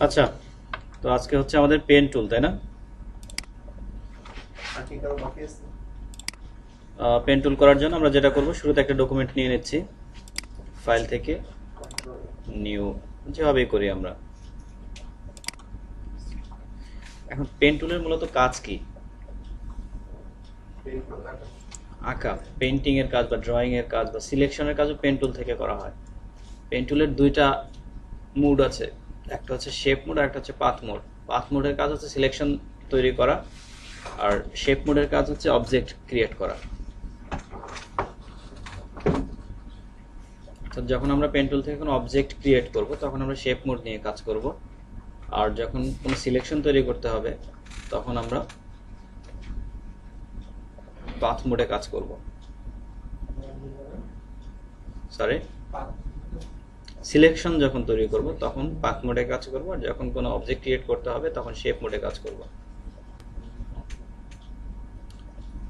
আচ্ছা, তো আজকে হচ্ছে আমাদের পেন টুল, তাই না? পেন টুল করার জন্য আমরা যেটা করব, শুরুতে একটা ডকুমেন্ট নিয়ে নিচ্ছি ফাইল থেকে, নিউ, যেভাবেই করি আমরা। এখন পেন টুলের মূলত কাজ কি? আঁকা, পেন্টিং এর কাজ বা ড্রয়িং এর কাজ বা সিলেকশনের কাজও পেন টুল থেকে করা হয়। পেন টুলের দুইটা মুড আছে, একটা হচ্ছে শেপ মোড আর একটা হচ্ছে পাথ মোড। পাথ মোডের কাজ হচ্ছে সিলেকশন তৈরি করা, আর শেপ মোডের কাজ হচ্ছে অবজেক্ট ক্রিয়েট করা। তো যখন আমরা পেন টুল থেকে কোনো অবজেক্ট ক্রিয়েট করব তখন আমরা শেপ মোড নিয়ে কাজ করব, আর যখন কোনো সিলেকশন তৈরি করতে হবে তখন আমরা পাথ মোডে কাজ করব। সরি, সিলেকশন যখন তৈরি করব তখন পাথ মোডে কাজ করব, আর যখন কোনো অবজেক্ট ক্রিয়েট করতে হবে তখন শেপ মোডে কাজ করব।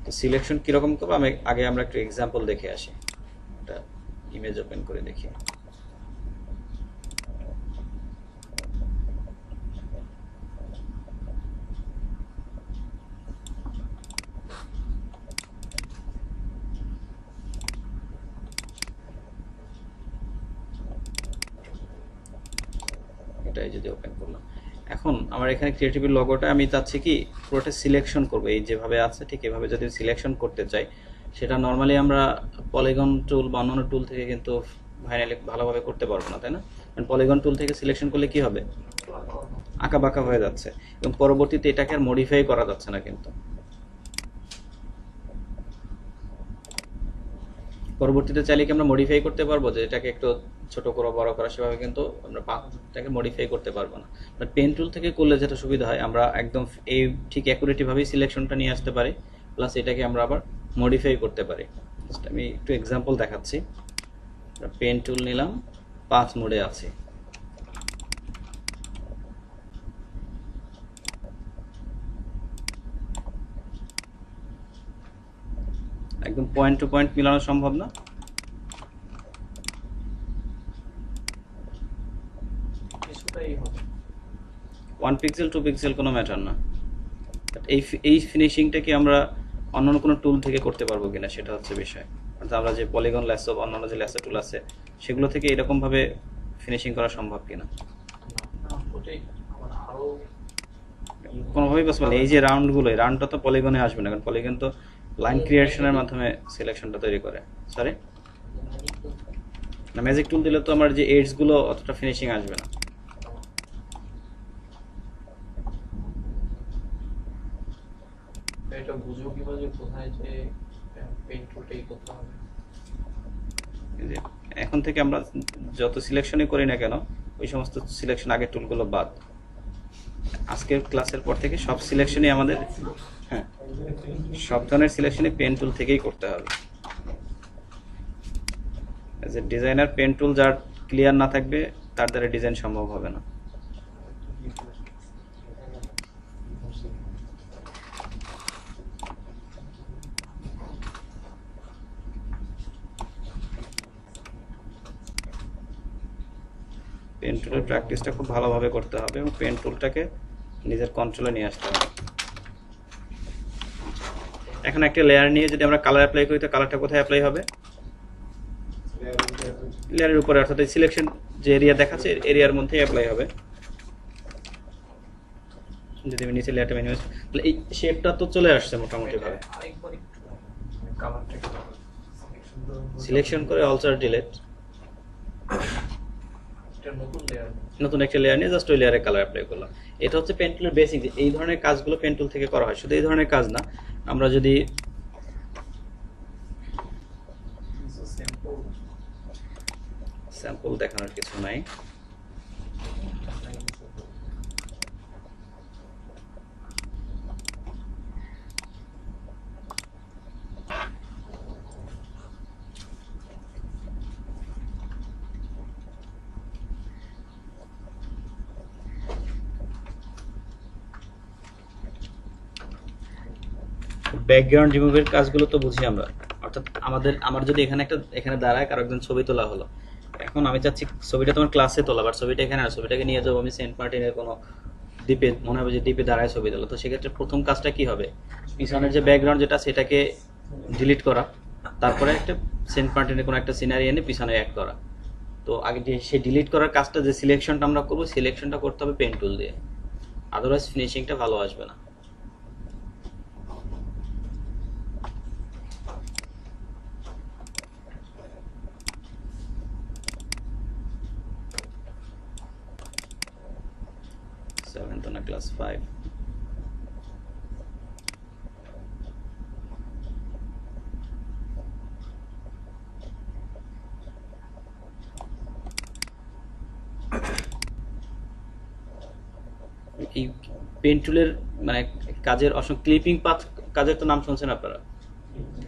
তো সিলেকশন কিরকম করবো আগে আমরা একটু এক্সাম্পল দেখে আসি। একটা ইমেজ ওপেন করে দেখি। এটাই যদি ওপেন করলাম, এখন আমার এখানে ক্রিয়েটিভ লোগোটা আমি চাচ্ছি কি পুরোটা সিলেকশন করবো, এই যেভাবে আছে ঠিক এভাবে যদি সিলেকশন করতে চাই, সেটা নর্মালি আমরা পলিগন টুল বা অন্যান্য টুল থেকে কিন্তু ফাইনালি ভালোভাবে করতে পারবো না, তাই না? কারণ পলিগন টুল থেকে সিলেকশন করলে কি হবে, আঁকা বাঁকা হয়ে যাচ্ছে এবং পরবর্তীতে এটাকে আর মডিফাই করা যাচ্ছে না। কিন্তু পরবর্তীতে চাইলে কি আমরা মডিফাই করতে পারবো, যে এটাকে একটু ছোট করা বড় করা, সেভাবে কিন্তু আমরা পাথটাকে মডিফাই করতে পারবো না। বাট পেন টুল থেকে করলে যেটা সুবিধা হয়, আমরা একদম এই ঠিক অ্যাকুরেটলি ভাবেই সিলেকশনটা নিয়ে আসতে পারি, প্লাস এটাকে আমরা আবার মডিফাই করতে পারি। আমি একটু এক্সাম্পল দেখাচ্ছি। পেন টুল নিলাম, পাথ মোডে আছে, একদম পয়েন্ট টু পয়েন্ট মিলানো সম্ভব না। ওয়ান পিক্সেল টু পিক্সেল কোনো ম্যাটার না। এই ফিনিশিংটা কি আমরা অন্যান্য কোনো টুল থেকে করতে পারবো কিনা সেটা হচ্ছে বিষয়। অর্থাৎ আমরা যে পলিগন ল্যাসো বা অন্যান্য যে ল্যাসো টুল আছে সেগুলো থেকে এরকমভাবে ফিনিশিং করা সম্ভব কিনা, কোনোভাবেই পসিবল নেই। এই যে রাউন্ডগুলো, এই রাউন্ডটা তো পলিগনে আসবে না, কারণ পলিগন তো লাইন ক্রিয়েশনের মাধ্যমে সিলেকশনটা তৈরি করে। সরি, না, ম্যাজিক টুল দিলে তো আমার যে এডসগুলো অতটা ফিনিশিং আসবে না। এটা বুঝবো কিভাবে কোথায় যে পেইন্ট টুলটাই করতে হবে? এখন থেকে আমরা যত সিলেকশনই করি না কেন, ওই সমস্ত সিলেকশন আগের টুলগুলো বাদ। আজকের ক্লাসের পর থেকে সব সিলেকশনই আমাদের, হ্যাঁ, সব ধরনের সিলেকশনই পেন টুল থেকেই করতে হবে। As a designer, pen tool যার ক্লিয়ার না থাকবে তার দ্বারা ডিজাইন সম্ভব হবে না। পেন টুলের প্র্যাকটিসটা খুব ভালোভাবে করতে হবে এবং পেন টুলটাকে নিজের কন্ট্রোলে নিয়ে আসতে হবে। এখন একটা লেয়ার নিয়ে যদি আমরা কালার অ্যাপ্লাই করি, তো কালারটা কোথায় অ্যাপ্লাই হবে? লেয়ারের উপরে, অর্থাৎ সিলেকশন যে এরিয়া দেখাচ্ছে এরিয়ার মধ্যে অ্যাপ্লাই হবে। যদি আমি নিচে লেয়ারটা মিনিমাইজ, তাহলে এই শেপটা তো চলে আসছে মোটামুটি ভাবে। আরেকবার একটু কালারটা সিলেকশন করে অলসার ডিলিট, একটা নতুন লেয়ার, নতুন একটা লেয়ার নিয়ে জাস্ট ওই লেয়ারে কালার অ্যাপ্লাই করলাম। এটা হচ্ছে পেন টুলের বেসিক, যে এই ধরনের কাজগুলো পেন টুল থেকে করা হয়। শুধু এই ধরনের কাজ না, আমরা যদি স্যাম্পল দেখানোর কিছু নাই, ব্যাকগ্রাউন্ড রিমুভের কাজগুলো তো বুঝি আমরা। অর্থাৎ আমার যদি এখানে দাঁড়ায় কারো একজন ছবি তোলা হলো, এখন আমি চাচ্ছি ছবিটা তোমার ক্লাসে তোলা, বাট ছবিটা এখানে আর ছবিটাকে নিয়ে যাবো আমি সেন্ট মার্টিনের কোনো দ্বীপে, মনে হবে যে দ্বীপে দাঁড়ায় ছবি তোলা। তো সেক্ষেত্রে প্রথম কাজটা কি হবে, পিছনের যে ব্যাকগ্রাউন্ড যেটা সেটাকে ডিলিট করা, তারপরে একটা সেন্ট মার্টিনের কোনো একটা সিনারি এনে পিছনে অ্যাড করা। তো আগে যে সেই ডিলিট করার কাজটা, যে সিলেকশনটা আমরা করবো, সিলেকশনটা করতে হবে পেন টুল দিয়ে, আদারওয়াইজ ফিনিশিংটা ভালো আসবে না। সেভেন্থ না ক্লাস 5? এই পেন টুলের মানে কাজের অসংখ্য ক্লিপিং পাথ কাজের তো নাম শুনছেন আপনারা,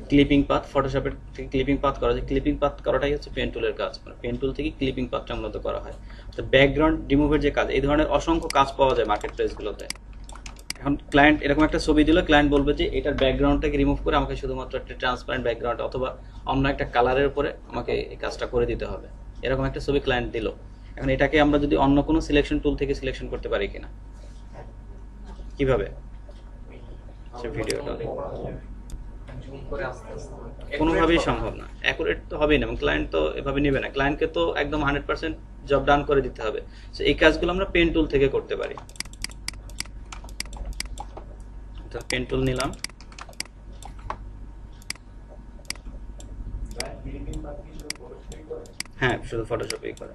ক্লিপিং পাথ, ফটোশপের থেকে ক্লিপিং পাথ করা যায়। ক্লিপিং পাথ করাটাই হচ্ছে পেন টুলের কাজ, মানে পেন টুল থেকে ক্লিপিং পাথটা মূলত করা হয়। তো ব্যাকগ্রাউন্ড রিমুভের যে কাজ, এই ধরনের অসংখ্য কাজ পাওয়া যায় মার্কেট প্লেসগুলোতে। এখন ক্লায়েন্ট এরকম একটা ছবি দিল, ক্লায়েন্ট বলবে যে এটার ব্যাকগ্রাউন্ডটাকে রিমুভ করে আমাকে শুধুমাত্র একটা ট্রান্সপারেন্ট ব্যাকগ্রাউন্ড অথবা অন্য একটা কালারের উপরে আমাকে এই কাজটা করে দিতে হবে, এরকম একটা ছবি ক্লায়েন্ট দিল। এখন এটাকে আমরা যদি অন্য কোনো সিলেকশন টুল থেকে সিলেকশন করতে পারি কিনা, কিভাবে সে ভিডিওটা জুম করে আস্তে আস্তে কোনোভাবেই সম্ভব না, অ্যাকুরেট তো হবেই না, এবং ক্লায়েন্ট তো এভাবে নেবে না, ক্লায়েন্টকে তো একদম 100% জব ডান করে দিতে হবে। তো এই কাজগুলো আমরা পেন টুল থেকে করতে পারি। পেন টুল নিলাম, হ্যাঁ শুধু ফটোশপেই করে।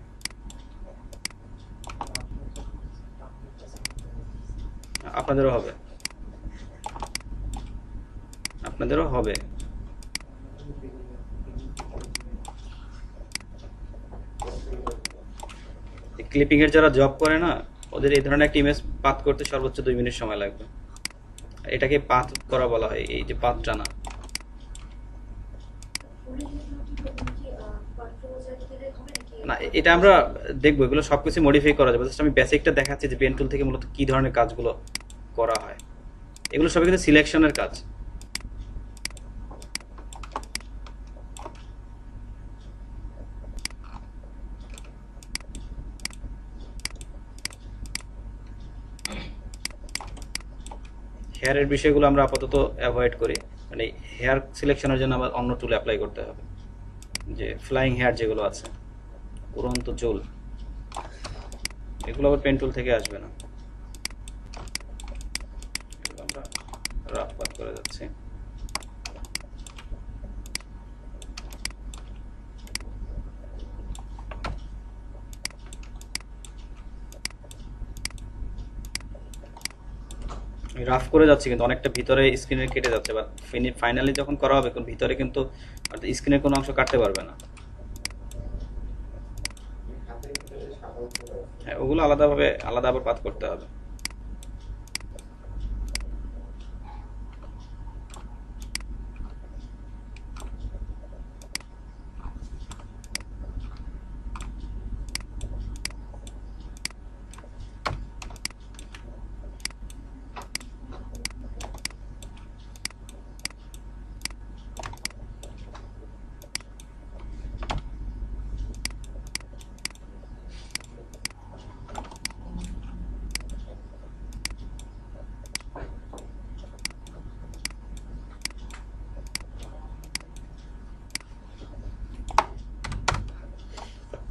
আপনাদেরও হবে, আপনাদেরও হবে। ক্লিপিং এর যারা জব করে না, ওদের এই ধরনের একটা ইমেজ পাথ করতে সর্বোচ্চ 2 মিনিট সময় লাগবে। এটাকে পাথ করা বলা হয়, এই যে পাথ টানা। না এটা আমরা দেখবো, এগুলো সবকিছু মডিফাই করা যাবে, জাস্ট আমি বেসিকটা দেখাচ্ছি যে পেন টুল থেকে মূলত কি ধরনের কাজগুলো করা হয়। এগুলো সবই কিন্তু সিলেকশনের কাজ। হেয়ারের বিষয়গুলো আমরা আপাতত অ্যাভয়েড করি, মানে হেয়ার সিলেকশনের জন্য আবার অন্য টুল অ্যাপ্লাই করতে হবে, যে ফ্লাইং হেয়ার যেগুলো আছে, উড়ন্ত চুল, এগুলো আবার পেন টুল থেকে আসবে না। এগুলো আমরা রাফ পাত করে যাচ্ছি। রাফ করে যাচ্ছে কিন্তু অনেকটা ভিতরে স্ক্রিনের কেটে যাচ্ছে, বা ফাইনালি যখন করা হবে ভিতরে কিন্তু স্ক্রিনের কোনো অংশ কাটতে পারবে না। হ্যাঁ ওগুলো আলাদাভাবে আলাদা আবার পাত করতে হবে।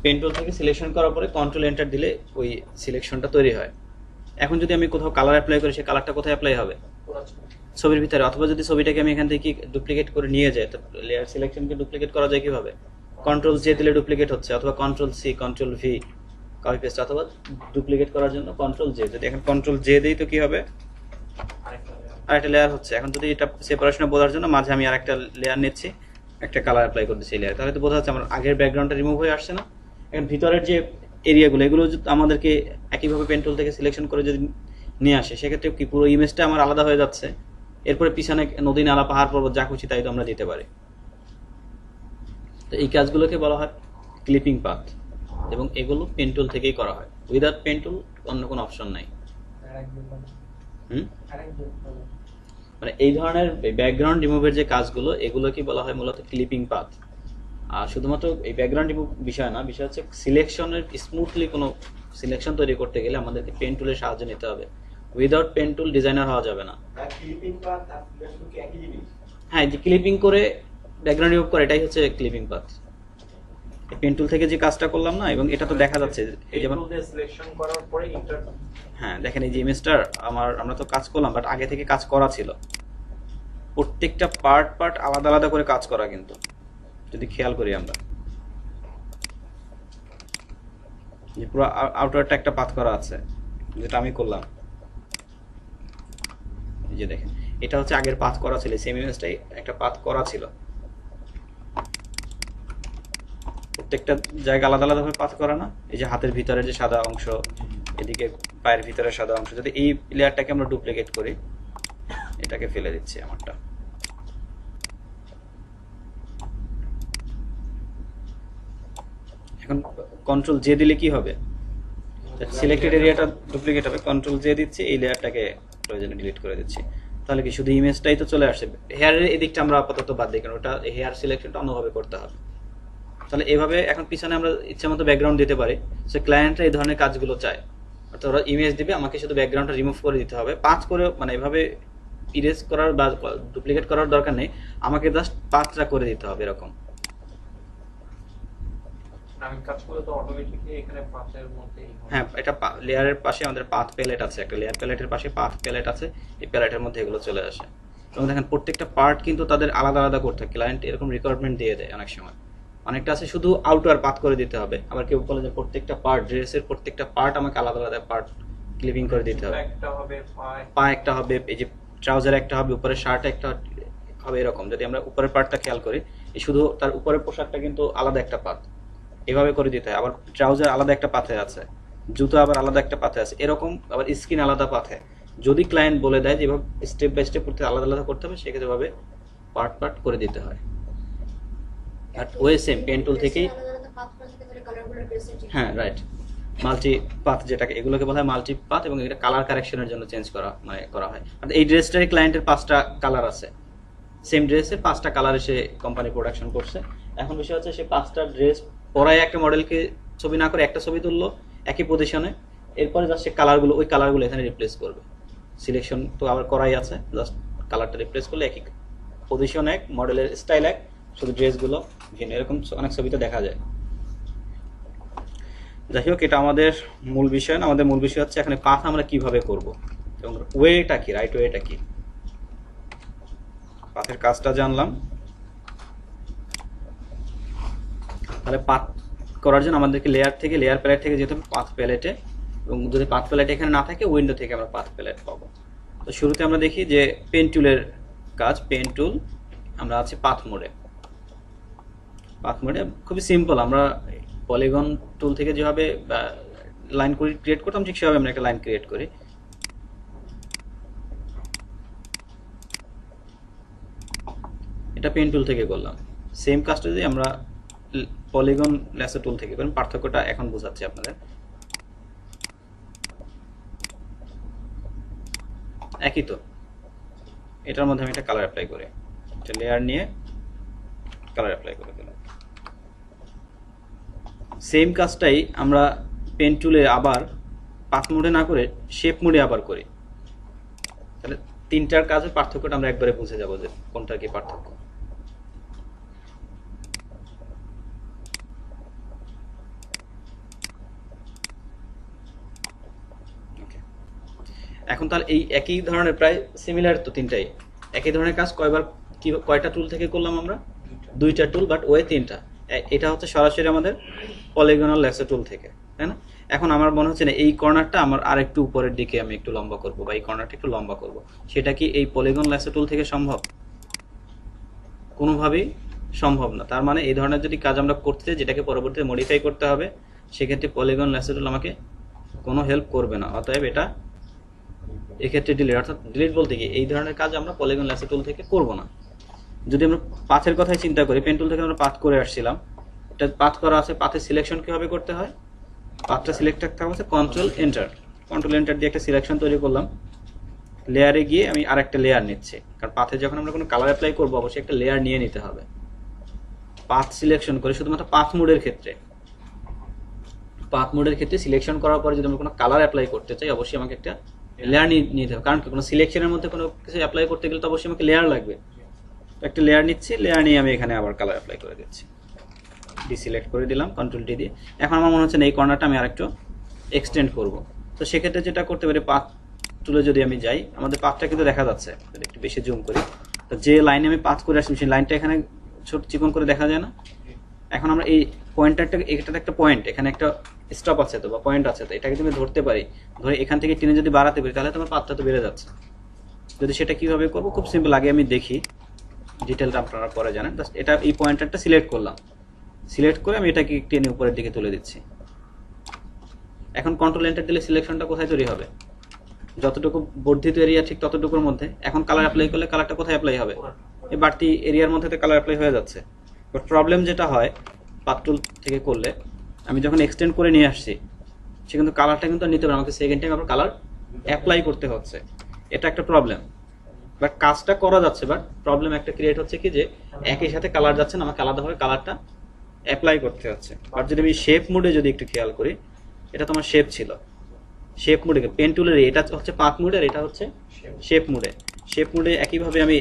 পেন টুল থেকে সিলেকশন করার পরে কন্ট্রোল এন্টার দিলে ওই সিলেকশনটা তৈরি হয়। এখন যদি আমি কোথাও কালার অ্যাপ্লাই করি, সেই কালারটা কোথায় অ্যাপ্লাই হবে? ছবির ভিতরে, অথবা যদি ছবিটাকে আমি এখান থেকে ডুপ্লিকেট করে নিয়ে যাই, তো লেয়ার সিলেকশনকে ডুপ্লিকেট করা যায় কিভাবে? কন্ট্রোল জে দিলে ডুপ্লিকেট হচ্ছে, অথবা control C, control V copy paste, অথবা ডুপ্লিকেট করার জন্য কন্ট্রোল জে। যদি এখন কন্ট্রোল জে দিই তো কি হবে? আরেকটা লেয়ার হচ্ছে। এখন যদি এটা সেপারেশনে বোঝার জন্য মাঝে আমি আরেকটা লেয়ার নিচ্ছি, একটা কালার অ্যাপ্লাই করতে সেই লেয়ার, তাহলে তো বোঝা যাচ্ছে আমার আগের ব্যাকগ্রাউন্ডটা রিমুভ হয়ে আসছে না। এখন ভিতরের যে এরিয়াগুলো, এগুলো আমাদেরকে একইভাবে পেন টুল থেকে সিলেকশন করে যদি নিয়ে আসে, সেক্ষেত্রে কি পুরো ইমেজটা আমার আলাদা হয়ে যাচ্ছে। এরপরে পিছনে নদী, নালা, পাহাড়, পর্বত যা খুশি তাই তো আমরা দিতে পারি। তো এই কাজগুলোকে বলা হয় ক্লিপিং পাথ, এবং এগুলো পেন টুল থেকেই করা হয়। উইদাউট পেন টুল অন্য কোনো অপশন নাই। মানে এই ধরনের ব্যাকগ্রাউন্ড রিমুভের যে কাজগুলো, এগুলোকে বলা হয় মূলত ক্লিপিং পাথ। আর শুধুমাত্র এই ব্যাকগ্রাউন্ড বিষয় না, বিষয় হচ্ছে সিলেকশনের স্মুথলি কোনো সিলেকশন তৈরি করতে গেলে আমাদেরকে পেন টুলের সাহায্য নিতে হবে। উইদাউট পেন টুল ডিজাইনার হওয়া যাবে না। ক্লিপিং পাথ আর সিলেকশন কি একই জিনিস? হ্যাঁ, যে ক্লিপিং করে ব্যাকগ্রাউন্ড রিমুভ করে এটাই হচ্ছে ক্লিপিং পাথ। পেন টুল থেকে যে কাজটা করলাম না, এবং এটা তো দেখা যাচ্ছে এই যেমন সিলেকশন করার পরে ইন্টার হ্যাঁ দেখেন এই যে ইমেজটার আমরা তো কাজ করলাম, বাট আগে থেকে কাজ করা ছিল। প্রত্যেকটা পার্ট আলাদা আলাদা করে কাজ করা, কিন্তু যদি খেয়াল করি আমরা যে পুরো আউটারটা একটা পাথ করা আছে, যেটা আমি করলাম। এই যে দেখেন এটা হচ্ছে আগের পাথ করা ছিল, সেম ইমেজটাই একটা পাথ করা ছিল। প্রত্যেকটা জায়গা আলাদা আলাদা ভাবে পাথ করা না। এই যে হাতের ভিতরে যে সাদা অংশ, এদিকে পায়ের ভিতরে সাদা অংশ, যদি এই লেয়ারটাকে আমরা ডুপ্লিকেট করি, এটাকে ফেলে দিচ্ছি আমারটা। এখন কন্ট্রোল জে দিলে কি হবে? সিলেক্টেড এরিয়াটা ডুপ্লিকেট হবে। কন্ট্রোল জে দিচ্ছি, এই লেয়ারটাকে প্রয়োজনে ডিলিট করে দিচ্ছি। তাহলে কি শুধু ইমেজটাই তো চলে আসছে। হেয়ারের এদিকটা আমরা আপাতত বাদ দিই, কারণ ওটা হেয়ার সিলেকশনটা অন্যভাবে করতে হবে। তাহলে এভাবে এখন পিছনে আমরা ইচ্ছা মতো ব্যাকগ্রাউন্ড দিতে পারি। সে ক্লায়েন্টরা এই ধরনের কাজগুলো চায়, অর্থাৎ ওরা ইমেজ দিবে, আমাকে শুধু ব্যাকগ্রাউন্ডটা রিমুভ করে দিতে হবে। পাথ করে মানে এভাবে ইরেজ করার বা ডুপ্লিকেট করার দরকার নেই, আমাকে জাস্ট পাথটা করে দিতে হবে এরকম। আমি কাজ করলে তো অটোমেটিক্যালি এখানে পাথের মধ্যেই হবে। হ্যাঁ, এটা লেয়ারের পাশে আমাদের পাথ প্যালেট আছে, একটা লেয়ার প্যালেটের পাশে পাথ প্যালেট আছে, এই প্যালেটের মধ্যে এগুলো চলে আসে। এবং দেখেন প্রত্যেকটা পার্ট কিন্তু তাদের আলাদা আলাদা করতে হয়। ক্লায়েন্ট এরকম রিকোয়ারমেন্ট দিয়ে দেয় অনেক সময়। অনেকটা আছে শুধু আউটার পাথ করে দিতে হবে, আবার কেউ বলে যে প্রত্যেকটা পার্ট, ড্রেসের প্রত্যেকটা পার্ট আমাকে আলাদা আলাদা পার্ট ক্লিপিং করে দিতে হবে। একটা হবে পায়, পা একটা হবে, এই যে ট্রাউজার একটা হবে, উপরে শার্ট একটা হবে, এরকম। যদি আমরা উপরের পার্টটা খেয়াল করি, এই শুধু তার উপরের পোশাকটা কিন্তু আলাদা একটা পাথ, এভাবে করে দিতে হয়। আবার ট্রাউজার আলাদা একটা পাথে আছে, জুতো আবার আলাদা একটা পাথে আছে, এরকম। আবার স্কিন আলাদা পাথে। যদি ক্লায়েন্ট বলে দেয় যেভাবে স্টেপ বাই স্টেপ করতে আলাদা আলাদা করতে হবে, সেক্ষেত্রে ভাবে পার্ট করে দিতে হয়। আর ওই সেম পেন টুল থেকেই, হ্যাঁ রাইট, মাল্টি পাথ যেটাকে, এগুলোকে বলা হয় মাল্টি পাথ, এবং এটা কালার কারেকশনের জন্য চেঞ্জ করা হয়। আর এই ড্রেসটারই ক্লায়েন্টের 5টা কালার আছে, সেম ড্রেসের 5টা কালার এসে কোম্পানি প্রোডাকশন করছে। এখন বিষয় হচ্ছে সে 5টা ড্রেস পরায় একটা মডেলকে ছবি না করে একটা ছবি তুললো একই পজিশনে, এরপরে জাস্ট সে কালারগুলো, ওই কালারগুলো এখানে রিপ্লেস করবে। সিলেকশন তো আবার করাই আছে, জাস্ট কালারটা রিপ্লেস করলে একই পজিশন এক, মডেলের স্টাইল এক, শুধু ড্রেসগুলো ভিন্ন। এরকম অনেক ছবিতে দেখা যায়। যাই হোক, এটা আমাদের মূল বিষয় না। আমাদের মূল বিষয় হচ্ছে এখানে পাথ আমরা কিভাবে করব, এবং ওয়েটা কি, রাইট ওয়েটা কি। পাথের কাজটা জানলাম। তাহলে পাথ করার জন্য আমাদেরকে লেয়ার প্যালেট থেকে যেতে হবে পাথ প্যালেটে, এবং যদি পাথ প্যালেট এখানে না থাকে, উইন্ডো থেকে আমরা পাথ প্যালেট পাবো। তো শুরুতে আমরা দেখি যে পেন টুলের কাজ। পেন টুল আমরা আছি পাথ মোডে। পাথ মোডে খুবই সিম্পল। আমরা পলিগন টুল থেকে যেভাবে লাইন ক্রিয়েট করতাম, ঠিক সেভাবে আমরা একটা লাইন ক্রিয়েট করি। এটা পেন টুল থেকে করলাম। সেম কাজটা যদি আমরা পলিগন ল্যাসো টুল থেকে করেন, পার্থক্যটা এখন বোঝাচ্ছি আপনাদের। একই তো, এটার মধ্যে আমি একটা কালার অ্যাপ্লাই করি, একটা লেয়ার নিয়ে কালার অ্যাপ্লাই করে দিলাম। সেম কাজটাই আমরা পেন টুলে আবার পাথ মোডে না করে শেপ মোডে আবার করি। তাহলে 3টার কাজের পার্থক্যটা আমরা একবারে বুঝে যাবো যে কোনটার কি পার্থক্য। এখন তাহলে এই একই ধরনের প্রায় সিমিলার তো 3টাই একই ধরনের কাজ কয়টা টুল থেকে করলাম আমরা? 2টা টুল, বাট ওয়ে 3টা। এটা হচ্ছে সরাসরি আমাদের পলিগনাল ল্যাসো টুল থেকে, তাই না? এখন আমার মনে হচ্ছে না এই কর্নারটা আমার আরেকটু উপরের দিকে আমি একটু লম্বা করব, বা এই কর্নারটা একটু লম্বা করব। সেটা কি এই পলিগন ল্যাসো টুল থেকে সম্ভব? কোনোভাবেই সম্ভব না। তার মানে এই ধরনের যদি কাজ আমরা করতে চাই, যেটাকে পরবর্তীতে মডিফাই করতে হবে, সেক্ষেত্রে পলিগন ল্যাসো টুল আমাকে কোনো হেল্প করবে না। অতএব এটা এক্ষেত্রে ডিলিট, অর্থাৎ ডিলিট বলতে কি এই ধরনের কাজ আমরা পলিগন ল্যাসো টুল থেকে করব না। যদি আমরা পাথের কথাই চিন্তা করি, পেন টুল থেকে আমরা পাথ করে আসছিলাম, এটা পাথ করা আছে, পাথের সিলেকশন কিভাবে করতে হয়? পাথটা সিলেক্ট করতে হবে কন্ট্রোল এন্টার দিয়ে একটা সিলেকশন তৈরি করলাম। লেয়ারে গিয়ে আমি আরেকটা লেয়ার নিচ্ছি, কারণ পাথে যখন আমরা কোনো কালার অ্যাপ্লাই করবো, অবশ্যই একটা লেয়ার নিয়ে নিতে হবে। পাথ সিলেকশন করে শুধুমাত্র পাথ মোডের ক্ষেত্রে সিলেকশন করার পরে যদি আমি কোনো কালার অ্যাপ্লাই করতে চাই, অবশ্যই আমাকে একটা লেয়ার নিতে হবে। কারণ কোনো সিলেকশনের মধ্যে কোনো কিছু অ্যাপ্লাই করতে গেলে তো অবশ্যই আমাকে লেয়ার লাগবে। তো একটা লেয়ার নিচ্ছি, লেয়ার নিয়ে আমি এখানে আবার কালার অ্যাপ্লাই করে দিচ্ছি, ডিসিলেক্ট করে দিলাম কন্ট্রোল ডি দিয়ে। এখন আমার মনে হচ্ছে না এই কর্নারটা আমি আরেকটু এক্সটেন্ড করব। তো সেক্ষেত্রে যেটা করতে পারি, পাথ টুলে যদি আমি যাই, আমাদের পাথটা কিন্তু দেখা যাচ্ছে, যদি একটু বেশি জুম করি, তো যে লাইনে আমি পাথ করে আসছি সেই লাইনটা এখানে ছোট চিকন করে দেখা যায় না। এখন আমরা এই পয়েন্টারটা, এটাতে একটা পয়েন্ট, এখানে একটা স্টপ আছে তো বা পয়েন্ট আছে, তো এটাকে তুমি ধরতে পারি, ধরে এখান থেকে টেনে যদি বাড়াতে পারি তাহলে তোমার পাথটা তো বেড়ে যাচ্ছে। যদি সেটা কিভাবে করবো, খুব সিম্পল, আগে আমি দেখি, ডিটেলটা আপনারা পরে জানেন। জাস্ট এটা এই পয়েন্টারটা সিলেক্ট করলাম, সিলেক্ট করে আমি এটাকে টেনে উপরের দিকে তুলে দিচ্ছি। এখন কন্ট্রোল এন্টার দিলে সিলেকশনটা কোথায় তৈরি হবে, যতটুকু বর্ধিত এরিয়া ঠিক ততটুকুর মধ্যে। এখন কালার অ্যাপ্লাই করলে কালারটা কোথায় অ্যাপ্লাই হবে, এই বাড়তি এরিয়ার মধ্যে তো কালার অ্যাপ্লাই হয়ে যাচ্ছে। বাট প্রবলেম যেটা হয় পাথ টুল থেকে করলে, আমি যখন এক্সটেন্ড করে নিয়ে আসছি, সে কিন্তু কালারটা কিন্তু নিতে পারে, আমাকে সেকেন্ড টাইম আবার কালার অ্যাপ্লাই করতে হচ্ছে। এটা একটা প্রবলেম, বাট কাজটা করা যাচ্ছে। বাট প্রবলেম একটা ক্রিয়েট হচ্ছে কি, যে একই সাথে কালার যাচ্ছে না, আমাকে আলাদাভাবে কালারটা অ্যাপ্লাই করতে হচ্ছে। বাট যদি আমি শেপ মোডে যদি একটু খেয়াল করি, এটা তোমার শেপ ছিল, শেপ মোডে পেন টুলের এটা হচ্ছে পাথ মোডে, আর এটা হচ্ছে শেপ মোডে। শেপ মোডে একইভাবে আমি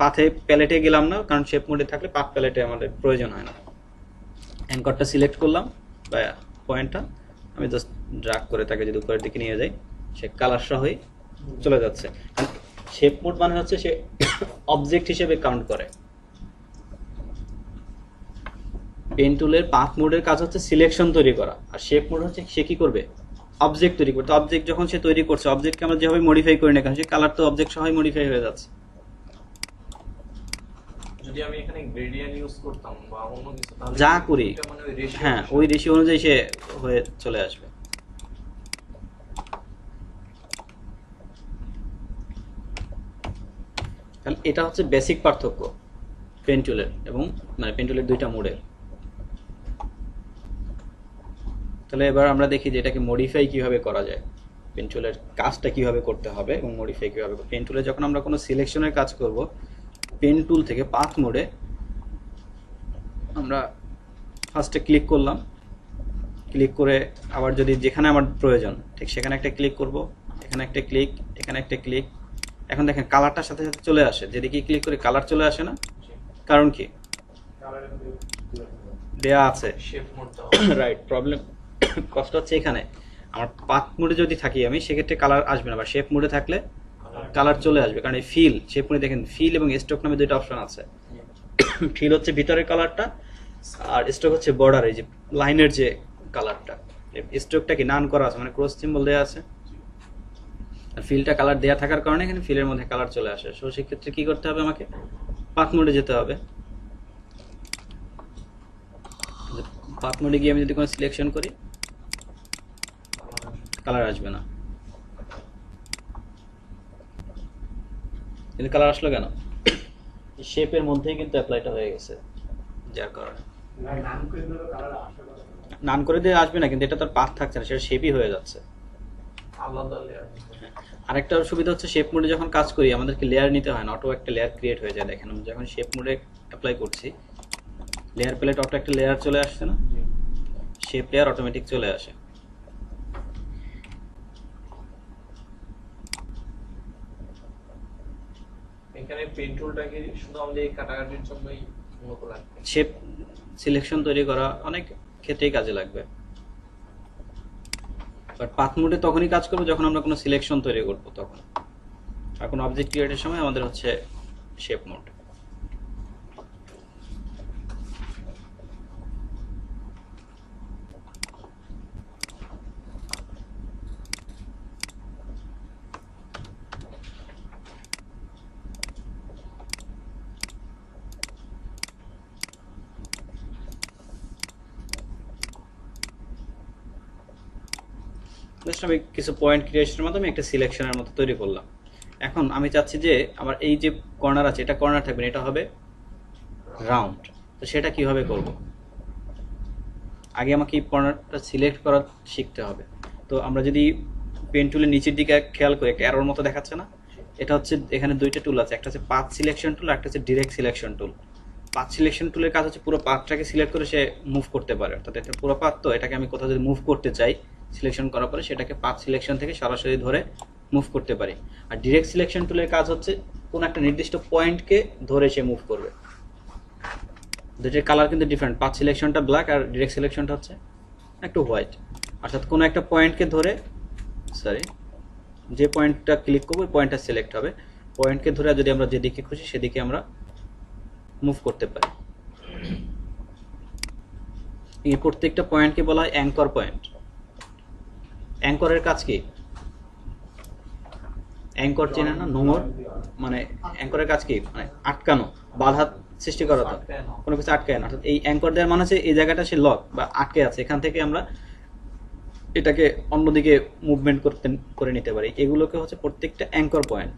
পাথে প্যালেটে গেলাম না, কারণ শেপ মোডে থাকলে পাথ প্যালেটে আমাদের প্রয়োজন হয় না। অ্যাঙ্করটা সিলেক্ট করলাম বা পয়েন্টটা, আমি জাস্ট ড্রাগ করে তাকে যদি উপরের দিকে নিয়ে যাই, সে কালার সহই চলে যাচ্ছে। শেপ মোড মানে হচ্ছে সে অবজেক্ট হিসেবে কাউন্ট করে। পেন টুলের পাথ মোডের কাজ হচ্ছে সিলেকশন তৈরি করা, আর শেপ মোড হচ্ছে সে কি করবে, অবজেক্ট তৈরি করবে। তো অবজেক্ট যখন সে তৈরি করছে, অবজেক্টকে আমরা যেভাবে মডিফাই করি না কেন, সে কালার তো অবজেক্ট সহই মডিফাই হয়ে যাচ্ছে। যদি আমি এখানে গ্রেডিয়েন্ট ইউজ করতাম বা অন্য কিছু, তাহলে যা করি, এটা মানে ওই রেশিও, হ্যাঁ ওই রেশিও অনুযায়ী সে হয়ে চলে আসবে। তাহলে এটা হচ্ছে বেসিক পার্থক্য পেন টুলের এবং মানে পেন টুলের দুইটা মোডের। তাহলে এবার আমরা দেখি যে এটাকে মডিফাই কিভাবে করা যায়, পেন টুলের কাজটা কিভাবে করতে হবে এবং মডিফাই কিভাবে। পেন টুলে যখন আমরা কোনো সিলেকশনের কাজ করব, পেন টুল থেকে পাথ মোডে আমরা ফার্স্টে ক্লিক করলাম, ক্লিক করে আবার যদি যেখানে আমার প্রয়োজন ঠিক সেখানে একটা ক্লিক করব, এখানে একটা ক্লিক, এখানে একটা ক্লিক। এখন দেখেন কালারটার সাথে সাথে চলে আসে, যেদিকে ক্লিক করে কালার চলে আসে না, কারণ কি দেয়া আছে শেপ মোড দাও। রাইট। প্রবলেম কষ্ট হচ্ছে এখানে, আমার পাথ মোডে যদি থাকি আমি, সেক্ষেত্রে কালার আসবে না, বা শেপ মোডে থাকলে কালার চলে আসবে। কারণ এই ফিল, শেপ মোডে দেখেন ফিল এবং স্ট্রোক নামে দুইটা অপশন আছে। ফিল হচ্ছে ভিতরের কালারটা, আর স্ট্রোক হচ্ছে বর্ডার, এই যে লাইনের যে কালারটা। স্ট্রোকটা কি নান করা আছে, মানে ক্রস সিম্বল দেওয়া আছে, আর ফিলটা কালার দেওয়া থাকার কারণে এখানে ফিলের মধ্যে কালার চলে আসে। সো সেক্ষেত্রে কি করতে হবে, আমাকে পাথ মোডে যেতে হবে। পাথ মোডে গিয়ে আমি যদি কোনো সিলেকশন করি, কালার আসবে না। কিন্তু কালার আসলো কেন, শেপের মধ্যেই কিন্তু অ্যাপ্লাইটা হয়ে গেছে, যার কারণে নাম করে দিলে কালার আসবে না। নান করে দিয়ে আসবে না, কিন্তু এটা তার পাথ থাকছে না, সেটা শেপই হয়ে যাচ্ছে। আলাদা লেয়ার। আরেকটা সুবিধা হচ্ছে শেপ মোডে যখন কাজ করি আমাদেরকে লেয়ার নিতে হয় না, অটো একটা লেয়ার ক্রিয়েট হয়ে যায়। দেখেন আমি যখন শেপ মোডে অ্যাপ্লাই করছি, লেয়ার প্লেট অটো একটা লেয়ার চলে আসছে না, শেপ লেয়ার অটোমেটিক চলে আসে। এখানে পেন টুলটাকে শুধু আমাদের এই কাটাকাটির জন্যই মূলত লাগবে। শেপ সিলেকশন তৈরি করা অনেক ক্ষেত্রেই কাজে লাগবে, বাট পাথ মোডে তখনই কাজ করবো যখন আমরা কোনো সিলেকশন তৈরি করবো তখন। আর কোনো অবজেক্ট ক্রিয়েটের সময় আমাদের হচ্ছে শেপ মোড। জাস্ট আমি কিছু পয়েন্ট ক্রিয়েশনের মাধ্যমে একটা সিলেকশনের মতো তৈরি করলাম। এখন আমি চাচ্ছি যে আমার এই যে কর্নার আছে, এটা কর্নার থাকবে না, এটা হবে রাউন্ড। তো সেটা কিভাবে করব, আগে আমাকে এই কর্নারটা সিলেক্ট করা শিখতে হবে। তো আমরা যদি পেন টুলের নিচের দিকে খেয়াল করি, একটা অ্যারোর মতো দেখাচ্ছে না, এটা হচ্ছে এখানে দুইটা টুল আছে, একটা হচ্ছে পাথ সিলেকশন টুল আর একটা হচ্ছে direct selection tool. Path selection টুলের কাজ হচ্ছে পুরো পাথটাকে সিলেক্ট করে সে মুভ করতে পারে, অর্থাৎ এটা পুরো পাথ, তো এটাকে আমি কোথাও যদি মুভ করতে চাই সিলেকশন করার পরে সেটাকে পাথ সিলেকশন থেকে সরাসরি ধরে মুভ করতে পারি। আর ডিরেক্ট সিলেকশন টুলের কাজ হচ্ছে কোন একটা নির্দিষ্ট পয়েন্টকে ধরে সে মুভ করবে। দুটোর কালার কিন্তু ডিফারেন্ট, পাথ সিলেকশনটা ব্ল্যাক আর ডিরেক্ট সিলেকশনটা হচ্ছে একটু হোয়াইট। অর্থাৎ কোনো একটা পয়েন্টকে ধরে, সরি, যে পয়েন্টটা ক্লিক করবো ওই পয়েন্টটা সিলেক্ট হবে, পয়েন্টকে ধরে যদি আমরা যেদিকে খুশি সেদিকে আমরা মুভ করতে পারি। এই প্রত্যেকটা পয়েন্টকে বলা হয় অ্যাঙ্কর পয়েন্ট। অ্যাঙ্করের কাজ কি? অ্যাঙ্কর চেনে না? নোংর মানে অ্যাঙ্করের কাজ কি? মানে আটকানো, বাধা সৃষ্টি করা, তো কোনো কিছু আটকায় না। অর্থাৎ এই অ্যাঙ্কর দেওয়ার মানে হচ্ছে এই জায়গাটা সে লক বা আটকে আছে, এখান থেকে আমরা এটাকে অন্যদিকে মুভমেন্ট করে নিতে পারি। এগুলোকে হচ্ছে প্রত্যেকটা অ্যাঙ্কর পয়েন্ট,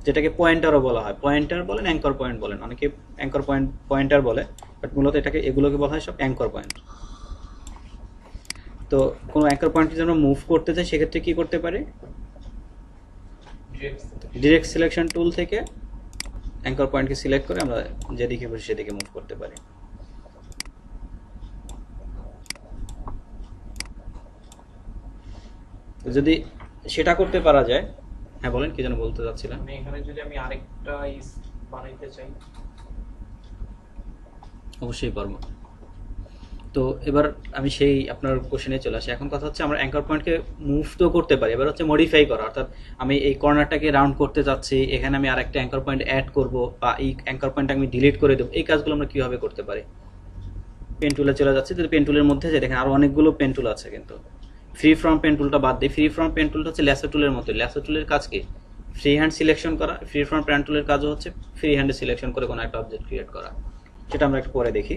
যেটাকে পয়েন্টারও বলা হয়। পয়েন্টার বলেন, অ্যাঙ্কর পয়েন্ট বলেন, অনেকে অ্যাঙ্কর পয়েন্ট পয়েন্টার বলে, বাট মূলত এগুলোকে বলা হয় সব অ্যাঙ্কর পয়েন্ট। তো কোনো অ্যাঙ্কর পয়েন্টকে যদি আমরা মুভ করতে চাই সেক্ষেত্রে কি করতে পারি? ডিরেক্ট সিলেকশন টুল থেকে অ্যাঙ্কর পয়েন্টকে সিলেক্ট করে আমরা যেদিকে খুশি সেদিকে মুভ করতে পারি। যদি সেটা করতে পারা যায়, হ্যাঁ বলেন, কি যেন বলতে চাচ্ছিলেন? মানে এখানে যদি আমি আরেকটা ইস বানাইতে চাই, অবশ্যই পারবো। তো এবার আমি সেই আপনার কোশ্চেনে চলে আসি। এখন কথা হচ্ছে আমরা অ্যাঙ্কর পয়েন্টকে মুভ তো করতে পারি, এবার হচ্ছে মডিফাই করা, অর্থাৎ আমি এই কর্নারটাকে রাউন্ড করতে চাচ্ছি, এখানে আমি আরেকটা অ্যাঙ্কর পয়েন্ট অ্যাড করব, বা এই অ্যাঙ্কর পয়েন্টটা আমি ডিলিট করে দেবো। এই কাজগুলো আমরা কিভাবে করতে পারি? পেন টুলে চলে যাচ্ছে, যদি পেন টুলের মধ্যে যে দেখেন আরো অনেকগুলো পেন টুল আছে, কিন্তু ফ্রি ফ্রম পেন টুলটা বাদ দিই। ফ্রি ফ্রম পেন টুলটা হচ্ছে ল্যাসো টুলের মতো। ল্যাসো টুলের কাজ কি? ফ্রি হ্যান্ড সিলেকশন করা। ফ্রি ফ্রম পেন টুলের কাজও হচ্ছে ফ্রি হ্যান্ডে সিলেকশন করে কোনো একটা অবজেক্ট ক্রিয়েট করা। সেটা আমরা একটু পরে দেখি।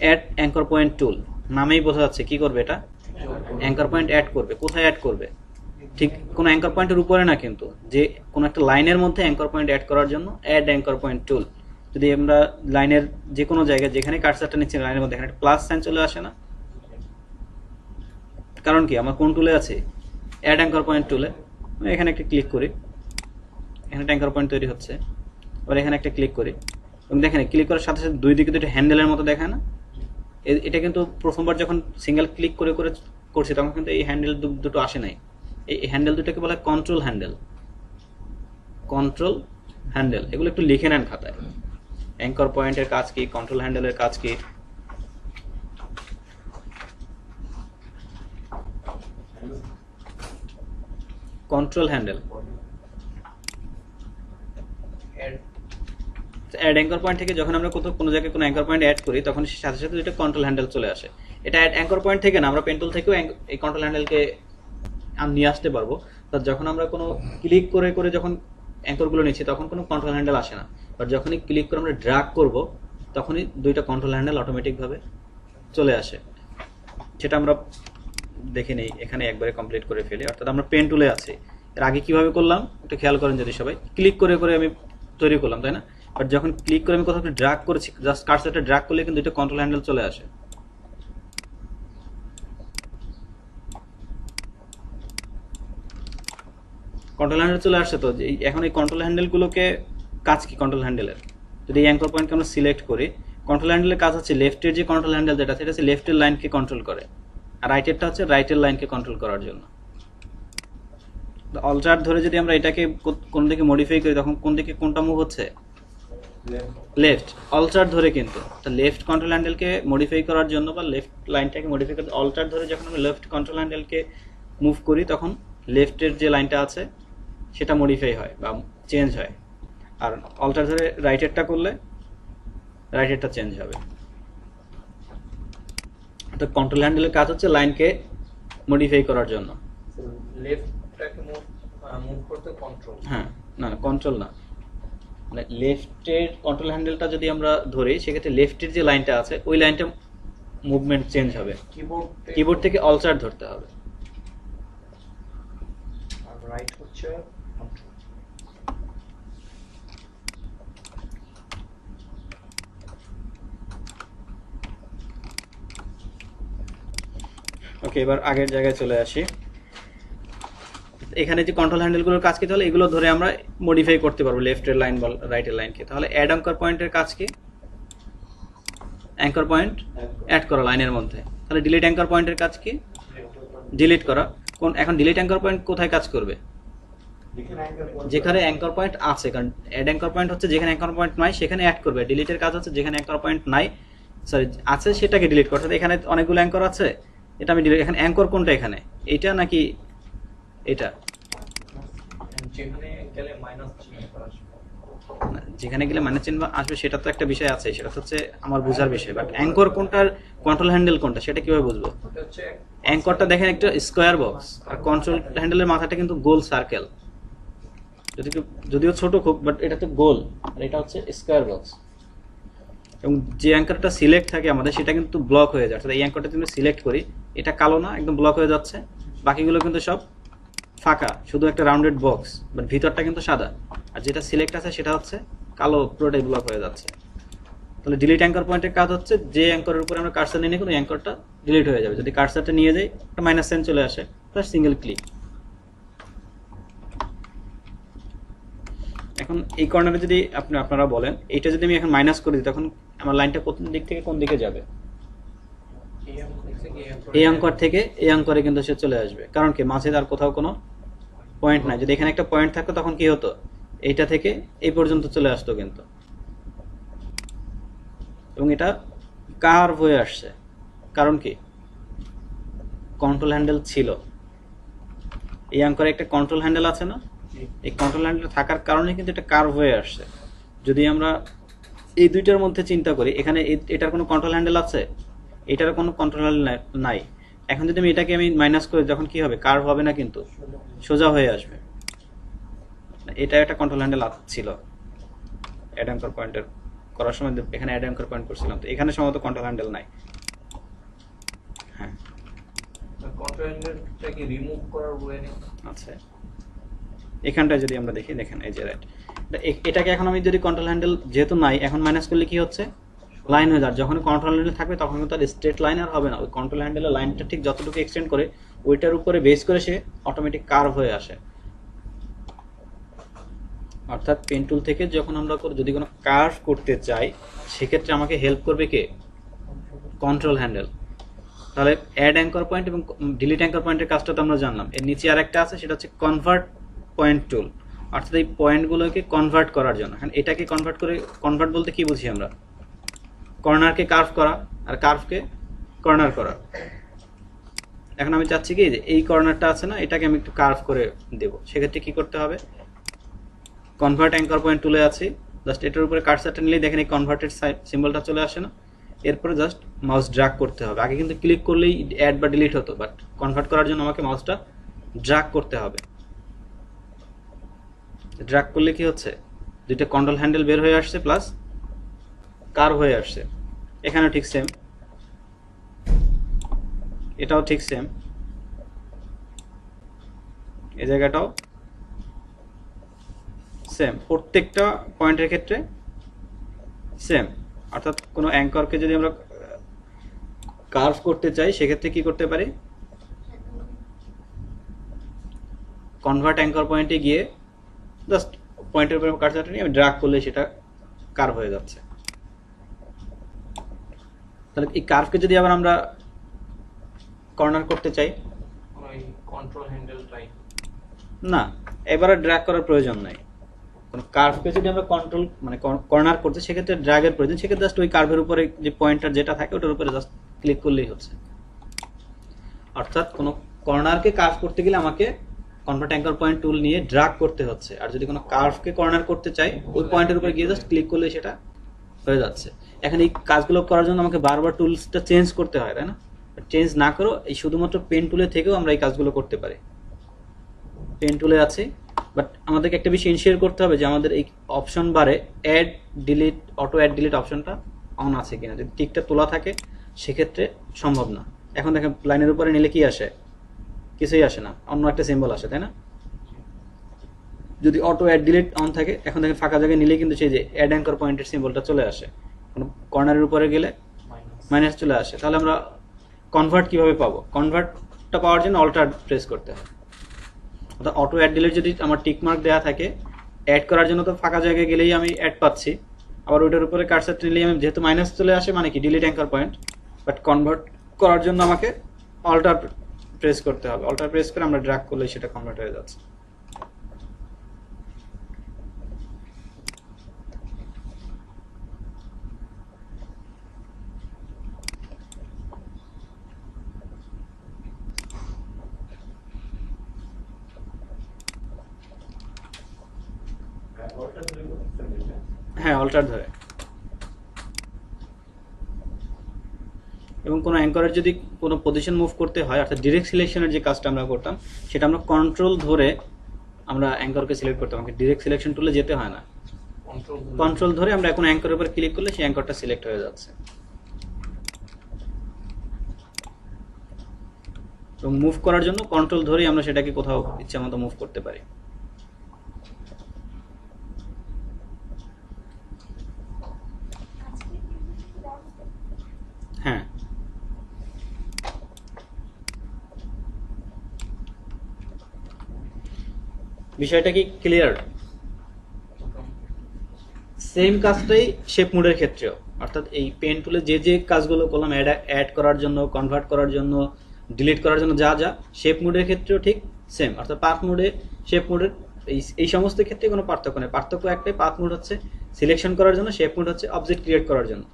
অ্যাড অ্যাঙ্কর পয়েন্ট টুল, নামেই বোঝা যাচ্ছে কি করবে, এটা অ্যাঙ্কর পয়েন্ট অ্যাড করবে। কোথায় অ্যাড করবে? ঠিক কোনো অ্যাঙ্কর পয়েন্টের উপরে না, কিন্তু যে কোনো একটা লাইনের মধ্যে অ্যাঙ্কর পয়েন্ট অ্যাড করার জন্য অ্যাড অ্যাঙ্কর পয়েন্ট টুল। যদি আমরা লাইনের যে কোনো জায়গায় যেখানে কার্সারটা নিচ্ছে লাইনের মধ্যে এখানে একটা প্লাস সাইন চলে আসে না? কারণ কি? আমার কোন টুলে আছে? অ্যাড অ্যাঙ্কর পয়েন্ট টুলে। এখানে একটা ক্লিক করি, এখানে একটা অ্যাঙ্কর পয়েন্ট তৈরি হচ্ছে। এবার এখানে একটা ক্লিক করি, এবং দেখেন ক্লিক করার সাথে সাথে দুই দিকে দুটো হ্যান্ডেলের মতো দেখায় না? এটা কিন্তু প্রথমবার যখন সিঙ্গেল ক্লিক করে করে করছি তখন কিন্তু এই হ্যান্ডেল দুটো আসে নাই। এই হ্যান্ডেল দুটোকে বলা হয় কন্ট্রোল হ্যান্ডেল। কন্ট্রোল হ্যান্ডেল, এগুলো একটু লিখে নেন খাতায়। অ্যাঙ্কর পয়েন্টের কাজ কি, কন্ট্রোল হ্যান্ডেলের কাজ কি। Control handle, add anchor point থেকে যখন আমরা কোনো জায়গায় কোনো অ্যাঙ্কর পয়েন্ট অ্যাড করি তখন সাথে সাথে এটা কন্ট্রোল হ্যান্ডেল চলে আসে। এটা অ্যাড অ্যাঙ্কর পয়েন্ট থেকে না, আমরা পেন টুল থেকেও এই কন্ট্রোল হ্যান্ডেলকে নিয়ে আসতে পারবো। তো যখন আমরা কোনো ক্লিক করে করে যখন অ্যাঙ্করগুলো নিচ্ছি তখন কোনো কন্ট্রোল হ্যান্ডেল আসে না, বাট যখনই ক্লিক করে আমরা ড্র্যাগ করব তখনই দুইটা কন্ট্রোল হ্যান্ডেল অটোমেটিকভাবে চলে আসে। সেটা আমরা দেখে নেই, এখানে একবারে কমপ্লিট করে ফেলি। অর্থাৎ আমরা পেন টুলে আছি, এর আগে কিভাবে করলাম একটু খেয়াল করেন যদি সবাই। ক্লিক করে করে আমি তৈরি করলাম, তাই না? বাট যখন ক্লিক করে আমি কোথাও একটু ড্র্যাগ করেছি, জাস্ট কার্সারটা ড্র্যাগ করলে কিন্তু দুইটা কন্ট্রোল হ্যান্ডেল চলে আসে। কন্ট্রোল হ্যান্ডেল চলে আসছে। তো এখন এই কন্ট্রোল হ্যান্ডেলগুলোকে কাজ কি? কন্ট্রোল হ্যান্ডেলের যদি এই অ্যাঙ্কর পয়েন্টকে আমরা সিলেক্ট করি, কন্ট্রোল হ্যান্ডেলের কাজ হচ্ছে লেফটের যে কন্ট্রোল হ্যান্ডেল যেটা সেটা হচ্ছে লেফটের লাইনকে কন্ট্রোল করে, আর রাইটেরটা হচ্ছে রাইটের লাইনকে কন্ট্রোল করার জন্য। অল্টার ধরে যদি আমরা এটাকে কোন দিকে মডিফাই করি তখন কোন দিকে কোনটা মুভ হচ্ছে? লেফট। অল্টার ধরে কিন্তু লেফট কন্ট্রোল হ্যান্ডেলকে মডিফাই করার জন্য বা লেফট লাইনটাকে মডিফাই করতে অল্টার ধরে যখন আমরা লেফট কন্ট্রোল হ্যান্ডেলকে মুভ করি তখন লেফটের যে লাইনটা আছে সেটা মডিফাই হয় বা চেঞ্জ হয়, আর অল্টার ধরে রাইটেরটা করলে রাইটেরটা চেঞ্জ হবে। তো কন্ট্রোল হ্যান্ডেলের কাজ হচ্ছে লাইনকে মডিফাই করার জন্য। লেফটটাকে মুভ করতে কন্ট্রোল, হ্যাঁ, না না কন্ট্রোল না, মানে লেফটের কন্ট্রোল হ্যান্ডেলটা যদি আমরা ধরি সেক্ষেত্রে লেফটের যে লাইনটা আছে ওই লাইনটা মুভমেন্ট চেঞ্জ হবে। কিবোর্ড থেকে অল্টার ধরতে হবে, আর রাইট হচ্ছে কন্ট্রোল। ওকে, এবার আগের জায়গায় চলে আসি। এখানে যে কন্ট্রোল হ্যান্ডেলগুলোর কাজ কি, তাহলে এগুলো ধরে আমরা মডিফাই করতে পারবো লেফটের লাইন বা রাইটের লাইনকে। তাহলে অ্যাড অ্যাঙ্কর পয়েন্টের কাজ কি? অ্যাঙ্কর পয়েন্ট অ্যাড করা লাইনের মধ্যে। তাহলে ডিলিট অ্যাঙ্কর পয়েন্টের কাজ কি? ডিলিট করা। এখন ডিলিট অ্যাঙ্কর পয়েন্ট কোথায় কাজ করবে? যেখানে অ্যাঙ্কর পয়েন্ট আছে, কারণ অ্যাড অ্যাঙ্কর পয়েন্ট হচ্ছে যেখানে অ্যাঙ্কর পয়েন্ট নাই সেখানে অ্যাড করবে। ডিলিটের কাজ হচ্ছে যেখানে অ্যাঙ্কর পয়েন্ট নাই, সরি আছে সেটাকে ডিলিট করতে। এখানে অনেকগুলো অ্যাঙ্কর আছে, এটা আমি ডিলিট। এখানে অ্যাঙ্কর কোনটা? এখানে এইটা নাকি এটা? যেখানে গেলে মাইনাস চিহ্ন করা আসবে। যেখানে গেলে মানে চিহ্ন আসবে সেটা তো একটা বিষয় আছে, সেটা হচ্ছে আমার বোঝার বিষয়। বাট অ্যাঙ্কর কোনটার কন্ট্রোল হ্যান্ডেল কোনটা সেটা কিভাবে বুঝবো? এটা হচ্ছে অ্যাঙ্করটা দেখেন একটা স্কোয়ার বক্স, আর কন্ট্রোল হ্যান্ডেলের মাথাটা কিন্তু গোল সার্কেল, যদিও ছোট খুব, বাট এটা তো গোল আর এটা হচ্ছে স্কোয়ার বক্স। এবং যে অ্যাঙ্করটা সিলেক্ট থাকে আমাদের সেটা কিন্তু ব্লক হয়ে যাচ্ছে। এই অ্যাঙ্করটা যদি সিলেক্ট করি, এটা কালো না, একদম ব্লক হয়ে যাচ্ছে। বাকিগুলো কিন্তু সব ফাঁকা, শুধু একটা রাউন্ডেড বক্স, বাট ভিতরটা কিন্তু সাদা। আর যেটা সিলেক্ট আছে সেটা হচ্ছে কালো, পুরোটাই ব্লক হয়ে যাচ্ছে। তাহলে ডিলিট অ্যাঙ্কর পয়েন্টের কাজ হচ্ছে যে অ্যাঙ্করের উপরে আমরা কার্সার নিয়ে নিই, কোনো অ্যাঙ্করটা ডিলিট হয়ে যাবে। যদি কার্সারটা নিয়ে যাই, একটা মাইনাস সাইন চলে আসে, তার সিঙ্গেল ক্লিক। এখন এই কর্নারে যদি আপনারা বলেন এইটা যদি আমি এখন মাইনাস করে দিই, তখন আমার লাইনটা কোন দিক থেকে কোন দিকে যাবে? এই অঙ্কর থেকে এই অঙ্করে কিন্তু সে চলে আসবে। কারণ কি, মাঝে আর কোথাও কোনো পয়েন্ট নাই। যদি এখানে একটা পয়েন্ট থাকতো তখন কি হতো? এইটা থেকে এই পর্যন্ত চলে আসতো কিন্তু, এবং এটা কার্ভ হয়ে আসছে। কারণ কি, কন্ট্রোল হ্যান্ডেল ছিল। এই অঙ্করে একটা কন্ট্রোল হ্যান্ডেল আছে না? এই কন্ট্রোল হ্যান্ডেল থাকার কারণে কিন্তু এটা কার্ভ হয়ে আসছে। যদি আমরা এই দুইটার মধ্যে চিন্তা করি, এখানে এটার কোনো কন্ট্রোল হ্যান্ডেল আছে, এটার কোনো কন্ট্রোল হ্যান্ডেল নাই। এখন যদি এটাকে আমি মাইনাস করি, যখন কি হবে? কার্ভ হবে না, কিন্তু সোজা হয়ে আসবে। এটা একটা কন্ট্রোল হ্যান্ডেল ছিল অ্যাড অ্যাঙ্কর পয়েন্টের করার সময়, এখানে অ্যাড অ্যাঙ্কর পয়েন্ট করছিলাম, তো এখানে সম্ভবত কন্ট্রোল হ্যান্ডেল নাই। হ্যাঁ, কন্ট্রোল হ্যান্ডেলটাকে রিমুভ করার ওয়ে নেই। আচ্ছা, এখানটায় যদি আমরা দেখি, দেখেন এই যে রাইট, এটাকে এখন আমি যদি কন্ট্রোল হ্যান্ডেল যেহেতু নাই, এখন মাইনাস করলে কি হচ্ছে? লাইন হয়ে যাবে। যখন কন্ট্রোল হ্যান্ডেল থাকবে তখন কিন্তু আর স্ট্রেট লাইন আর হবে না। ওই কন্ট্রোল হ্যান্ডেলের লাইনটা ঠিক যতটুকু এক্সটেন্ড করে ওইটার উপরে বেস করে সে অটোমেটিক কার্ভ হয়ে আসে। অর্থাৎ পেন টুল থেকে যখন আমরা যদি কোনো কার্ভ করতে চাই, সেক্ষেত্রে আমাকে হেল্প করবে কে? Control handle. তাহলে অ্যাড অ্যাঙ্কর পয়েন্ট এবং ডিলিট অ্যাঙ্কর পয়েন্টের কাজটা তো আমরা জানলাম। এর নিচে আরেকটা আছে, সেটা হচ্ছে কনভার্ট পয়েন্ট টুল। অর্থাৎ এই পয়েন্টগুলোকে কনভার্ট করার জন্য। এখন এটাকে কনভার্ট বলতে কি বুঝি আমরা? কর্নারকে কার্ভ করা আর কার্ভকে কর্নার করা। এখন আমি চাচ্ছি কি, যে এই কর্নারটা আছে না, এটাকে আমি একটু কার্ভ করে দেব। সেক্ষেত্রে কি করতে হবে? কনভার্ট অ্যাঙ্কর পয়েন্ট টুলে আছে, জাস্ট এটার উপরে কার্সারটা নিলেই দেখেন এই কনভার্টেড সিম্বলটা চলে আসে না। এরপরে জাস্ট মাউস ড্র্যাগ করতে হবে। আগে কিন্তু ক্লিক করলেই অ্যাড বা ডিলিট হতো, বাট কনভার্ট করার জন্য আমাকে মাউসটা ড্র্যাগ করতে হবে। ড্র্যাগ করলে কি হচ্ছে? দুইটা কন্ট্রোল হ্যান্ডেল বের হয়ে আসছে, প্লাস কার্ভ হয়ে আসছে। এখানেও ঠিক সেম, এটাও ঠিক সেম, এই জায়গাটাও সেম, প্রত্যেকটা পয়েন্টের ক্ষেত্রে সেম। অর্থাৎ কোনো অ্যাঙ্করকে যদি আমরা কার্ভ করতে চাই, সেক্ষেত্রে কি করতে পারি? কনভার্ট অ্যাঙ্কর পয়েন্টে গিয়ে জাস্ট পয়েন্টের উপরে কার্সারটা নিয়ে আমি ড্র্যাগ করলে সেটা কার্ভ হয়ে যাচ্ছে। তাহলে এই কার্ভকে যদি আবার আমরা কর্নার করতে চাই, ওই কন্ট্রোল হ্যান্ডেলটাই না, এবারে ড্র্যাগ করার প্রয়োজন নাই। কোনো কার্ভকে যদি আমরা কন্ট্রোল মানে কর্নার করতে, সেক্ষেত্রে ড্র্যাগের প্রয়োজন। সেক্ষেত্রে জাস্ট ওই কার্ভের উপরে যে পয়েন্টার যেটা থাকে ওটার উপরে জাস্ট ক্লিক করলেই হচ্ছে। অর্থাৎ কোনো কর্নারকে কার্ভ করতে গেলে আমাকে কনভার্ট অ্যাঙ্কর পয়েন্ট টুল নিয়ে ড্র্যাগ করতে হচ্ছে। আর যদি কোনো কার্ভকে কর্নার করতে চাই, ওই পয়েন্টের উপরে গিয়ে জাস্ট ক্লিক করলে সেটা হয়ে যাচ্ছে। এখন এই কাজগুলো করার জন্য আমাকে বারবার টুলসটা চেঞ্জ করতে হয়, তাই না? চেঞ্জ না করেও এই শুধুমাত্র পেন টুলে থেকেও আমরা এই কাজগুলো করতে পারি। পেন টুলে আছে, বাট আমাদেরকে একটা বিষয় ইনশিওর করতে হবে যে আমাদের এই অপশন বারে add delete, auto add delete অপশনটা অন আছে কিনা। যদি টিকটা তোলা থাকে সেক্ষেত্রে সম্ভব না। এখন দেখেন লাইনের উপরে নিলে কি আসে? কিছুই আসে না, অন্য একটা সিম্বল আসে, তাই না? যদি অটো অ্যাড ডিলিট অন থাকে, এখন দেখেন ফাঁকা জায়গায় নিলে কিন্তু সেই যে অ্যাড অ্যাঙ্কর পয়েন্টের সিম্বলটা চলে আসে। কোনো কর্নারের উপরে গেলে মাইনাস চলে আসে। তাহলে আমরা কনভার্ট কিভাবে পাবো? কনভার্টটা পাওয়ার জন্য অল্টার প্রেস করতে হয়। অর্থাৎ অটো অ্যাড ডিলিট যদি আমার টিক মার্ক দেওয়া থাকে, অ্যাড করার জন্য তো ফাঁকা জায়গায় গেলেই আমি অ্যাড পাচ্ছি, আবার ওইটার উপরে কার্সার নিলেই আমি যেহেতু মাইনাস চলে আসে মানে কি delete anchor point, but convert করার জন্য আমাকে অল্টার প্রেস করতে হবে। অল্টার প্রেস করে আমরা ড্র্যাগ করলে সেটা কনভার্ট হয়ে যাচ্ছে। ওটা ধরে করতেছেন এটা। হ্যাঁ, অল্টার ধরে। এবং কোনো অ্যাঙ্করের যদি কোনো পজিশন মুভ করতে হয়, অর্থাৎ ডিরেক্ট সিলেকশনের যে কাজটা আমরা করতাম সেটা আমরা কন্ট্রোল ধরে আমরা অ্যাঙ্করকে সিলেক্ট করতাম, আমাকে ডিরেক্ট সিলেকশন টুলে যেতে হয় না। কন্ট্রোল ধরে আমরা এখন অ্যাঙ্করের উপর ক্লিক করলে সেই অ্যাঙ্করটা সিলেক্ট হয়ে যাচ্ছে। এবং মুভ করার জন্য কন্ট্রোল ধরেই আমরা সেটাকে কোথাও ইচ্ছা মতো মুভ করতে পারি। হ্যাঁ, বিষয়টা কি ক্লিয়ার? সেম কাজটাই শেপ মোডের ক্ষেত্রেও, অর্থাৎ এই পেন টুলে যে যে কাজগুলো করলাম, অ্যাড করার জন্য, কনভার্ট করার জন্য, ডিলিট করার জন্য যা যা, শেপ মোডের ক্ষেত্রেও ঠিক সেম। অর্থাৎ পাথ মোডে, শেপ মোডের এই সমস্ত ক্ষেত্রে কোনো পার্থক্য নেই। পার্থক্য একটাই, পাথ মোড হচ্ছে সিলেকশন করার জন্য, শেপ মোড হচ্ছে অবজেক্ট ক্রিয়েট করার জন্য।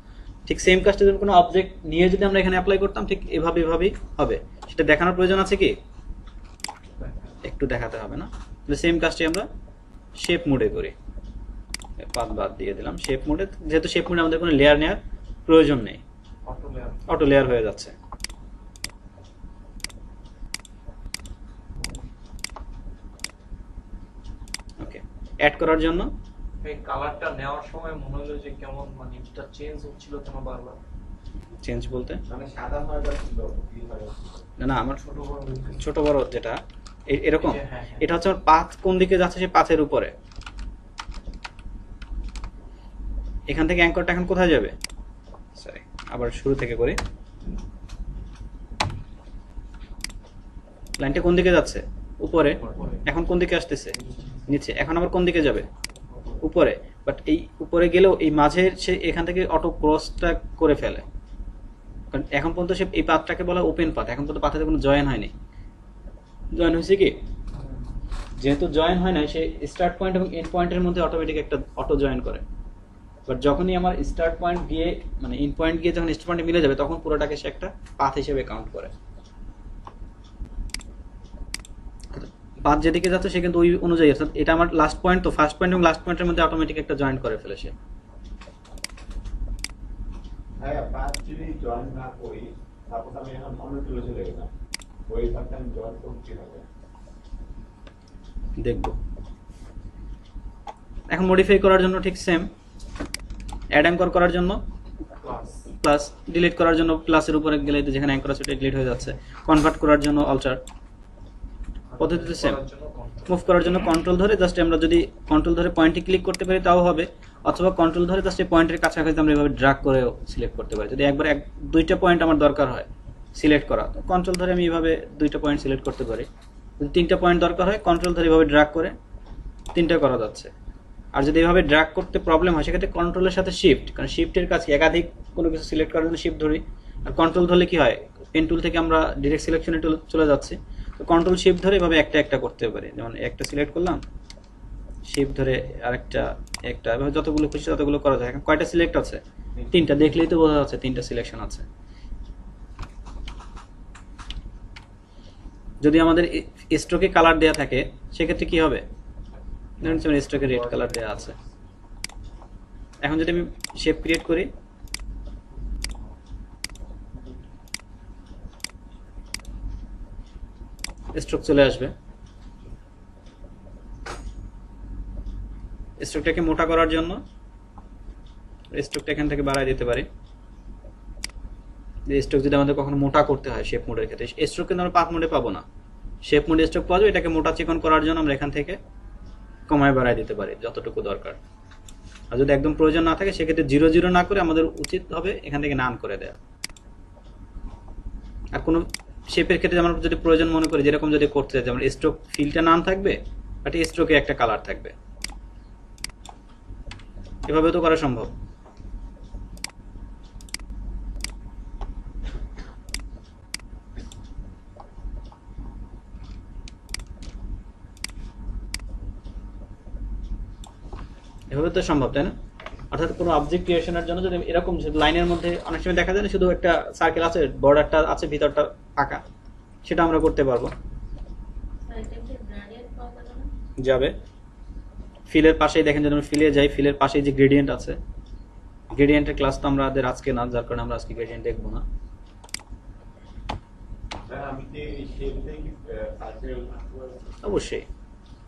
ঠিক সেম কাজটা যদি কোনো অবজেক্ট নিয়ে যদি আমরা এখানে অ্যাপ্লাই করতাম, ঠিক এভাবেই হবে। সেটা দেখানোর প্রয়োজন আছে কি? একটু দেখাতে হবে না? সেম কাজটি আমরা শেপ মোডে করি। পাথ বাদ দিয়ে দিলাম শেপ মোডে, যেহেতু শেপ মোডে আমাদের কোনো লেয়ার নেওয়ার প্রয়োজন নেই, অটো লেয়ার হয়ে যাচ্ছে। ওকে, অ্যাড করার জন্য এই কালারটা নেওয়ার সময় মনে হলো যে কেমন, মানে এটা চেঞ্জ হচ্ছিল কেন বারবার। চেঞ্জ বলতে মানে সাদা হয়ে যাচ্ছিল, কি হয়ে যাচ্ছিল? না আমার ছোট বড় হয়েছে। ছোট বড় যেটা এরকম, হ্যাঁ, হ্যাঁ। এটা হচ্ছে আমার পাথ কোন দিকে যাচ্ছে সেই পাথের উপরে। এখান থেকে অ্যাঙ্করটা এখন কোথায় যাবে? সরি, আবার শুরু থেকে করি। লাইনটা কোন দিকে যাচ্ছে? উপরে। এখন কোন দিকে আসতেছে? নিচে। এখন আবার কোন দিকে যাবে? উপরে। বাট এই উপরে গেলেও এই মাঝের সে এখান থেকে অটো ক্রসটা করে ফেলে, কারণ এখন পর্যন্ত সে এই পাথটাকে বলা ওপেন পাথ, এখন পর্যন্ত পাথে কোনো জয়েন হয়নি। জয়েন হয়েছে কি? যেহেতু জয়েন হয় না, সে স্টার্ট পয়েন্ট এবং এন্ড পয়েন্টের মধ্যে অটোমেটিক একটা অটো জয়েন করে। বাট যখনই আমার স্টার্ট পয়েন্ট গিয়ে মানে এন্ড পয়েন্ট গিয়ে যখন স্টার্ট পয়েন্টে মিলে যাবে, তখন পুরোটাকে সে একটা পাথ হিসেবে কাউন্ট করে। পাথ যেদিকে যাচ্ছে সে কিন্তু ওই অনুযায়ী, অর্থাৎ এটা আমার লাস্ট পয়েন্ট, তো ফার্স্ট পয়েন্ট এবং লাস্ট পয়েন্টের মধ্যে অটোমেটিক একটা জয়েন করে ফেলে সে। হ্যাঁ, পাঁচ যদি জয়েন না করি, সাপোজ আমি এখন অন্য টুলে চলে গেলাম, ওই পার্টটা আমি জয়েন করব কিভাবে? দেখবো। এখন মডিফাই করার জন্য ঠিক সেম, অ্যাড অ্যাঙ্কর করার জন্য প্লাস, ডিলিট করার জন্য প্লাসের উপরে গেলে যেখানে অ্যাঙ্কর আছে সেটা ডিলিট হয়ে যাচ্ছে। কনভার্ট করার জন্য অল্টার, পদ্ধতিতে সেম। মুভ করার জন্য কন্ট্রোল ধরে জাস্ট আমরা যদি কন্ট্রোল ধরে পয়েন্টে ক্লিক করতে পারি তাও হবে, অথবা কন্ট্রোল ধরে জাস্ট এই পয়েন্টের কাছাকাছি আমরা এভাবে ড্র্যাগ করে সিলেক্ট করতে পারি। যদি একবার দুইটা পয়েন্ট আমার দরকার হয় সিলেক্ট করা, তো কন্ট্রোল ধরে আমি এইভাবে দুইটা পয়েন্ট সিলেক্ট করতে পারি। যদি তিনটা পয়েন্ট দরকার হয়, কন্ট্রোল ধরে এভাবে ড্র্যাগ করে তিনটা করা যাচ্ছে। আর যদি এভাবে ড্র্যাগ করতে প্রবলেম হয়, সেক্ষেত্রে কন্ট্রোলের সাথে শিফট, কারণ শিফটের কাজ কি, একাধিক কোনো কিছু সিলেক্ট করার জন্য শিফট ধরি। আর কন্ট্রোল ধরলে কি হয়, পেন টুল থেকে আমরা ডিরেক্ট সিলেকশনে চলে যাচ্ছি, তো কন্ট্রোল শিফট ধরে এভাবে একটা একটা করতে পারি। যেমন একটা সিলেক্ট করলাম, শিফট ধরে আরেকটা, একটা, এভাবে যতগুলো খুশি ততগুলো করা যায়। এখন কয়টা সিলেক্ট আছে? তিনটা। দেখলেই তো বোঝা যাচ্ছে তিনটা সিলেকশন আছে। যদি আমাদের স্ট্রোকে কালার দেওয়া থাকে, সেক্ষেত্রে কি হবে? ধরুন স্ট্রোকে রেড কালার দেওয়া আছে। এখন যদি আমি শেপ ক্রিয়েট করি, স্ট্রোক চলে আসবে। স্ট্রোকটাকে মোটা করার জন্য স্ট্রোকটা এখান থেকে বাড়ায় দিতে পারি। স্ট্রোক যদি আমাদের কখনো মোটা করতে হয় শেপ মোডের ক্ষেত্রে, স্ট্রোক কিন্তু আমরা পাথ মোডে পাবো না, শেপ মোডে স্ট্রোক পাওয়া যাবে। এটাকে মোটা চিকন করার জন্য আমরা এখান থেকে কমায় বাড়ায় দিতে পারি যতটুকু দরকার। আর যদি একদম প্রয়োজন না থাকে, সেক্ষেত্রে 0 0 না করে আমাদের উচিত হবে এখান থেকে নান করে দেয়া। আর কোনো শেপের ক্ষেত্রে আমরা যদি প্রয়োজন মনে করি, যেরকম যদি করতে চাই, যেমন স্ট্রোক ফিলটা নাম থাকবে, বাট স্ট্রোকে একটা কালার থাকবে, এভাবে তো করা সম্ভব। এভাবে তো সম্ভব, তাই না? অর্থাৎ কোনো অবজেক্ট ক্রিয়েশনের জন্য যদি এরকম লাইনের মধ্যে অনেক সময় দেখা যায় না, শুধু একটা সার্কেল আছে, বর্ডারটা আছে, ভিতরটা ফাঁকা, সেটা আমরা করতে পারবো। যাবে ফিলের পাশেই দেখেন, যদি আমরা ফিলে যাই, ফিলের পাশেই যে গ্রেডিয়েন্ট আছে, গ্রেডিয়েন্টের ক্লাস তো আমাদের আজকে না, যার কারণে আমরা আজকে গ্রেডিয়েন্ট দেখবো না। স্যার আমি কি এই শেপ থেকে সার্কেল অবশ্যই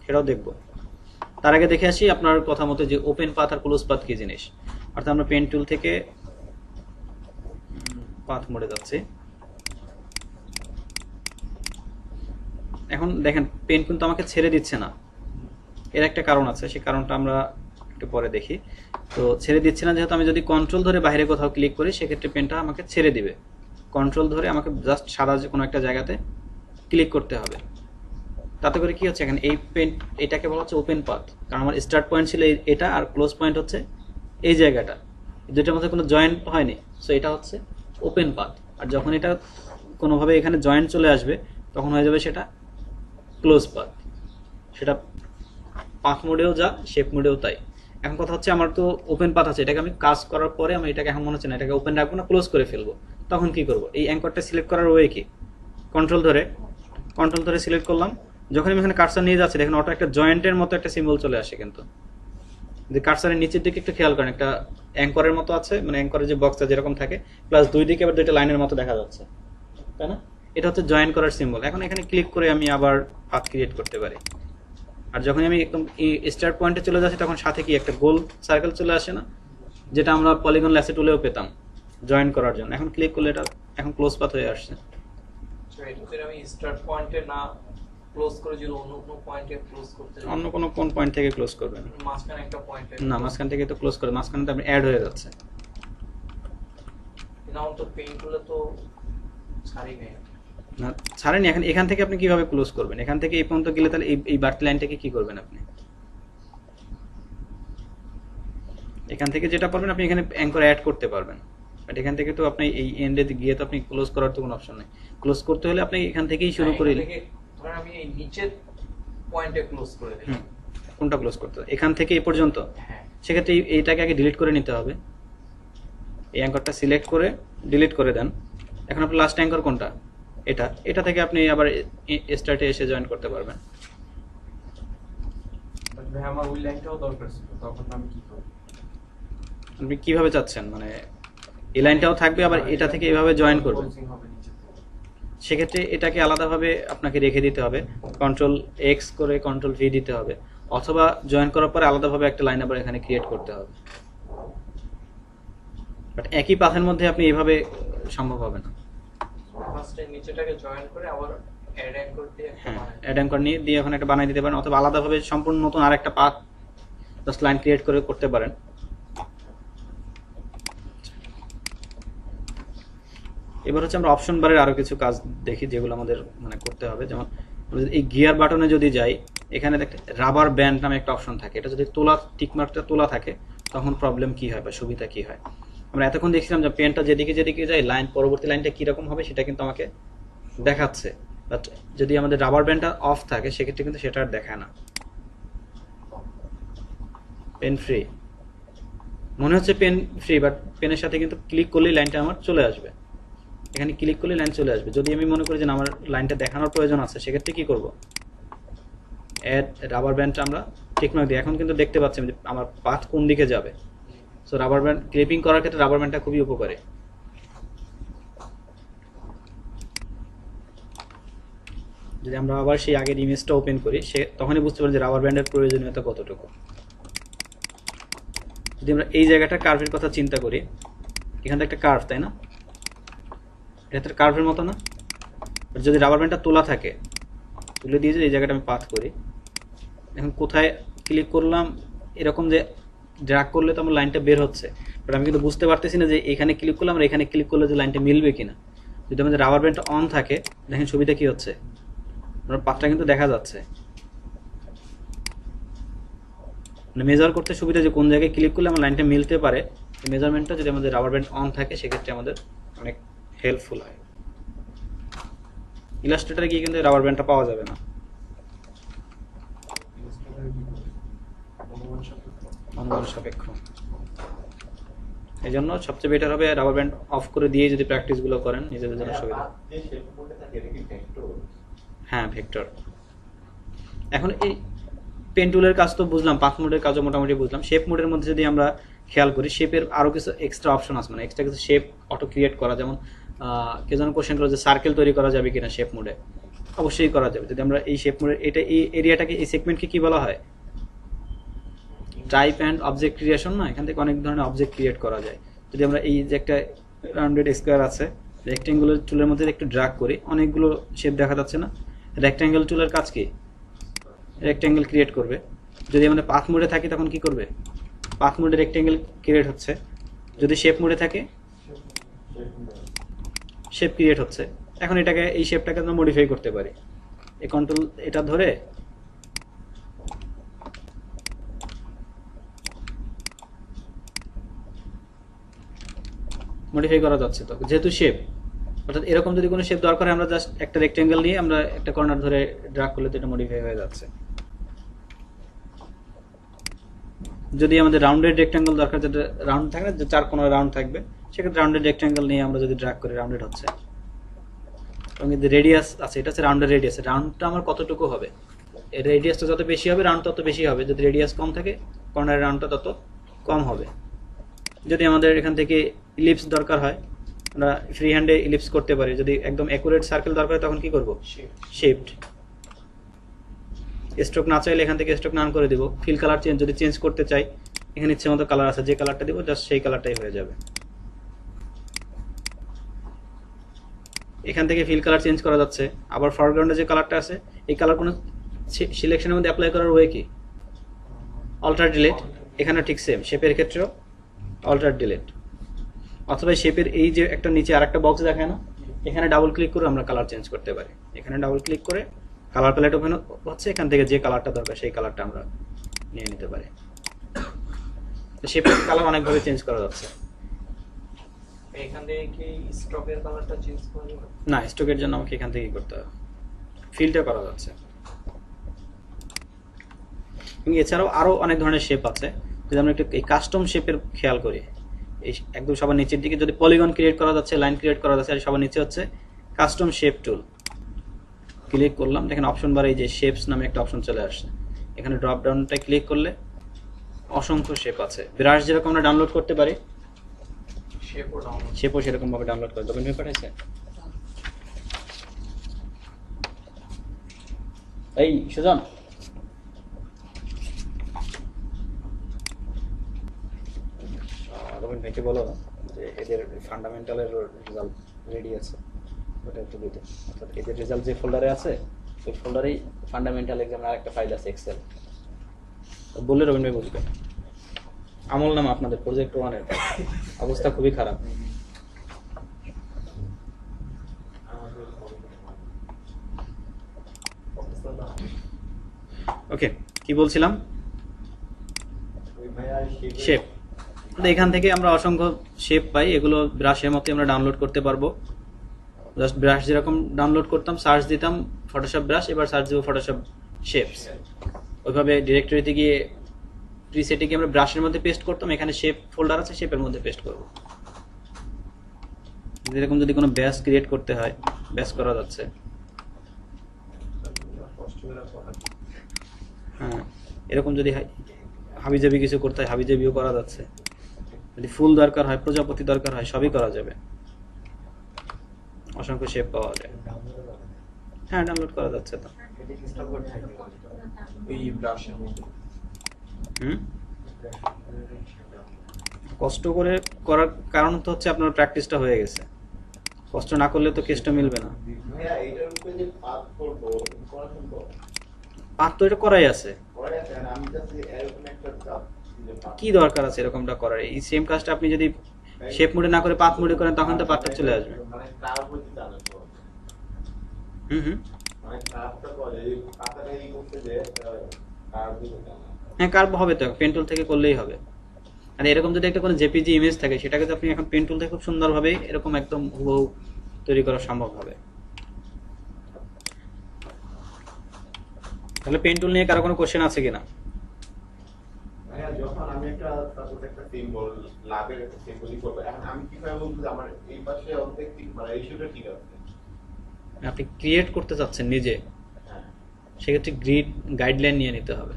সেটাও দেখবো। তার আগে দেখে আসি আপনার কথা মতো যে ওপেন পাথ আর ক্লোজ পাথ কি জিনিস। অর্থাৎ আমরা পেন টুল থেকে পাথ মোডে যাচ্ছি। এখন দেখেন পেন কিন্তু আমাকে ছেড়ে দিচ্ছে না, এর একটা কারণ আছে, সেই কারণটা আমরা একটু পরে দেখি। তো ছেড়ে দিচ্ছে না যেহেতু, আমি যদি কন্ট্রোল ধরে বাইরে কোথাও ক্লিক করি সেক্ষেত্রে পেনটা আমাকে ছেড়ে দিবে। কন্ট্রোল ধরে আমাকে জাস্ট সাদা যে কোনো একটা জায়গাতে ক্লিক করতে হবে। তাতে করে কি হচ্ছে, এখানে এই পেন, এটাকে বলা হচ্ছে ওপেন পাথ, কারণ আমার স্টার্ট পয়েন্ট ছিল এটা, আর ক্লোজ পয়েন্ট হচ্ছে এই জায়গাটা, এই দুইটার মধ্যে কোনো জয়েন্ট হয়নি, সো এটা হচ্ছে ওপেন পাথ। আর যখন এটা কোনোভাবে এখানে জয়েন্ট চলে আসবে তখন হয়ে যাবে সেটা ক্লোজ পাথ। সেটা পাথ মোডেও যা, শেপ মোডেও তাই। এখন কথা হচ্ছে আমার তো ওপেন পাথ আছে, এটাকে আমি কাজ করার পরে আমি এটাকে এখন মনে হচ্ছে না এটাকে ওপেন রাখবো না, ক্লোজ করে ফেলবো, তখন কি করব? এই অ্যাঙ্করটা সিলেক্ট করার ওয়ে কি, কন্ট্রোল ধরে সিলেক্ট করলাম। যখন আমি এখানে কার্সার নিয়ে যাচ্ছি দেখেন অটো একটা জয়েন্টের মতো একটা সিম্বল চলে আসে, কিন্তু যে কার্সারের নিচের দিকে একটু খেয়াল করেন, একটা অ্যাঙ্করের মতো আছে, মানে অ্যাঙ্করের যে বক্সটা যেরকম থাকে, প্লাস দুই দিকে আবার দুইটা লাইনের মতো দেখা যাচ্ছে, তাই না? এটা হচ্ছে জয়েন করার সিম্বল। এখন এখানে ক্লিক করে আমি আবার পাথ ক্রিয়েট করতে পারি। আর যখন আমি একদম স্টার্ট পয়েন্টে চলে যাচ্ছি তখন সাথে কি একটা গোল সার্কেল চলে আসে না, যেটা আমরা পলিগন ল্যাসে টুলেও পেতাম জয়েন করার জন্য। এখন ক্লিক করলে এটা এখন ক্লোজ পাথ হয়ে আসছে। এটা যদি আমি স্টার্ট পয়েন্টে না ক্লোজ করে যদি অন্য কোনো পয়েন্টে ক্লোজ করতে যাই, অন্য কোনো কোন পয়েন্ট থেকে ক্লোজ করবেন? মাঝখানে একটা পয়েন্টে না, মাঝখান থেকে তো ক্লোজ করে, মাঝখানে তো আপনি অ্যাড হয়ে যাচ্ছে। নাও তো পেইন্ট টুলে তো ছাড়ি নেই না ছাড়েনি, এখন এখান থেকে আপনি কিভাবে ক্লোজ করবেন? এখান থেকে এই পর্যন্ত গেলে তাহলে এই বাড়তি লাইনটাকে কি করবেন আপনি? এখান থেকে যেটা পারবেন আপনি এখানে অ্যাঙ্কর অ্যাড করতে পারবেন, বাট এখান থেকে তো আপনি এই এন্ডে গিয়ে তো আপনি ক্লোজ করার তো কোনো অপশন নেই। ক্লোজ করতে হলে আপনি এখান থেকেই শুরু করে। ধরেন আমি এই নিচের পয়েন্টে ক্লোজ করে দিই, কোনটা ক্লোজ করতে হবে? এখান থেকে এই পর্যন্ত। হ্যাঁ, সেক্ষেত্রে এইটাকে আগে ডিলিট করে নিতে হবে। এই অ্যাঙ্করটা সিলেক্ট করে ডিলিট করে দেন। এখন আপনার লাস্ট অ্যাঙ্কর কোনটা? এটা থেকে আপনি আবার স্টার্টে এসে জয়েন করতে পারবেন। ভাই আমার ওই লাইনটাও দরকার ছিল, তখন আমি কি করব? আপনি কিভাবে চাচ্ছেন, মানে এই লাইনটাও থাকবে আবার এটা থেকে এভাবে জয়েন করবেন? Closing হবে নিচে থেকে। সেক্ষেত্রে এটাকে আলাদাভাবে আপনাকে রেখে দিতে হবে, কন্ট্রোল এক্স করে কন্ট্রোল ভি দিতে হবে, অথবা জয়েন করার পরে আলাদাভাবে একটা লাইন আবার এখানে ক্রিয়েট করতে হবে। বাট একই পাথের মধ্যে আপনি এইভাবে সম্ভব হবে না। ফার্স্টে নিচেটাকে জয়েন করে আবার অ্যাড অ্যাঙ্কর দিয়ে একটা হ্যাঁ, বানাই অ্যাড অ্যাঙ্কর নিয়ে দিয়ে এখন একটা বানিয়ে দিতে পারেন, অথবা আলাদাভাবে সম্পূর্ণ নতুন আর একটা পাথ জাস্ট লাইন ক্রিয়েট করে করতে পারেন। এবার হচ্ছে আমরা অপশন বারের আরো কিছু কাজ দেখি যেগুলো আমাদের মানে করতে হবে। যেমন এই গিয়ার বাটনে যদি যাই, এখানে দেখতে রাবার ব্যান্ড নামে একটা অপশন থাকে, এটা যদি টিকমার্কটা তোলা থাকে তখন প্রবলেম কি হয় বা সুবিধা কি হয়। আমরা এতক্ষণ দেখছিলাম যে পেনটা যেদিকে যেদিকে যায় লাইন, পরবর্তী লাইনটা কিরকম হবে সেটা কিন্তু আমাকে দেখাচ্ছে, বাট যদি আমাদের রাবার ব্যান্ডটা অফ থাকে সেক্ষেত্রে কিন্তু সেটা আর দেখায় না। পেন ফ্রি মনে হচ্ছে পেন ফ্রি, বাট পেনের সাথে কিন্তু ক্লিক করলেই লাইনটা আমার চলে আসবে। এখানে ক্লিক করলে লাইন চলে আসবে। যদি আমি মনে করি যে আমার লাইনটা দেখানোর প্রয়োজন আছে সেক্ষেত্রে কি করব? অ্যাড রাবার ব্যান্ডটা আমরা টিকমার্ক দিই। এখন কিন্তু দেখতে পাচ্ছি যে আমার পাথ কোন দিকে যাবে। সো রাবার ব্যান্ড ক্লিপিং করার ক্ষেত্রে রাবার ব্যান্ডটা খুবই উপকারী। যদি আমরা আবার সেই আগের ইমেজটা ওপেন করি তখনই বুঝতে পারি যে রাবার ব্যান্ডের প্রয়োজনীয়তা কতটুকু। যদি আমরা এই জায়গাটা কার্ভের কথা চিন্তা করি, এখানে একটা কার্ভ, তাই না? এটা কার্ভের মতো না? যদি রাবার ব্যান্ডটা তোলা থাকে, তুলে দিয়ে যদি এই জায়গাটা আমি পাথ করি, এখন কোথায় ক্লিক করলাম, এরকম যে ড্র্যাগ করলে তো আমার লাইনটা বের হচ্ছে, বাট আমি কিন্তু বুঝতে পারতেছি না যে এখানে ক্লিক করলাম আর এখানে ক্লিক করলে যে লাইনটা মিলবে কিনা। যদি আমাদের রাবার ব্যান্ড অন থাকে, দেখেন ছবিতে কি হচ্ছে, আপনার পাতটা কিন্তু দেখা যাচ্ছে। মানে মেজার করতে সুবিধা যে কোন জায়গায় ক্লিক করলে আমার লাইনটা মিলতে পারে, এই মেজারমেন্টটা যদি আমাদের রাবার ব্যান্ড অন থাকে সেক্ষেত্রে আমাদের অনেক হেল্পফুল হয়। ইলাস্ট্রেটরে গিয়ে কিন্তু রাবার ব্যান্ডটা পাওয়া যাবে না, অনুমান সাপেক্ষ। এই জন্য সবচেয়ে বেটার হবে রাবার ব্যান্ড অফ করে দিয়ে যদি প্র্যাকটিসগুলো করেন নিজেদের জন্য সুবিধা। যে শেপ মোডে থাকে এটা কি ভেক্টর? হ্যাঁ, ভেক্টর। এখন এই পেন টুলের কাজ তো বুঝলাম, পাথ মোডের কাজও মোটামুটি বুঝলাম। শেপ মোডের মধ্যে যদি আমরা খেয়াল করি, শেপের আরও কিছু এক্সট্রা অপশন আছে, মানে এক্সট্রা কিছু শেপ অটো ক্রিয়েট করা। যেমন কেউ যেন কোশ্চেন করলো যে সার্কেল তৈরি করা যাবে কিনা শেপ মোডে, অবশ্যই করা যাবে। যদি আমরা এই শেপ মোডের এটা এই এরিয়াটাকে, এই সেগমেন্টকে কি বলা হয়, টাইপ অ্যান্ড অবজেক্ট ক্রিয়েশন না, এখান থেকে অনেক ধরনের অবজেক্ট ক্রিয়েট করা যায়। যদি আমরা এই যে একটা রাউন্ডেড স্কোয়ার আছে, রেক্ট্যাঙ্গুলার টুলের মধ্যে একটু ড্র্যাগ করি, অনেকগুলো শেপ দেখা যাচ্ছে না। রেক্ট্যাঙ্গেল টুলের কাজ কি, রেক্ট্যাঙ্গেল ক্রিয়েট করবে। যদি আমরা পাথ মোডে থাকি তখন কি করবে, পাথ মোডে রেক্ট্যাঙ্গেল ক্রিয়েট হচ্ছে। যদি শেপ মোডে থাকে, শেপ ক্রিয়েট হচ্ছে। এখন এটাকে, এই শেপটাকে আমরা মডিফাই করতে পারি। এই কন্ট্রোল এটা ধরে মডিফাই করা যাচ্ছে। তো যেহেতু শেপ, অর্থাৎ এরকম যদি কোনো শেপ দরকার হয়, আমরা জাস্ট একটা রেক্ট্যাঙ্গেল নিয়ে আমরা একটা কর্নার ধরে ড্র্যাগ করলে তো এটা মডিফাই হয়ে যাচ্ছে। যদি আমাদের রাউন্ডেড রেক্ট্যাঙ্গেল দরকার, যেটা রাউন্ড থাকে না, যে চার কোনো রাউন্ড থাকবে, সেক্ষেত্রে রাউন্ডেড রেক্ট্যাঙ্গেল নিয়ে আমরা যদি ড্র্যাগ করি, রাউন্ডেড হচ্ছে। এবং যে রেডিয়াস আছে, এটা হচ্ছে রাউন্ডের রেডিয়াস। রাউন্ডটা আমার কতটুকু হবে, এর রেডিয়াসটা যত বেশি হবে রাউন্ড তত বেশি হবে। যদি রেডিয়াস কম থাকে, কর্নারের রাউন্ডটা তত কম হবে। যদি আমাদের এখান থেকে ইলিপস দরকার হয়, আমরা ফ্রি হ্যান্ডে ইলিপস করতে পারি। যদি একদম অ্যাকুরেট সার্কেল দরকার হয়, তখন কি করব, শেপড। স্ট্রোক না চাইলে এখান থেকে স্ট্রোক নান করে দিব। ফিল কালার চেঞ্জ যদি চেঞ্জ করতে চাই, এখানে ইচ্ছে মতো কালার আছে, যে কালারটা দিব জাস্ট সেই কালারটাই হয়ে যাবে। এখান থেকে ফিল কালার চেঞ্জ করা যাচ্ছে। আবার ফরগ্রাউন্ডে যে কালারটা আছে, এই কালার কোনো সিলেকশনের মধ্যে অ্যাপ্লাই করার ওয়ে কি, অল্টার ডিলিট। এখানে ঠিক সেম, শেপের ক্ষেত্রেও অল্টার ডিলিট। অথবা শেপের এই যে একটা নিচে আর একটা বক্স দেখায় না, এখানে ডাবল ক্লিক করে আমরা কালার চেঞ্জ করতে পারি। এখানে ডাবল ক্লিক করে কালার প্যালেট ওপেন হচ্ছে, এখান থেকে যে কালারটা দরকার সেই কালারটা আমরা নিয়ে নিতে পারি। শেপের কালার অনেকভাবে চেঞ্জ করা যাচ্ছে। এখান থেকে কি স্ট্রোকের কালারটা চেঞ্জ করা যাবে? না, স্ট্রোকের জন্য আমাকে এখান থেকেই করতে হবে, ফিল্টার করা যাচ্ছে। এছাড়াও আরো অনেক ধরনের শেপ আছে। যদি আমরা একটু এই কাস্টম শেপের খেয়াল করি, এই একদম সবার নিচের দিকে যদি পলিগন ক্রিয়েট করা যাচ্ছে, লাইন ক্রিয়েট করা যাচ্ছে, আর সবার নিচে হচ্ছে কাস্টম শেপ টুল। ক্লিক করলাম, দেখেন অপশন বারে এই যে শেপস নামে একটা অপশন চলে আসছে। এখানে ড্রপ ডাউনটায় ক্লিক করলে অসংখ্য শেপ আছে। ব্রাশ যেরকম আমরা ডাউনলোড করতে পারি, শেপও সেরকম ভাবে ডাউনলোড করে ডকুমেন্ট পাঠাইছে। এই সুজন, রবিন ভাইকে বলো যে এদের ফান্ডামেন্টালের রেজাল্ট রেডি আছে, ওটা একটু দিতে। অর্থাৎ এদের রেজাল্ট যে ফোল্ডারে আছে, ওই ফোল্ডারেই ফান্ডামেন্টাল এক্সামের আরেকটা ফাইল আছে, এক্সেল। বললে রবিন ভাই বুঝবে। আমল নাম আপনাদের প্রজেক্ট 1-এর অবস্থা খুবই খারাপ। ওকে, কি বলছিলাম, শেপ। এখান থেকে আমরা অসংখ্য শেপ পাই, এগুলো ব্রাশের মতো আমরা ডাউনলোড করতে পারবো। জাস্ট ব্রাশ যেরকম ডাউনলোড করতাম, সার্চ দিতাম ফটোশপ ব্রাশ, এবার সার্চ দিব ফটোশপ শেপস। ওইভাবে ডিরেক্টরিতে গিয়ে প্রিসেটে গিয়ে আমরা ব্রাশের মধ্যে পেস্ট করতাম, এখানে শেপ ফোল্ডার আছে, শেপের মধ্যে পেস্ট করব। এরকম যদি কোনো ব্যাস ক্রিয়েট করতে হয়, ব্যাস করা যাচ্ছে। হ্যাঁ, এরকম যদি হাবিজাবি কিছু করতে হয়, হাবিজাবিও করা যাচ্ছে। যদি ফুল দরকার হয়, প্রজাপতি দরকার হয়, সবই করা যাবে। অসংখ্য শেপ পাওয়া যায়। হ্যাঁ, ডাউনলোড করা যাচ্ছে। তো কষ্ট করে করার কারণ তো হচ্ছে আপনার প্র্যাকটিসটা হয়ে গেছে। কষ্ট না করলে তো কেসটা মিলবে না। পাথ তো এটা করাই আছে, কি দরকার আছে এরকমটা করার? এই সেম কাজটা আপনি যদি শেপ মোডে না করে পাত মোডে করেন তখন তো পাতটা চলে আসবে। মানে কার্ভ হতে জানো তো, হুম। মানে কার্ভটা করে এই পাতাটা এই করতে যে কার্ভ দিতে জানো। হ্যাঁ, কার্ভ হবে তো, পেন টুল থেকে করলেই হবে। আর এরকম যদি একটা কোনো জেপিজি ইমেজ থাকে সেটাকে তো আপনি এখন পেন টুল থেকে খুব সুন্দরভাবে এরকম একদম হুবহু তৈরি করা সম্ভব হবে। তাহলে পেন টুল নিয়ে কারো কোনো কোশ্চেন আছে কিনা? ভাইয়া যখন আমি একটা সাপোজ একটা সিম্বল লাভের একটা সিম্বলই করবো, এখন আমি কিভাবে বলবো যে আমার এই পাশে অর্ধেক ঠিক মানে এই শুটা ঠিক আছে? আপনি ক্রিয়েট করতে চাচ্ছেন নিজে, হ্যাঁ, সেক্ষেত্রে গ্রিড গাইডলাইন নিয়ে নিতে হবে।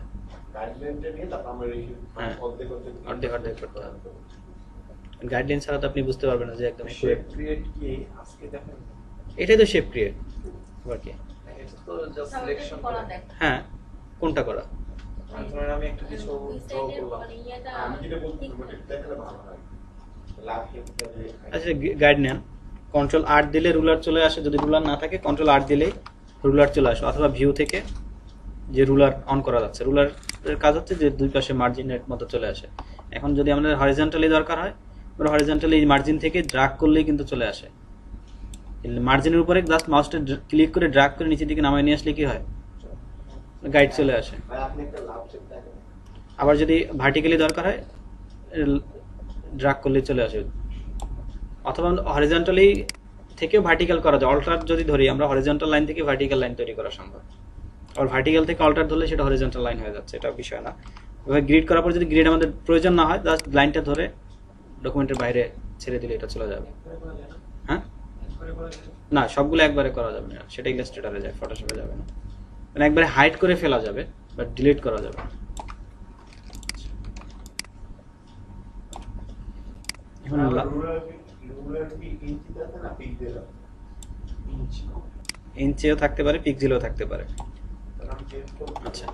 গাইডলাইনটা নিয়ে তারপর আমার এই হ্যাঁ, অর্ধেক অর্ধেক করতে হবে। গাইডলাইন ছাড়া তো আপনি বুঝতে পারবেন না যে একদম শেপ ক্রিয়েট কি আজকে দেখেন? এটাই তো শেপ ক্রিয়েট আবার কি? এটা তো জাস্ট সিলেকশন করা। হ্যাঁ, কোনটা করা? ধরেন আমি একটা কিছু ড্র করলাম, আমি যেটা বলছি ওটা দেখালে ভালো হয়। লাভ শেপটা যে আচ্ছা, গাইড নেন, কন্ট্রোল আর দিলে রুলার চলে আসে, যদি রুলার না থাকে কন্ট্রোল আর দিলেই রুলার চলে আসে, অথবা ভিউ থেকে যে রুলার অন করা যাচ্ছে, রুলারের কাজ হচ্ছে যে দুই পাশে মার্জিনের মতো চলে আসে। এখন যদি আমাদের হরিজন্টালি দরকার হয়, আমরা হরিজন্টালি মার্জিন থেকে ড্রাগ করলেই কিন্তু চলে আসে। মার্জিনের উপরে জাস্ট মাউসটা ক্লিক করে ড্রাগ করে নিচের দিকে নামায় নিয়ে আসলে কি হয়, গাইড চলে আসে। ভাই আপনি একটা লাভ শেপ দেখেন। আবার যদি ভার্টিক্যালি দরকার হয় ড্রাগ করলেই চলে আসে, অথবা হরিজন্টালি থেকেও ভার্টিক্যাল করা যায়। অল্টার যদি ধরি আমরা, হরিজন্টাল লাইন থেকে ভার্টিক্যাল লাইন তৈরি করা সম্ভব। আর ভার্টিক্যাল থেকে অল্টার ধরলে সেটা হরিজন্টাল লাইন হয়ে যাচ্ছে, এটা বিষয় না। এবার গ্রিড করার পর যদি গ্রিড আমাদের প্রয়োজন না হয়, জাস্ট লাইনটা ধরে ডকুমেন্টের বাইরে ছেড়ে দিলে এটা চলে যাবে। হ্যাঁ, না সবগুলো একবারে করা যাবে না, সেটা ইলাস্ট্রেটরে যায়, ফটোশপে যাবে না। মানে একবারে হাইড করে ফেলা যাবে, বাট ডিলিট করা যাবে না। এখন রুলার কি ইঞ্চিতে আছে না পিক্সেল আছে? ইঞ্চিও থাকতে পারে, পিক্সেলও থাকতে পারে। তাহলে আমি চেঞ্জ করব। আচ্ছা,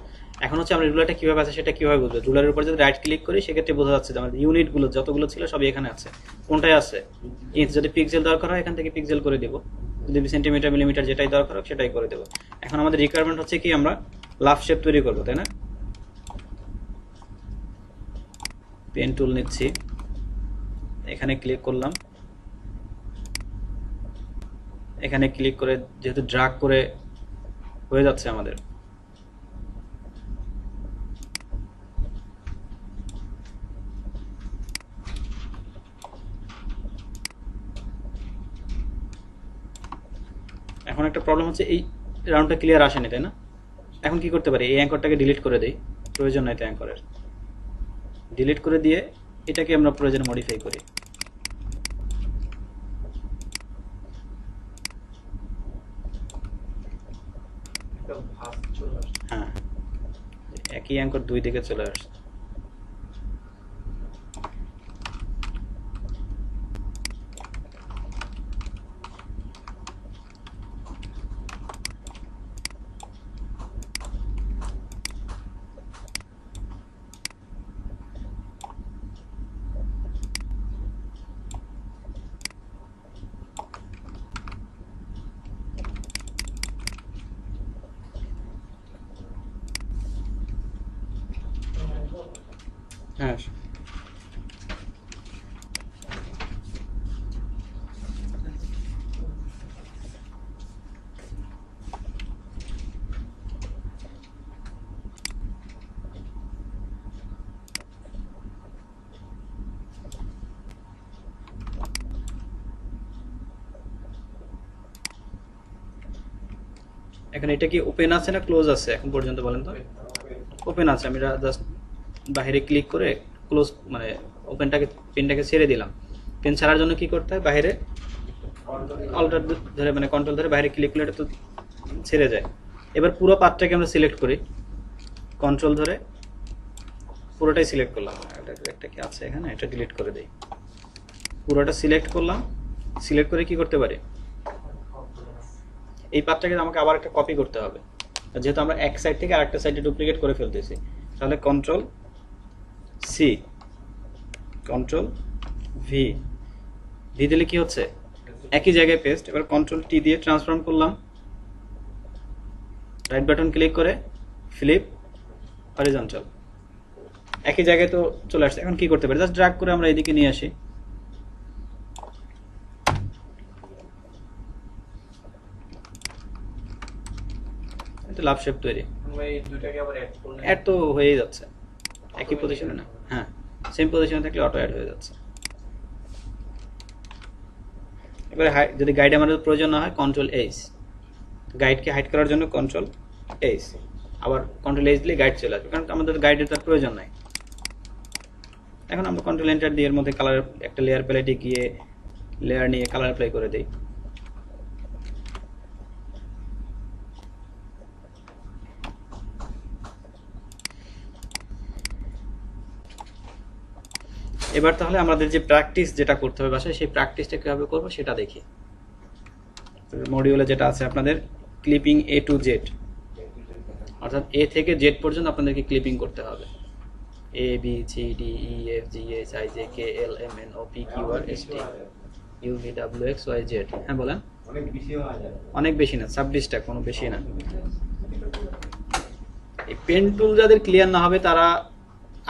এখন হচ্ছে আমরা রুলারটা কিভাবে আছে সেটা কিভাবে বুঝবো? রুলারের উপর যদি রাইট ক্লিক করি সেক্ষেত্রে বোঝা যাচ্ছে যে আমাদের ইউনিটগুলো যতগুলো ছিল সবই এখানে আছে। কোনটায় আছে? ইঞ্চ। যদি পিক্সেল দরকার হয় এখান থেকে পিক্সেল করে দেব, যদি সেন্টিমিটার মিলিমিটার যেটাই দরকার হোক সেটাই করে দেবো। এখন আমাদের রিকোয়ারমেন্ট হচ্ছে কি, আমরা লাভ শেপ তৈরি করবো, তাই না? পেন টুল নিচ্ছি, এখানে ক্লিক করলাম, এখানে ক্লিক করে যেহেতু ড্রাগ করে হয়ে যাচ্ছে আমাদের, এখন একটা প্রবলেম হচ্ছে এই রাউন্ডটা ক্লিয়ার আসেনি, তাই না? এখন কি করতে পারি, এই অ্যাঙ্করটাকে ডিলিট করে দেই, প্রয়োজন নাই তো অ্যাঙ্করের। ডিলিট করে দিয়ে এটাকে আমরা প্রয়োজনে মডিফাই করি। একটা ভাঁজ চলে আসে। হ্যাঁ, একই অ্যাঙ্কর দুই দিকে চলে আসছে। হ্যাঁ, এখন এটা কি ওপেন আছে না ক্লোজ আছে এখন পর্যন্ত বলেন তো? ওপেন আছে। আমি জাস্ট বাইরে ক্লিক করে ক্লোজ মানে ওপেনটাকে, পেনটাকে ছেড়ে দিলাম। পেন ছাড়ার জন্য কি করতে হয়, বাইরে অল্টার ধরে মানে কন্ট্রোল ধরে বাইরে ক্লিক করলে এটা তো ছেড়ে যায়। এবার পুরো পার্টটাকে আমরা সিলেক্ট করি, কন্ট্রোল ধরে পুরোটাই সিলেক্ট করলাম। একটা কি আছে এখানে, এটা ডিলিট করে দেই। পুরোটা সিলেক্ট করলাম, সিলেক্ট করে কি করতে পারি, এই পার্টটাকে আমাকে আবার একটা কপি করতে হবে। যেহেতু আমরা এক সাইড থেকে আরেকটা সাইডে ডুপ্লিকেট করে ফেলতেছি, তাহলে control C, control V, V দিলে কি হচ্ছে, একই জায়গায় পেস্ট। এবার কন্ট্রোল টি দিয়ে ট্রান্সফর্ম করলাম, রাইট বাটন ক্লিক করে ফ্লিপ হরিজন্টাল, একই জায়গায় তো চলে আসছে। এখন কি করতে পারি, জাস্ট ড্র্যাগ করে আমরা এদিকে নিয়ে আসি, মুহূর্তে লাভ শেপ তৈরি। আমরা এই দুইটাকে আবার অ্যাড করলে অ্যাড তো হয়েই যাচ্ছে একই পজিশনে না, হ্যাঁ সেম পজিশনে থাকলে অটো অ্যাড হয়ে যাচ্ছে। এবারে যদি গাইড আমাদের প্রয়োজন না হয় কন্ট্রোল এইচ, গাইডকে হাইড করার জন্য কন্ট্রোল এইচ, আবার কন্ট্রোল এইচ দিলে গাইড চলে আসবে, কারণ আমাদের গাইডের তার প্রয়োজন নাই। এখন আমরা কন্ট্রোল এন্টার দিয়ে এর মধ্যে কালার একটা লেয়ার প্যালেটে গিয়ে লেয়ার নিয়ে কালার অ্যাপ্লাই করে দিই। এবার তাহলে আমাদের যে প্র্যাকটিস যেটা করতে হবে বাসায়, সেই প্র্যাকটিসটা কিভাবে করব সেটা দেখি। মডিউলে যেটা আছে আপনাদের ক্লিপিং এ টু জেড, অর্থাৎ এ থেকে জেড পর্যন্ত আপনাদেরকে ক্লিপিং করতে হবে। A B C D E F G H I J K L M N O P Q R S T U V W X Y Z. হ্যাঁ বলেন। অনেক বেশি না, 26টা, কোনো বেশি না। এই পেন টুল যাদের ক্লিয়ার না হবে তারা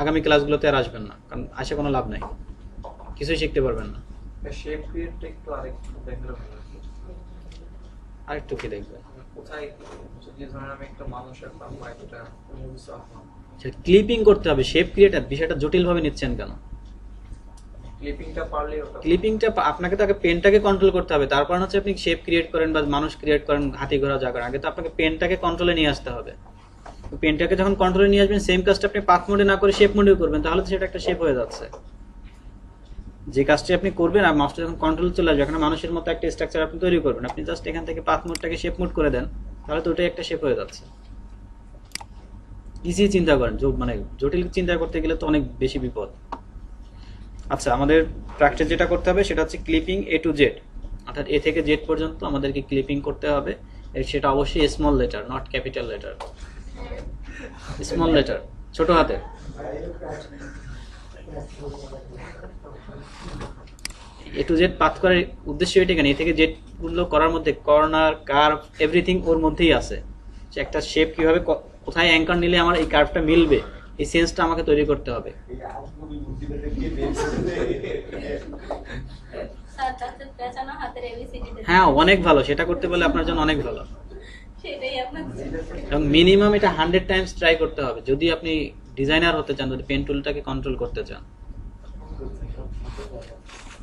আগামী ক্লাসগুলোতে আর আসবেন না, কারণ আসে কোনো লাভ নাই, কিছুই শিখতে পারবেন না। শেপ ক্রিয়েটটা একটু আরেকটু দেখলে ভালো হতো। আরেকটু কি দেখবেন, কোথায় যদি ধরেন আমি একটা মানুষ আঁকলাম বা একটা কোনো কিছু আঁকলাম, ক্লিপিং করতে হবে। শেপ ক্রিয়েটার বিষয়টা জটিল ভাবে নিচ্ছেন কেন? ক্লিপিংটা পারলে ওটা ক্লিপিংটা আপনাকে তো আগে পেনটাকে কন্ট্রোল করতে হবে, তারপর হচ্ছে আপনি শেপ ক্রিয়েট করেন বা মানুষ ক্রিয়েট করেন, হাতি ঘোড়া যা করেন, আগে তো আপনাকে পেনটাকে কন্ট্রোলে নিয়ে আসতে হবে। পেনটাকে যখন কন্ট্রোলে নিয়ে আসবেন, সেম কাজটা আপনি পাথ মোডে না করে শেপ মোডেও করবেন, তাহলে তো সেটা একটা শেপ হয়ে যাচ্ছে। যে কাজটি আপনি করবেন আর মাউসটা যখন কন্ট্রোল চলে আসবে, এখানে মানুষের মতো একটা স্ট্রাকচার আপনি তৈরি করবেন, আপনি জাস্ট এখান থেকে পাথ মোডটাকে শেপ মোড করে দেন, তাহলে তো ওটাই একটা শেপ হয়ে যাচ্ছে। ইজি চিন্তা করেন, মানে জটিল চিন্তা করতে গেলে তো অনেক বেশি বিপদ। আচ্ছা, আমাদের প্র্যাকটিস যেটা করতে হবে সেটা হচ্ছে ক্লিপিং এ টু জেড, অর্থাৎ এ থেকে জেড পর্যন্ত আমাদেরকে ক্লিপিং করতে হবে। সেটা অবশ্যই small letter, not capital letter. Small letter, ছোট হাতের। এ টু জেড পাথ করার উদ্দেশ্য এটা কেন, এ থেকে জেড গুলো করার মধ্যে কর্নার, কার্ভ, এভরিথিং ওর মধ্যেই আছে। সে একটা শেপ কিভাবে কোথায় অ্যাঙ্কার নিলে আমার এই কার্ভটা মিলবে, এই সেন্সটা আমাকে তৈরি করতে হবে। হ্যাঁ, অনেক ভালো, সেটা করতে পারলে আপনার জন্য অনেক ভালো। এবং মিনিমাম এটা 100 টাইমস ট্রাই করতে হবে যদি আপনি ডিজাইনার হতে চান, যদি পেন টুলটাকে কন্ট্রোল করতে চান।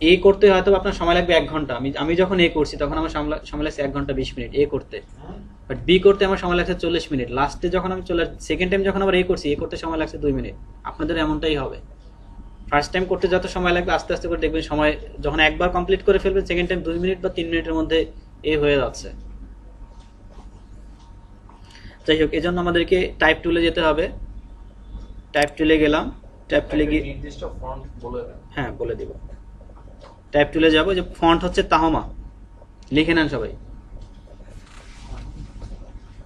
এ করতে হয়তো আপনার সময় লাগবে 1 ঘন্টা। আমি যখন এ করছি তখন আমার সময় লাগছে 1 ঘন্টা 20 মিনিট এ করতে, বাট বি করতে আমার সময় লাগছে 40 মিনিট। লাস্টে যখন আমি সেকেন্ড টাইম যখন আবার এ করছি, এ করতে সময় লাগছে 2 মিনিট। আপনাদের এমনটাই হবে, ফার্স্ট টাইম করতে যত সময় লাগবে আস্তে আস্তে করে দেখবেন সময় যখন একবার কমপ্লিট করে ফেলবেন, সেকেন্ড টাইম 2 মিনিট বা 3 মিনিটের মধ্যে এ হয়ে যাচ্ছে। যাই হোক, এজন্য আমাদেরকে টাইপ টুলে যেতে হবে। টাইপ টুলে গেলাম, টাইপ টুলে গিয়ে নির্দিষ্ট ফন্ট বলে দেন। হ্যাঁ বলে দিব। টাইপ টুলে যাব, যে ফন্ট হচ্ছে তাহমা, লিখে নেন সবাই।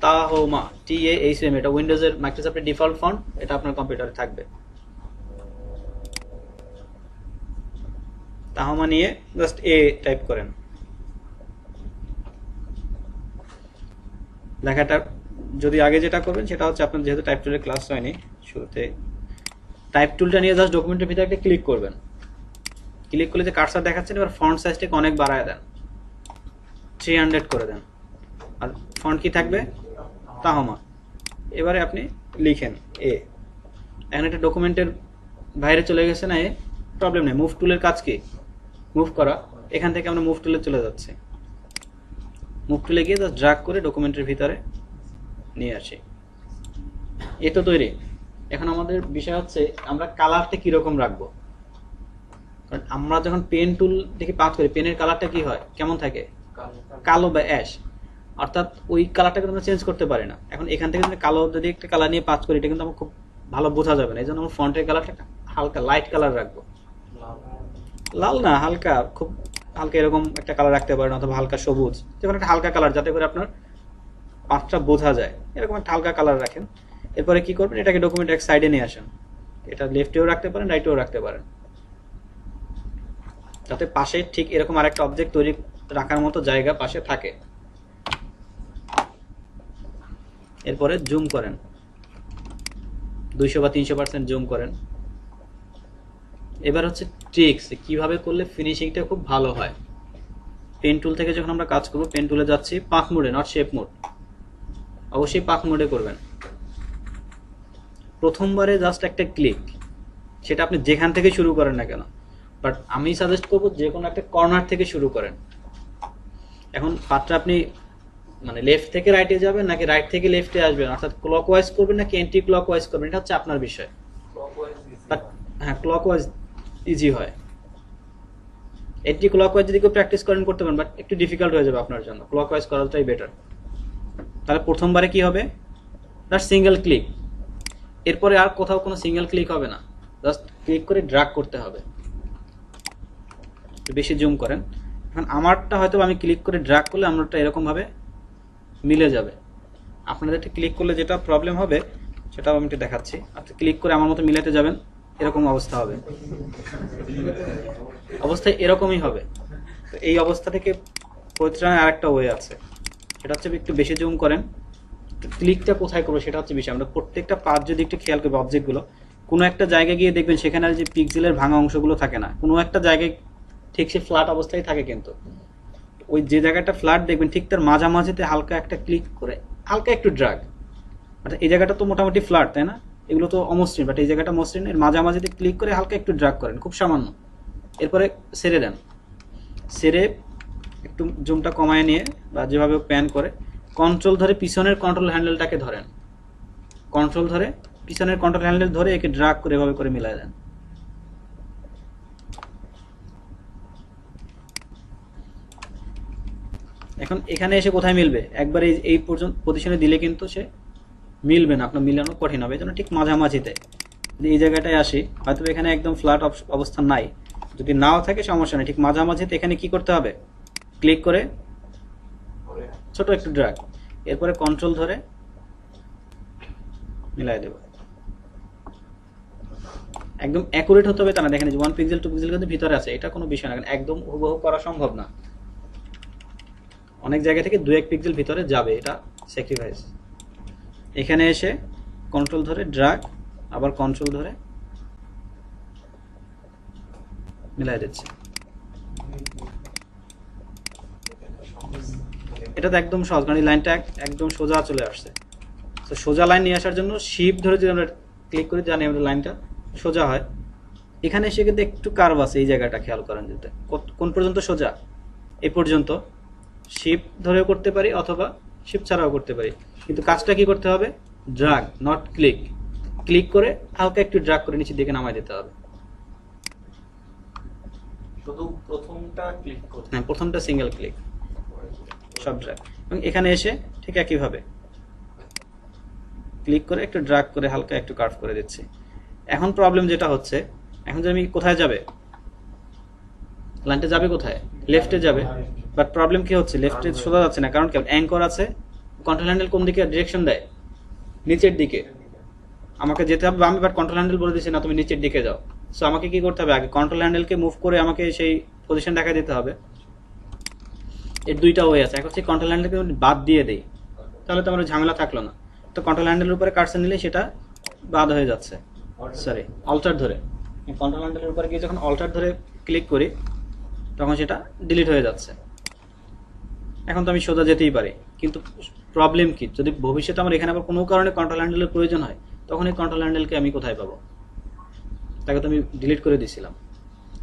তাহমা, TAHM, এটা উইন্ডোজের মাইক্রোসফটের ডিফল্ট ফন্ট, এটা আপনার কম্পিউটারে থাকবে। তাহমা নিয়ে জাস্ট এ টাইপ করেন। লেখাটা যদি আগে যেটা করবেন সেটা হচ্ছে, আপনার যেহেতু টাইপ টুলের ক্লাস হয়নি শুরুতে, টাইপ টুলটা নিয়ে জাস্ট ডকুমেন্টের ভিতরে একটা ক্লিক করবেন। ক্লিক করলে যে কার্সার দেখাচ্ছেন, এবার ফন্ট সাইজটাকে অনেক বাড়ায় দেন, 300 করে দেন। আর ফন্ট কি থাকবে? তাহমা। এবারে আপনি লিখেন এ। এখন একটা ডকুমেন্টের বাইরে চলে গেছে না, এ প্রবলেম নেই। মুভ টুলের কাজ কি? মুভ করা। এখান থেকে আমরা মুভ টুলে চলে যাচ্ছি। মুভ টুলে গিয়ে জাস্ট ড্র্যাগ করে ডকুমেন্টের ভিতরে নিয়ে আসি। এ তো তৈরি। এখন আমাদের বিষয় হচ্ছে আমরা কালারটা কিরকম রাখবো। কারণ আমরা যখন পেন টুল দেখে পাথ করি, পেনের কালারটা কি হয়, কেমন থাকে? কালো বা অ্যাশ, অর্থাৎ ওই কালারটাকে আমরা চেঞ্জ করতে পারি না। এখন এখান থেকে যদি কালো যদি একটা কালার নিয়ে পাথ করি, এটা কিন্তু আমার খুব ভালো বোঝা যাবে না। এই জন্য আমরা ফন্টের কালারটা হালকা লাইট কালার রাখবো। লাল না, হালকা, খুব হালকা এরকম একটা কালার রাখতে পারেন, অথবা হালকা সবুজ, যেমন একটা হালকা কালার, যাতে করে আপনার পাথটা বোঝা যায়, এরকম একটা হালকা কালার রাখেন। এরপরে কি করবেন, এটাকে ডকুমেন্ট এক সাইডে নিয়ে আসেন। এটা লেফটেও রাখতে পারেন, রাইটেও রাখতে পারেন, যাতে পাশে ঠিক এরকম আরেকটা অবজেক্ট তৈরি রাখার মতো জায়গা পাশে থাকে। এরপরে জুম করেন, 200 বা 300% জুম করেন। এবার হচ্ছে ট্রিক্স, কিভাবে করলে ফিনিশিংটা খুব ভালো হয়। পেন টুল থেকে যখন আমরা কাজ করব, পেন টুলে যাচ্ছি পাথ মোডে, নট শেপ মোড। অবশ্যই পাথ মোডে করবেন। প্রথমবারে জাস্ট একটা ক্লিক, সেটা আপনি যেখান থেকে শুরু করেন না কেন, বাট আমি সাজেস্ট করবো যে কোনো একটা কর্নার থেকে শুরু করেন। এখন পাথটা আপনি মানে লেফট থেকে রাইটে যাবেন নাকি রাইট থেকে লেফটে আসবেন, অর্থাৎ ক্লকওয়াইজ করবেন নাকি অ্যান্টি ক্লকওয়াইজ করবেন, এটা হচ্ছে আপনার বিষয়। বাট হ্যাঁ, ক্লকওয়াইজ ইজি হয়। অ্যান্টি ক্লকওয়াইজ যদি কেউ প্র্যাকটিস করেন করতে পারেন, বাট একটু ডিফিকাল্ট হয়ে যাবে আপনার জন্য। ক্লকওয়াইজ করাটাই বেটার। তাহলে প্রথমবারে কি হবে, জাস্ট সিঙ্গেল ক্লিক, এরপরে আর কোথাও কোনো সিঙ্গেল ক্লিক হবে না, জাস্ট ক্লিক করে ড্র্যাগ করতে হবে। একটু বেশি জুম করেন। এখন আমারটা হয়তো আমি ক্লিক করে ড্র্যাগ করলে আমারটা এরকমভাবে মিলে যাবে। আপনাদের ক্লিক করলে যেটা প্রবলেম হবে সেটাও আমি একটু দেখাচ্ছি। আপনি ক্লিক করে আমার মতো মিলাতে যাবেন, এরকম অবস্থা হবে, অবস্থা এরকমই হবে। তো এই অবস্থা থেকে পরিত্রাণের আরেকটা ওয়ে আছে, সেটা হচ্ছে একটু বেশি জুম করেন, ক্লিকটা কোথায় করবো সেটা হচ্ছে বিষয়। আমরা প্রত্যেকটা পাথ যদি একটু খেয়াল করবো, অবজেক্টগুলো কোনো একটা জায়গায় গিয়ে দেখবেন সেখানে আর যে পিক্সেলের ভাঙা অংশগুলো থাকে না, কোনো একটা জায়গায় ঠিক সে ফ্ল্যাট অবস্থায় থাকে, কিন্তু ওই যে জায়গাটা ফ্ল্যাট দেখবেন ঠিক তার মাঝামাঝিতে হালকা একটা ক্লিক করে হালকা একটু ড্র্যাগ, অর্থাৎ এই জায়গাটা তো মোটামুটি ফ্ল্যাট, তাই না? এগুলো তো অমসৃণ, বাট এই জায়গাটা মসৃণ, এর মাঝামাঝিতে ক্লিক করে হালকা একটু ড্র্যাগ করেন, খুব সামান্য। এরপরে ছেড়ে দেন, ছেড়ে একটু জুমটা কমায় নিয়ে বা যেভাবে প্যান করে কন্ট্রোল ধরে পিছনের কন্ট্রোল হ্যান্ডেলটাকে ধরেন, কন্ট্রোল ধরে পিছনের কন্ট্রোল হ্যান্ডেল ধরে একে ড্র্যাগ করে এভাবে করে মিলাই দেন। এখন এখানে এসে কোথায় মিলবে, একবার এই পর্যন্ত পজিশনে দিলে কিন্তু সে মিলবে না, আপনার মিলানো কঠিন হবে। এই জন্য ঠিক মাঝামাঝিতে যদি এই জায়গাটায় আসি, হয়তো এখানে একদম ফ্ল্যাট অবস্থা নাই, যদি নাও থাকে সমস্যা নেই, ঠিক মাঝামাঝিতে এখানে কি করতে হবে, ক্লিক করে ছোট একটু ড্র্যাগ, এরপরে কন্ট্রোল ধরে মিলাই দেব। একদম অ্যাকুরেট হতে হবে তা না, দেখেন 1 পিক্সেল 2 পিক্সেল কিন্তু ভিতরে আছে, এটা কোনো বিষয় না, একদম হুবহু করা সম্ভব না, অনেক জায়গা থেকে 2-1 পিক্সেল ভিতরে যাবে, এটা স্যাক্রিফাইস। এখানে এসে কন্ট্রোল ধরে ড্র্যাগ, আবার কন্ট্রোল ধরে মিলাই দিচ্ছে। এটা তো একদম সহজ, কারণ এই লাইনটা একদম সোজা চলে আসছে। তো সোজা লাইন নিয়ে আসার জন্য শিফট ধরে যদি আমরা ক্লিক করি, জানি আমাদের লাইনটা সোজা হয়। এখানে এসে কিন্তু একটু কার্ভ আছে, এই জায়গাটা খেয়াল করেন, যেতে কোন পর্যন্ত সোজা, এই পর্যন্ত। শিফট ধরেও করতে পারি অথবা শিফট ছাড়াও করতে পারি, কিন্তু কাজটা কি করতে হবে, ড্র্যাগ নট ক্লিক, ক্লিক করে হালকা একটু ড্র্যাগ করে নিচের দিকে নামাই দিতে হবে। শুধু প্রথমটা ক্লিক করতে, হ্যাঁ, প্রথমটা সিঙ্গেল ক্লিক, সব ড্র্যাগ। এবং এখানে এসে ঠিক একইভাবে ক্লিক করে একটু ড্র্যাগ করে হালকা একটু কার্ভ করে দিচ্ছি। এখন প্রবলেম যেটা হচ্ছে, এখন যে আমি কোথায় যাবে, লাইনটা যাবে কোথায়, লেফটে যাবে, বাট প্রবলেম কি হচ্ছে, লেফটে সোজা যাচ্ছে না, কারণ কি অ্যাঙ্কর আছে, কন্ট্রোল হ্যান্ডেল কোন দিকে ডিরেকশন দেয়, নিচের দিকে। আমাকে যেতে হবে বামে, বাট কন্ট্রোল হ্যান্ডেল বলে দিচ্ছে না তুমি নিচের দিকে যাও। সো আমাকে কি করতে হবে, আগে কন্ট্রোল হ্যান্ডেলকে মুভ করে আমাকে সেই পজিশন দেখা দিতে হবে। এর দুইটা ওয়ে আছে, এক হচ্ছে কন্ট্রোল হ্যান্ডেলকে বাদ দিয়ে দেই, তাহলে তো আমার ঝামেলা থাকলো না। তো কন্ট্রোল হ্যান্ডেলের উপরে কার্সর নিলে সেটা বাদ হয়ে যাচ্ছে, সরি অল্টার ধরে, কন্ট্রোল হ্যান্ডেলের উপরে গিয়ে যখন অল্টার ধরে ক্লিক করি তখন সেটা ডিলিট হয়ে যাচ্ছে। এখন তো আমি সোজা যেতেই পারি, কিন্তু প্রবলেম কি, যদি ভবিষ্যতে আমার এখানে আবার কোনো কারণে কন্ট্রোল হ্যান্ডেলের প্রয়োজন হয়, তখন এই কন্ট্রোল হ্যান্ডেলকে আমি কোথায় পাবো, তাকে তো আমি ডিলিট করে দিয়েছিলাম।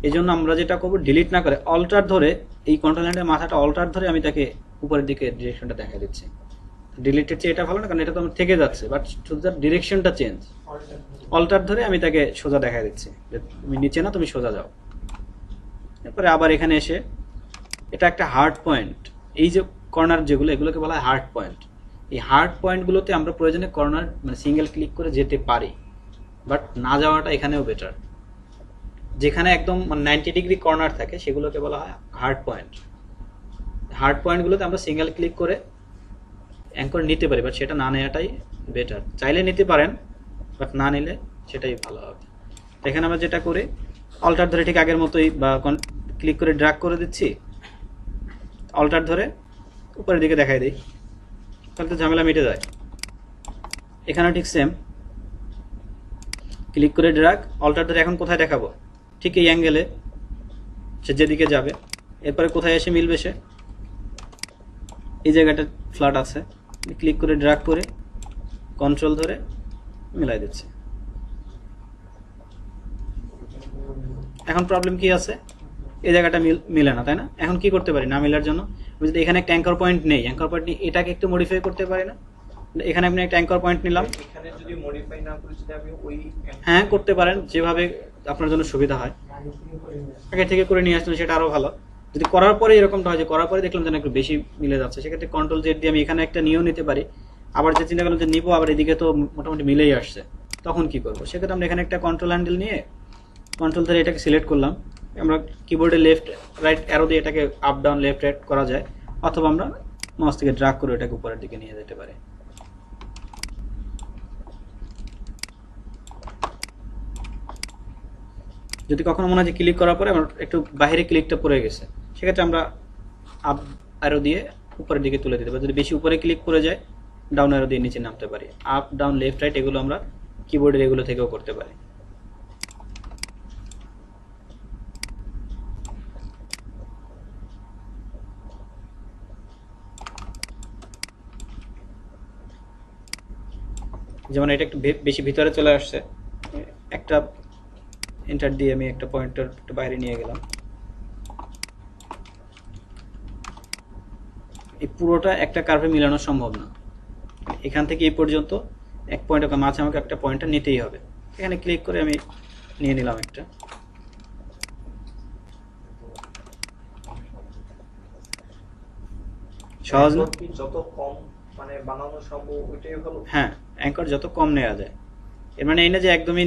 এই জন্য আমরা যেটা করবো, ডিলিট না করে অল্টার ধরে, এই কন্ট্রোল হ্যান্ডেলের মাথাটা অল্টার ধরে আমি তাকে উপরের দিকে ডিরেকশনটা দেখা দিচ্ছি। ডিলিটের চেয়ে এটা ভালো না, কারণ এটা তো আমার থেকে যাচ্ছে, বাট শুধু তার ডিরেকশনটা চেঞ্জ। অল্টার ধরে আমি তাকে সোজা দেখা দিচ্ছি, যে তুমি নিচে না, তুমি সোজা যাও। এরপরে আবার এখানে এসে, এটা একটা হার্ড পয়েন্ট, এই যে কর্নার যেগুলো, এগুলোকে বলা হয় হার্ড পয়েন্ট। এই হার্ড পয়েন্টগুলোতে আমরা প্রয়োজনে কর্নার মানে সিঙ্গেল ক্লিক করে যেতে পারি, বাট না যাওয়াটা এখানেও বেটার। যেখানে একদম 90 ডিগ্রি কর্নার থাকে সেগুলোকে বলা হয় হার্ড পয়েন্ট। হার্ড পয়েন্টগুলোতে আমরা সিঙ্গেল ক্লিক করে অ্যাঙ্কর নিতে পারি, বাট সেটা না নেওয়াটাই বেটার। চাইলে নিতে পারেন, বাট না নিলে সেটাই ভালো হবে। এখানে আমরা যেটা করি, অল্টার ধরে ঠিক আগের মতোই বা ক্লিক করে ড্র্যাগ করে দিচ্ছি, অল্টার ধরে উপরের দিকে দেখাই দিই, তাহলে তো ঝামেলা মিটে যায়। এখানেও ঠিক সেম, ক্লিক করে ড্র্যাগ, অল্টার ধরে এখন কোথায় দেখাবো, ঠিক এই অ্যাঙ্গেলে সে যেদিকে যাবে। এরপরে কোথায় এসে মিলবে, সে এই জায়গাটা ফ্ল্যাট আছে, ক্লিক করে ড্র্যাগ করে কন্ট্রোল ধরে মিলাই দিচ্ছি। এখন প্রবলেম কি আছে, এই জায়গাটা মিলে না, তাই না? এখন কি করতে পারি না মিলার জন্য, আমি যদি এখানে একটা অ্যাঙ্কর পয়েন্ট নেই, অ্যাঙ্কর পয়েন্ট নিয়ে এটাকে একটু মডিফাই করতে পারি না? এখানে আপনি একটা অ্যাঙ্কর পয়েন্ট নিলাম, এখানে যদি মডিফাই না করি, যদি আমি ওই হ্যাঁ করতে পারেন, যেভাবে আপনার জন্য সুবিধা হয়। আগে থেকে করে নিয়ে আসলে সেটা আরো ভালো। যদি করার পরে এরকমটা হয় যে করার পরে দেখলাম যেন একটু বেশি মিলে যাচ্ছে, সেক্ষেত্রে কন্ট্রোল জেড দিয়ে আমি এখানে একটা নিয়েও নিতে পারি। আবার যে চিন্তা করলাম যে নিবো, আবার এদিকে তো মোটামুটি মিলেই আসছে, তখন কি করবো? সেক্ষেত্রে আমরা এখানে একটা কন্ট্রোল হ্যান্ডেল নিয়ে কন্ট্রোল ধরে এটাকে সিলেক্ট করলাম। আমরা কিবোর্ডে লেফট রাইট অ্যারো দিয়ে এটাকে আপ ডাউন লেফট রাইট করা যায়, অথবা আমরা মাউস থেকে ড্র্যাগ করে এটাকে উপরের দিকে নিয়ে যেতে পারি। যদি কখনো মনে হয় যে ক্লিক করার পরে আমার একটু বাইরে ক্লিকটা পড়ে গেছে, সেক্ষেত্রে আমরা আপ অ্যারো দিয়ে উপরের দিকে তুলে দিতে পারি। যদি বেশি উপরে ক্লিক করে যায়, ডাউন অ্যারো দিয়ে নিচে নামতে পারি। আপ ডাউন লেফট রাইট এগুলো আমরা কিবোর্ডের এগুলো থেকেও করতে পারি। যেমন এটা একটু বেশি ভিতরে চলে আসছে, একটা এন্টার দিয়ে আমি একটা পয়েন্টার একটু বাইরে নিয়ে গেলাম। এই পুরোটা একটা কার্ভে মিলানো সম্ভব না, এখান থেকে এই পর্যন্ত এক পয়েন্ট মাঝে আমাকে একটা পয়েন্টার নিতেই হবে। এখানে ক্লিক করে আমি নিয়ে নিলাম একটা। সহজ না? যত কম মানে বানানো সম্ভব ওইটাই ভালো। হ্যাঁ, অ্যাঙ্কর যত কম নেওয়া যায়, এর মানে এই না যে একদমই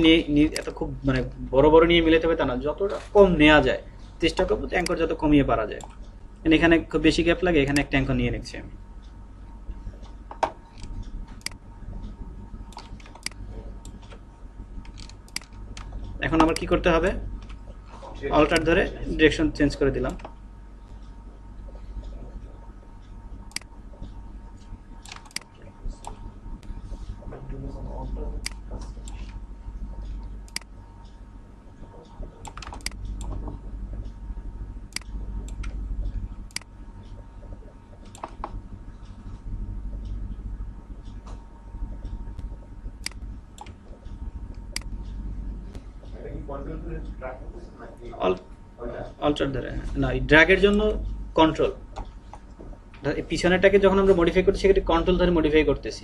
এত খুব মানে বড় বড় নিয়ে মিলাতে হবে তা না, যতটা কম নেওয়া যায় চেষ্টা করবো অ্যাঙ্কর যত কমিয়ে পারা যায়। এখানে খুব বেশি গ্যাপ লাগে, এখানে একটা অ্যাঙ্কর নিয়ে নিচ্ছি আমি। এখন আবার কি করতে হবে, অল্টার ধরে ডিরেকশন চেঞ্জ করে দিলাম। এটা কি কন্ট্রোল করে ট্র্যাক করতেছেন নাকি ওইটা? অল্টার ধরে না, এই ড্র্যাগের জন্য কন্ট্রোল, পিছনেরটাকে যখন আমরা মডিফাই করছি সেক্ষেত্রে কন্ট্রোল ধরে মডিফাই করতেছি,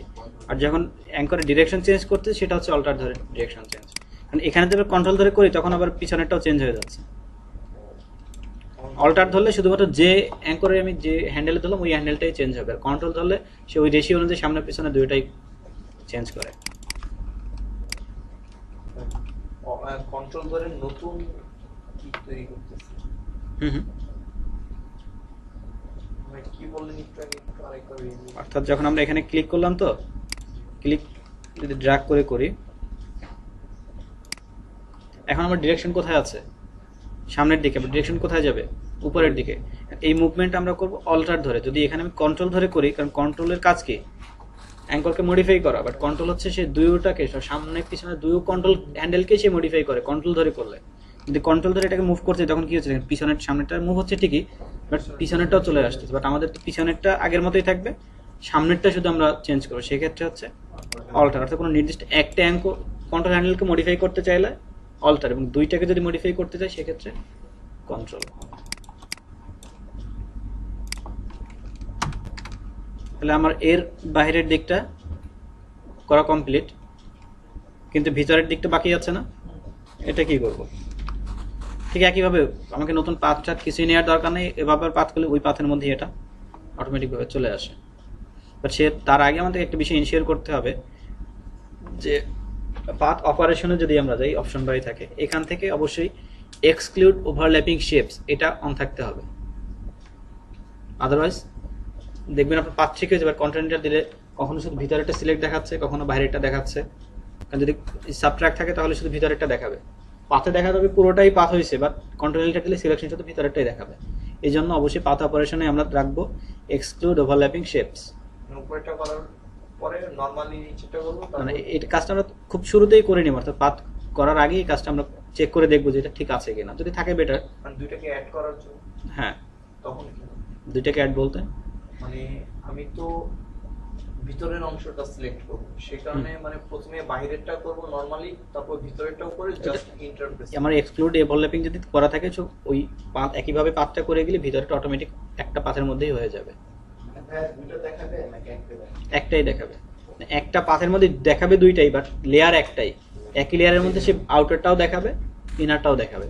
আর যখন অ্যাঙ্করের ডিরেকশন চেঞ্জ করতে সেটা হচ্ছে অল্টার ধরে ডিরেকশন চেঞ্জ। কারণ এখানে যদি কন্ট্রোল ধরে করি তখন আবার পিছনেরটাও চেঞ্জ হয়ে যাচ্ছে। অল্টার ধরলে শুধুমাত্র যে অ্যাঙ্করে আমি যে হ্যান্ডেলে ধরলাম ওই হ্যান্ডেলটাই চেঞ্জ হবে, আর কন্ট্রোল ধরলে সে ওই রেশিও অনুযায়ী সামনে পিছনে দুইটাই চেঞ্জ করে। কন্ট্রোল ধরে নতুন কি তৈরি করতেছি। হুম, মানে কি বললেন একটু আগে, একটু আরেকবার review। অর্থাৎ যখন আমরা এখানে ক্লিক করলাম, তো ক্লিক যদি ড্র্যাগ করে করি, এখন আমার ডিরেকশন কোথায় আছে, সামনের দিকে। ডিরেকশন কোথায় যাবে, উপরের দিকে। এই মুভমেন্ট আমরা করব অল্টার ধরে। যদি এখানে আমি কন্ট্রোল ধরে করি, কারণ কন্ট্রোলের কাজ কি, অ্যাঙ্করকে মডিফাই করা, বাট কন্ট্রোল হচ্ছে সে দুইটাকে, সামনে পিছনে দুই কন্ট্রোল হ্যান্ডেলকে সে মডিফাই করে কন্ট্রোল ধরে করলে। যদি কন্ট্রোল ধরে এটাকে মুভ করছে তখন কি হচ্ছে, পিছনের সামনেরটা মুভ হচ্ছে ঠিকই, বাট পিছনেরটাও চলে আসছে। বাট আমাদের তো পিছনেরটা আগের মতোই থাকবে, সামনেরটা শুধু আমরা চেঞ্জ করবো। সেক্ষেত্রে হচ্ছে অল্টার, অর্থাৎ কোনো নির্দিষ্ট একটা কন্ট্রোল হ্যান্ডেলকে মডিফাই করতে চাইলে অল্টার, এবং দুইটাকে যদি মডিফাই করতে চাই সেক্ষেত্রে কন্ট্রোল। তাহলে আমার এর বাইরের দিকটা করা কমপ্লিট, কিন্তু ভিতরের দিকটা বাকি আছে না, এটা কি করব? ঠিক একইভাবে আমাকে নতুন পাথ টাথ কিছুই নেওয়ার দরকার নেই, এভাবে পাথ করলে ওই পাথের মধ্যে এটা অটোমেটিকভাবে চলে আসে। বাট সে তার আগে আমাদের একটা বিষয় ইনশিওর করতে হবে যে পাথ অপারেশনে যদি আমরা যাই, অপশন বারে থাকে, এখান থেকে অবশ্যই এক্সক্লুড ওভারল্যাপিং শেপস এটা অন থাকতে হবে। আদারওয়াইজ দেখবেন আপনার পাথ ঠিক হয়ে যাবে। কন্টেন্টার দিলে কখনো শুধু ভিতরেরটা সিলেক্ট দেখাচ্ছে, কখনো বাইরেরটা দেখাচ্ছে। কারণ যদি সাবট্র্যাক্ট থাকে তাহলে শুধু ভিতরেরটা দেখাবে, পাথে দেখা যাবে পুরোটাই পাথ হয়েছে, বাট কন্ট্রোলটা দিলে সিলেকশন শুধু ভিতরেরটাই দেখাবে। এই জন্য অবশ্যই পাথ অপারেশনে আমরা রাখবো এক্সক্লুড ওভারল্যাপিং শেপস। উপরেটা করার পরে নরমালি নিচেটা করব, মানে এই কাজটা আমরা খুব শুরুতেই করে নিব, অর্থাৎ পাথ করার আগে এই কাজটা আমরা চেক করে দেখবো যে এটা ঠিক আছে কিনা। যদি থাকে বেটার। মানে দুইটাকে অ্যাড করার জন্য। হ্যাঁ, তখন কি দুইটাকে অ্যাড বলতে মানে আমি তো ভিতরের অংশটা সিলেক্ট করব, সে কারণে মানে প্রথমে বাইরেরটা করব নরমালি, তারপর ভিতরেরটাও করে জাস্ট ইন্টারফেস। আমার এক্সক্লুড ওভারল্যাপিং যদি করা থাকে ওই পাথ একইভাবে পাথটা করে গেলে ভিতরটা অটোমেটিক একটা পাথের মধ্যেই হয়ে যাবে। হ্যাঁ, দুটো দেখাবে নাকি একটা দেখাবে? একটাই দেখাবে, একটা পাথের মধ্যে দেখাবে দুইটাই, বাট লেয়ার একটাই, একই লেয়ারের মধ্যে সে আউটারটাও দেখাবে ইনারটাও দেখাবে।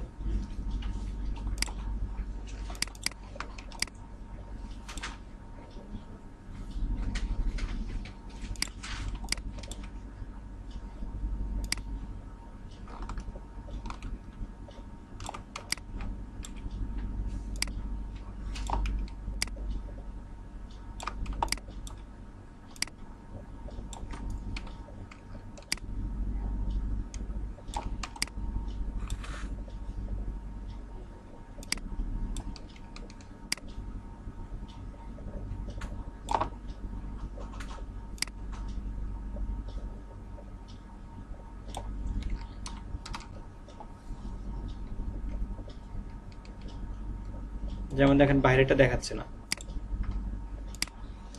যেমন দেখেন বাইরেটা দেখাচ্ছে না,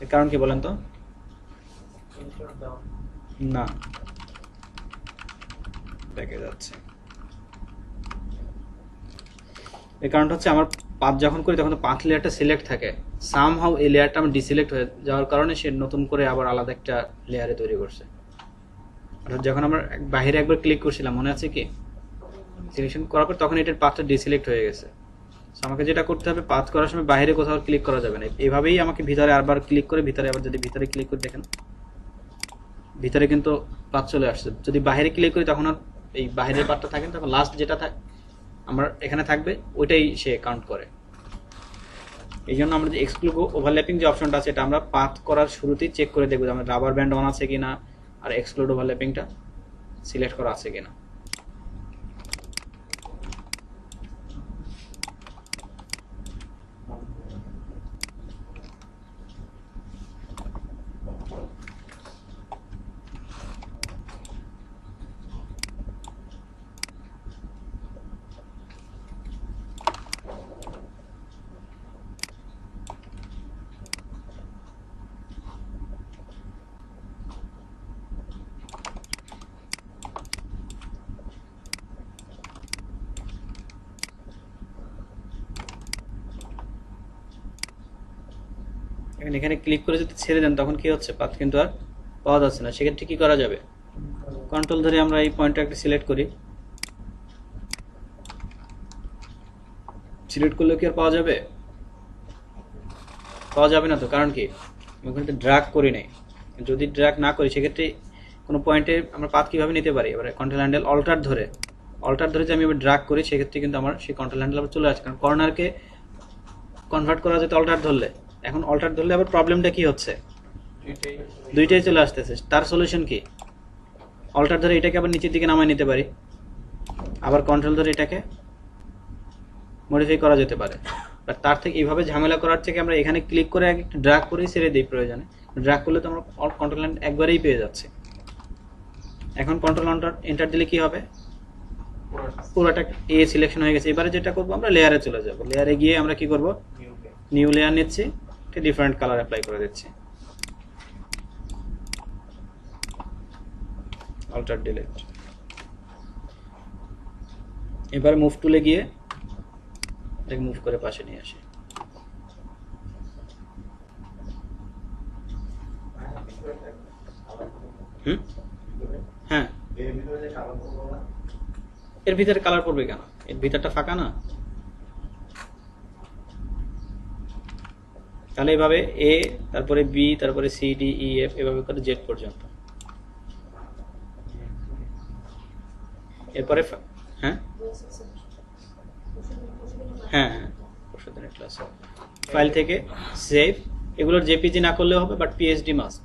এর কারণ কি বলেন তো? Inter down. না, দেখা যাচ্ছে। এই কারণটা হচ্ছে আমার পাথ যখন করি তখন তো পাথ লেয়ারটা সিলেক্ট থাকে, সামহাউ এই লেয়ারটা আমার ডিসিলেক্ট হয়ে যাওয়ার কারণে সে নতুন করে আবার আলাদা একটা লেয়ারে তৈরি করছে। অর্থাৎ যখন আমরা বাইরে একবার ক্লিক করছিলাম, মনে আছে কি, সিলেকশন করার পর তখন এটার পাথটা ডিসিলেক্ট হয়ে গেছে। So আমাকে যেটা করতে হবে, পাথ করার সময় বাইরে কোথাও ক্লিক করা যাবে না, এভাবেই আমাকে ভিতরে আবার ক্লিক করে ভিতরে আবার যদি ভিতরে ক্লিক করে দেখেন ভিতরে কিন্তু পাথ চলে আসছে। যদি বাইরে ক্লিক করি তখন আর এই বাইরের পাথটা থাকে না, তখন লাস্ট যেটা আমার এখানে থাকবে ওইটাই সে কাউন্ট করে। এই জন্য আমরা যে এক্সক্লুড ওভারল্যাপিং যে অপশনটা আছে এটা আমরা পাথ করার শুরুতেই চেক করে দেখবো আমার রাবার ব্যান্ড অন আছে কিনা আর এক্সক্লুড ওভারল্যাপিংটা সিলেক্ট করা আছে কিনা। এখানে ক্লিক করে যদি ছেড়ে দেন তখন কি হচ্ছে, পাথ কিন্তু আর পাওয়া যাচ্ছে না। সেক্ষেত্রে কি করা যাবে, কন্ট্রোল ধরে আমরা এই পয়েন্টটা একটা সিলেক্ট করি, সিলেক্ট করলে কি আর পাওয়া যাবে? পাওয়া যাবে না তো, কারণ কি ওখানে ড্র্যাগ করি নাই। যদি ড্র্যাগ না করি সেক্ষেত্রে কোনো পয়েন্টে আমরা পাথ কিভাবে নিতে পারি, এবারে কন্ট্রোল হ্যান্ডেল অল্টার ধরে যে আমি এবার ড্র্যাগ করি সেক্ষেত্রে কিন্তু আমার সেই কন্ট্রোল হ্যান্ডেল আবার চলে আসে, কারণ কর্নারকে কনভার্ট করা যেত অল্টার ধরলে। এখন অল্টার ধরলে আবার প্রবলেমটা কি হচ্ছে, দুইটাই চলে আসতেছে। তার সলিউশন কি, অল্টার ধরে এটাকে আবার নিচের দিকে নামায় নিতে পারি, আবার কন্ট্রোল ধরে এটাকে মডিফাই করা যেতে পারে। বাট তার থেকে এইভাবে ঝামেলা করার থেকে আমরা এখানে ক্লিক করে একটু ড্র্যাগ করেই ছেড়ে দিই প্রয়োজনে। ড্র্যাগ করলে তো আমরা কন্ট্রোল একবারেই পেয়ে যাচ্ছে। এখন কন্ট্রোল এন্টার দিলে কি হবে, পুরোটা এ সিলেকশন হয়ে গেছে। এবারে যেটা করবো আমরা লেয়ারে চলে যাব, লেয়ারে গিয়ে আমরা কি করব, নিউ লেয়ার নিচ্ছি, একটা ডিফারেন্ট কালার অ্যাপ্লাই করে দিচ্ছি, অল্টার ডিলিট। এবারে মুভ টুলে গিয়ে এটাকে মুভ করে পাশে নিয়ে আসি। হ্যাঁ, এর ভিতরে যে কালার করবো না, এর ভিতরে কালার পড়বে কেন, এর ভিতরটা ফাঁকা না। তাহলে এভাবে এ, তারপরে বি, তারপরে সি, ডি, ই, এফ, এভাবে করে জেড পর্যন্ত। এরপরে হ্যাঁ হ্যাঁ হ্যাঁ পরশুদিনের ক্লাস ফাইল থেকে সেভ। এগুলোর জেপিজি না করলেও হবে, বাট পিএইচডি মাস্ট,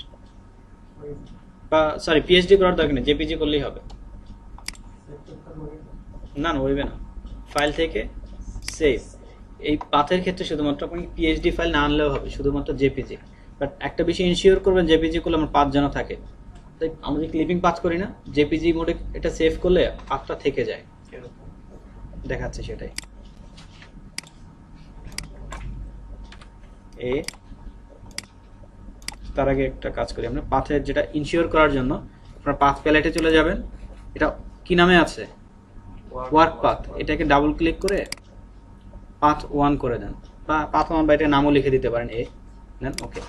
বা সরি পিএইচডি করার দরকার নেই, জেপিজি করলেই হবে। না না হইবে না, ফাইল থেকে সেভ। এই পাথের ক্ষেত্রে শুধুমাত্র আপনি পিএইচডি ফাইল না আনলেও হবে, শুধুমাত্র জেপিজি। বাট একটা বিষয় ইনশিওর করবেন, জেপিজি করলে আমার পাথ যেন থাকে। তাই আমরা যে ক্লিপিং পাথ করি না, জেপিজি মোডে এটা সেভ করলে পাথটা থেকে যায়, দেখাচ্ছে সেটাই। এ তার আগে একটা কাজ করি আমরা, পাথের যেটা ইনশিওর করার জন্য আপনার পাথ প্যালেটে চলে যাবেন। এটা কি নামে আছে? Work path. এটাকে ডাবল ক্লিক করে পাথ 1 করে দেন, বা পাথ 1 বা এটা নামও লিখে দিতে পারেন দেন ওকে।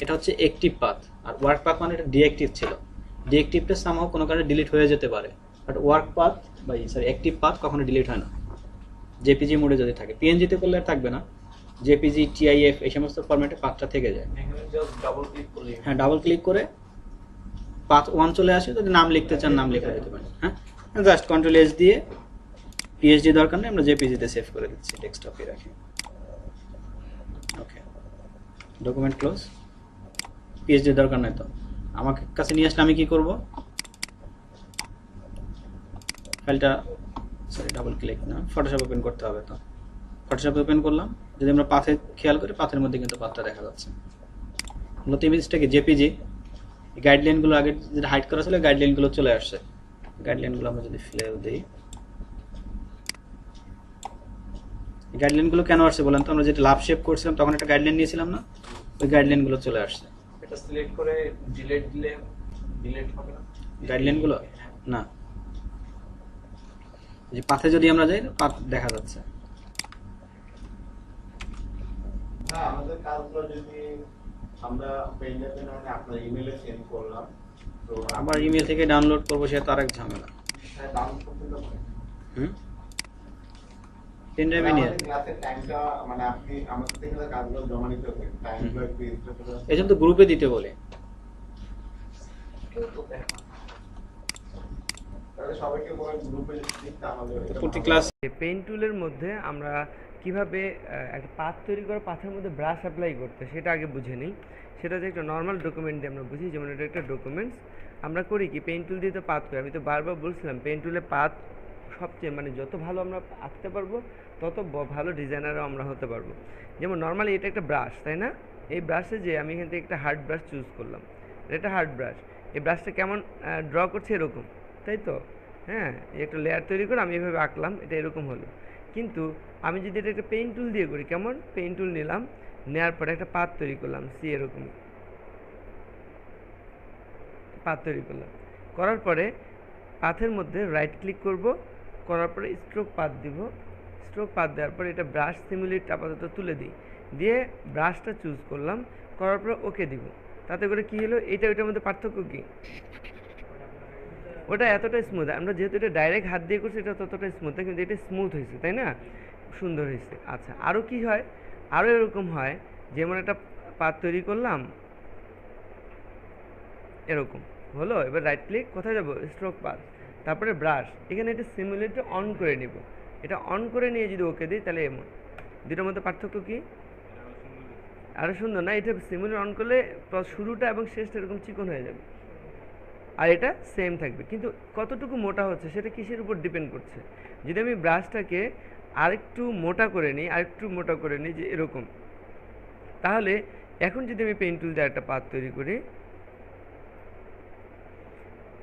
এটা হচ্ছে অ্যাক্টিভ পাথ, আর ওয়ার্ক পাথ মানে এটা ডিঅ্যাক্টিভ ছিল। ডিঅ্যাক্টিভটা সামহাও কোনো কারণে ডিলিট হয়ে যেতে পারে, বাট ওয়ার্ক পাথ বা অ্যাক্টিভ পাথ কখনো ডিলিট হয় না জেপিজি মোডে যদি থাকে। পিএনজিতে করলে আর থাকবে না, জেপিজি, টিআইএফ এই সমস্ত ফরম্যাটে পাথটা থেকে যায়। এখানে জাস্ট ডাবল ক্লিক করলে হ্যাঁ, ডাবল ক্লিক করে পাথ 1 চলে আসে। যদি নাম লিখতে চান নাম লিখে দিতে পারেন। হ্যাঁ, জাস্ট কন্ট্রোল এস দিয়ে, পিএইচডি দরকার নেই, আমরা জেপিজিতে সেভ করে দিচ্ছি, ডেস্কটপে রাখি। ওকে, ডকুমেন্ট ক্লোজ। পিএইচডি দরকার নাই তো, আমাকে কাছে নিয়ে আসলে আমি কি করব? ফাইলটা ডাবল ক্লিক না, ফটোশপ ওপেন করতে হবে। তো ফটোশপ ওপেন করলাম, যদি আমরা পাথে খেয়াল করি পাথের মধ্যে কিন্তু পাথটা দেখা যাচ্ছে। মূলত ইমেজটাকে জেপিজি গাইডলাইনগুলো আগে যেটা হাইড করা ছিল গাইডলাইনগুলো চলে আসছে। গাইডলাইনগুলো আমরা যদি ফেলে দিই, গাইডলাইনগুলো কেন আসছে বলেন তো? আমরা যেটা লাভ শেপ করছিলাম তখন একটা গাইডলাইন নিয়েছিলাম না, ওই গাইডলাইনগুলো চলে আসছে। এটা সিলেক্ট করে ডিলিট দিলে ডিলিট হবে না গাইডলাইনগুলো না, যে পাথে যদি আমরা যাই পাথ দেখা যাচ্ছে। হ্যাঁ, আমাদের কাজগুলো যদি আমরা পেন ড্রাইভে না হলে আপনার ইমেইলে সেন্ড করলাম, তো আবার ইমেল থেকে ডাউনলোড করবো, সে তো আরেক ঝামেলা। ডাউনলোড করতে হবে। পেন ড্রাইভে নিয়ে আমাদের ক্লাসের টাইমটা মানে আপনি আমাদের থেকে কাজগুলো জমা নিতে হবে, টাইমগুলো একটু এক্সট্রা করে এই জন্য তো গ্রুপে দিতে বলে। কেউ তো দেখে না। তাহলে সবাইকে বলে গ্রুপে যদি দিই তাহলে এটা প্রতি ভালো। ক্লাস পেইন্ট টুলের মধ্যে আমরা কিভাবে একটা পাথ তৈরি করে পাথের মধ্যে ব্রাশ অ্যাপ্লাই করতে সেটা আগে বুঝে নিই। সেটা যে একটা নর্মাল ডকুমেন্ট দিয়ে আমরা বুঝি, যেমন এটা একটা ডকুমেন্টস। আমরা করি কি, পেইন্ট টুল দিয়ে তো পাথ করি। আমি তো বারবার বলছিলাম পেইন্ট টুলে পাথ সবচেয়ে মানে যত ভালো আমরা আঁকতে পারবো তত ভালো ডিজাইনারও আমরা হতে পারবো। যেমন নর্মালি এটা একটা ব্রাশ, তাই না? এই ব্রাশে যে আমি এখান থেকে একটা হার্ড ব্রাশ চুজ করলাম, এটা হার্ড ব্রাশ। এই ব্রাশটা কেমন ড্র করছে এরকম, তাই তো? হ্যাঁ, একটা লেয়ার তৈরি করে আমি এভাবে আঁকলাম, এটা এরকম হলো। কিন্তু আমি যদি এটা একটা পেইন্ট টুল দিয়ে করি, কেমন? পেইন্ট টুল নিলাম, নেওয়ার পরে একটা পাথ তৈরি করলাম, এরকম পাথ তৈরি করলাম। করার পরে পাথের মধ্যে রাইট ক্লিক করব, করার পরে স্ট্রোক পাথ দিব। স্ট্রোক পাথ দেওয়ার পরে এটা ব্রাশ সিমুলেট আপাতত তুলে দিই, দিয়ে ব্রাশটা চুজ করলাম, করার পরে ওকে দিব। তাতে করে কি হলো, এটা ওইটার মধ্যে পার্থক্য কি? ওটা এতটা স্মুথ, আমরা যেহেতু এটা ডাইরেক্ট হাত দিয়ে করছি এটা ততটা স্মুথ না, কিন্তু এটা স্মুথ হয়েছে, তাই না? সুন্দর হয়েছে। আচ্ছা, আরও কি হয়? আরও এরকম হয়, যেমন একটা পাত তৈরি করলাম এরকম হলো। এবার রাইট ক্লিক, কোথায় যাব? স্ট্রোক পাথ, তারপরে ব্রাশ। এখানে এটা সিমুলেটটা অন করে নিব। এটা অন করে নিয়ে যদি ওকে দিই, তাহলে এমন। দুটোর মধ্যে পার্থক্য কি? আরও সুন্দর না? এটা সিমুলেট অন করলে শুরুটা এবং শেষটা এরকম চিকন হয়ে যাবে, আর এটা সেম থাকবে। কিন্তু কতটুকু মোটা হচ্ছে সেটা কিসের উপর ডিপেন্ড করছে? যদি আমি ব্রাশটাকে আরেকটু মোটা করে নিই, যে এরকম, তাহলে এখন যদি আমি পেইন্ট টুল দিয়ে একটা পাথ তৈরি করি,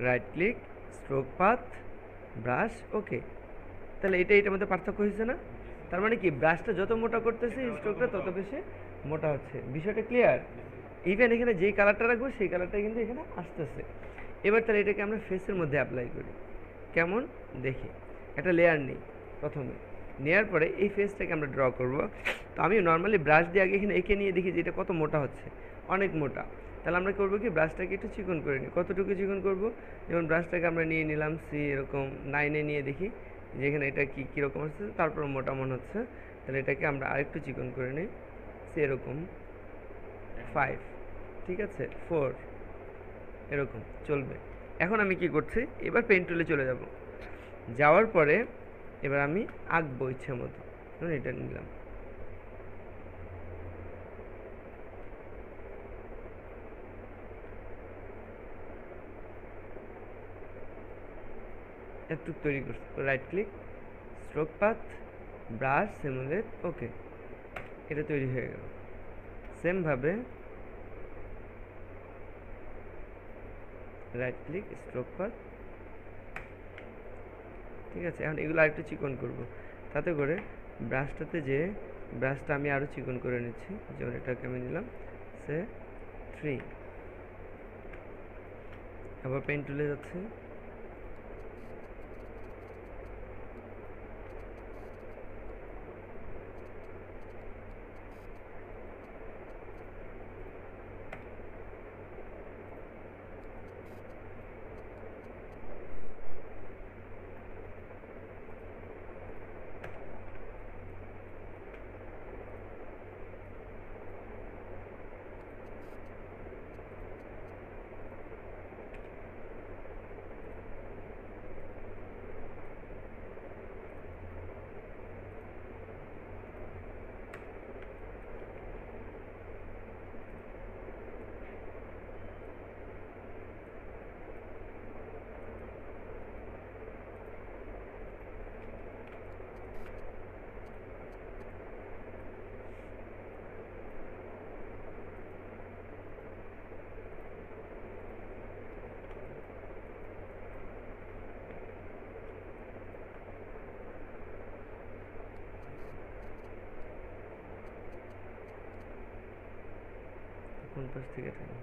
right click, stroke path, brush, okay, তাহলে এটার মধ্যে পার্থক্য হয়েছে না? তার মানে কি, ব্রাশটা যত মোটা করতেছি স্ট্রোকটা তত বেশি মোটা হচ্ছে। বিষয়টা ক্লিয়ার? ইভেন এখানে যেই কালারটা রাখবো সেই কালারটাই কিন্তু এখানে আসতেছে। এবার তাহলে এটাকে আমরা ফেসের মধ্যে অ্যাপ্লাই করি, কেমন দেখি। একটা লেয়ার নিই প্রথমে, নেওয়ার পরে এই ফেসটাকে আমরা ড্র করব। তো আমি নর্মালি ব্রাশ দিয়ে আগে এখানে এঁকে নিয়ে দেখি যে এটা কত মোটা হচ্ছে, অনেক মোটা। তাহলে আমরা করবো কি, ব্রাশটাকে একটু চিকন করে নিই। কতটুকু চিকন করব? যেমন ব্রাশটাকে আমরা নিয়ে নিলাম এরকম 9-এ নিয়ে দেখি যে এখানে এটা কীরকম হচ্ছে, তারপর মোটা মনে হচ্ছে। তাহলে এটাকে আমরা আরেকটু চিকন করে নিই, এরকম 5, ঠিক আছে, 4, এরকম চলবে। এখন আমি কি করছি, এবার পেইন্ট টুলে চলে যাব। যাওয়ার পরে এবার আমি আঁকবো ইচ্ছে মতো। এটা নিলাম, একটু তৈরি করছি। Right click, stroke path, brush, simulate, okay, এটা তৈরি হয়ে গেল। সেমভাবে রাইট ক্লিক, স্ট্রোক পাথ, ঠিক আছে। এখন এগুলো আরেকটু চিকন করব, তাতে করে ব্রাশটাতে যে ব্রাশটা আমি আরও চিকন করে নিচ্ছি। যেমন এটাকে আমি নিলাম 3, আবার পেন টুলে যাচ্ছে। কোন পাশ থেকে টানি?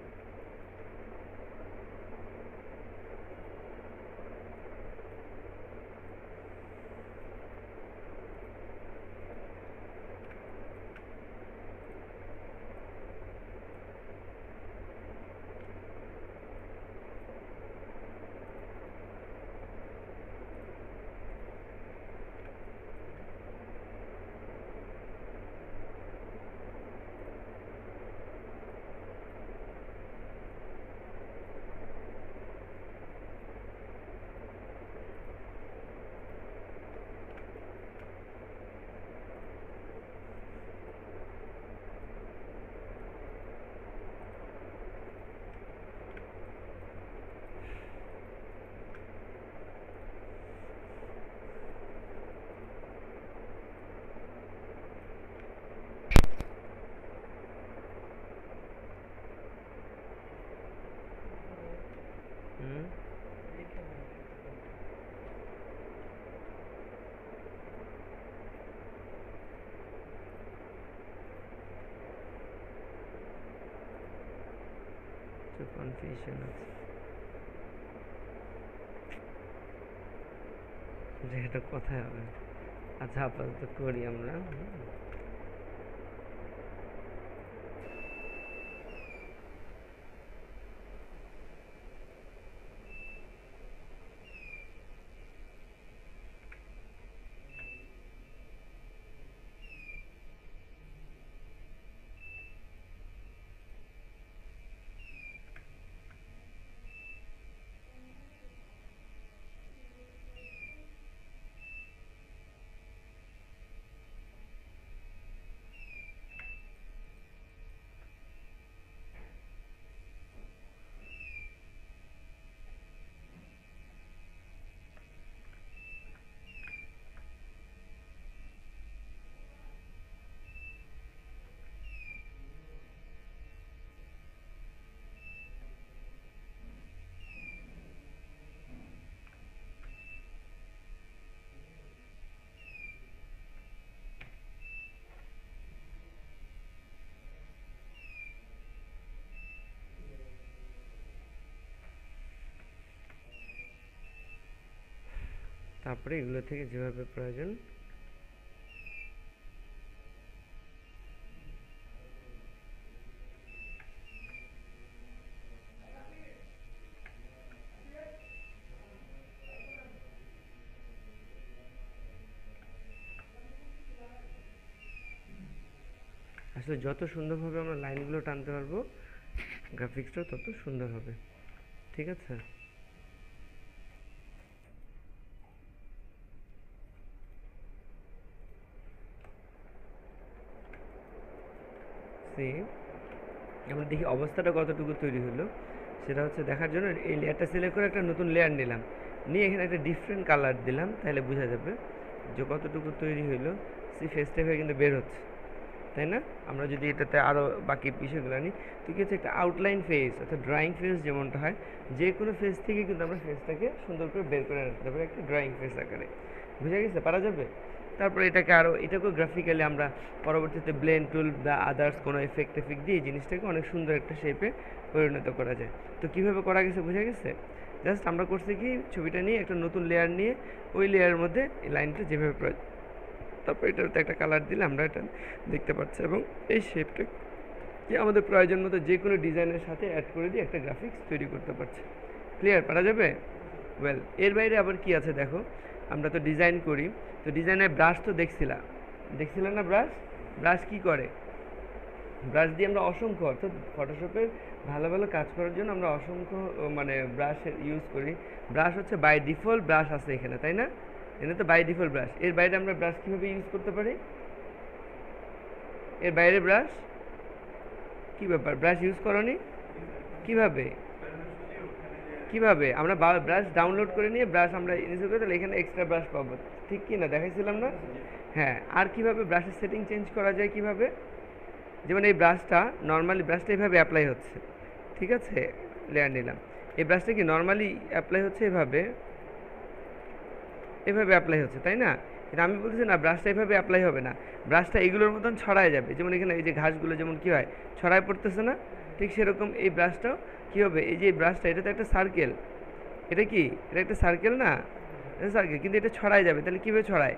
হুম, তো কনফিউশন আছে যে এটা কোথায় হবে। আচ্ছা আপাতত করি আমরা। তারপরে এগুলো থেকে যেভাবে প্রয়োজন আসলে যত সুন্দরভাবে আমরা লাইনগুলো টানতে পারবো গ্রাফিক্সটাও তত সুন্দর হবে। ঠিক আছে, সেম আমরা দেখি অবস্থাটা কতটুকু তৈরি হলো। সেটা হচ্ছে দেখার জন্য এই লেয়ারটা সিলেক্ট করে একটা নতুন লেয়ার নিলাম, নিয়ে এখানে একটা ডিফারেন্ট কালার দিলাম, তাহলে বোঝা যাবে যে কতটুকু তৈরি হইলো। সি ফেসটা হয়ে কিন্তু বের হচ্ছে, তাই না? আমরা যদি এটাতে আরও বাকি বিষয়গুলো আনি তো কি হচ্ছে একটা আউটলাইন ফেস অর্থাৎ ড্রয়িং ফেস যেমনটা হয়, যে কোনো ফেস থেকে কিন্তু আমরা ফেসটাকে সুন্দর করে বের করে আনতে পারি একটা ড্রয়িং ফেস আকারে। বুঝা গেছে? পারা যাবে? তারপরে এটাকে আরও এটাকেও গ্রাফিক্যালি আমরা পরবর্তীতে ব্লেন্ড টুল বা আদার্স কোনো এফেক্ট দিয়ে এই জিনিসটাকে অনেক সুন্দর একটা শেপে পরিণত করা যায়। তো কীভাবে করা গেছে বোঝা গেছে? জাস্ট আমরা করছি কি ছবিটা নিয়ে একটা নতুন লেয়ার নিয়ে ওই লেয়ারের মধ্যে এই লাইনটা যেভাবে প্রয়োজন, তারপর এটাতে একটা কালার দিলে আমরা এটা দেখতে পাচ্ছি এবং এই শেপটা কি আমাদের প্রয়োজন মতো যে কোনো ডিজাইনের সাথে অ্যাড করে দিয়ে একটা গ্রাফিক্স তৈরি করতে পারছি। ক্লিয়ার? পারা যাবে? ওয়েল, এর বাইরে আবার কি আছে দেখো, আমরা তো ডিজাইন করি, তো ডিজাইনের ব্রাশ তো দেখছিলাম না? ব্রাশ কি করে? ব্রাশ দিয়ে আমরা অসংখ্য, অর্থাৎ ফটোশপের ভালো ভালো কাজ করার জন্য আমরা অসংখ্য মানে ব্রাশের ইউজ করি। ব্রাশ হচ্ছে বাই ডিফল্ট ব্রাশ আছে এখানে, তাই না? এখানে তো বাই ডিফল্ট ব্রাশ। এর বাইরে আমরা ব্রাশ কীভাবে ইউজ করতে পারি? এর বাইরে ব্রাশ কী ব্যাপার? ব্রাশ ইউজ করনি কিভাবে আমরা ব্রাশ ডাউনলোড করে নিয়ে ব্রাশ আমরা ইনস্টল করে তাহলে এখানে এক্সট্রা ব্রাশ পাবো, ঠিক কি না? দেখাইছিলাম না? হ্যাঁ। আর কিভাবে ব্রাশের সেটিং চেঞ্জ করা যায় কিভাবে? যেমন এই ব্রাশটা নর্মালি ব্রাশটা এভাবে অ্যাপ্লাই হচ্ছে, ঠিক আছে? লেয়ার নিলাম, এই ব্রাশটা কি নর্মালি অ্যাপ্লাই হচ্ছে এভাবে অ্যাপ্লাই হচ্ছে, তাই না? কিন্তু আমি বলছি না ব্রাশটা এভাবে অ্যাপ্লাই হবে না, ব্রাশটা এগুলোর মতন ছড়ায় যাবে। যেমন এখানে এই যে ঘাসগুলো যেমন কী হয় ছড়ায় পড়তেছে না, ঠিক সেরকম এই ব্রাশটাও কী হবে, এই যে ব্রাশটা এটা তো একটা সার্কেল, এটা কি? এটা একটা সার্কেল না? এটা সার্কেল, কিন্তু এটা ছড়ায় যাবে। তাহলে কীভাবে ছড়ায়?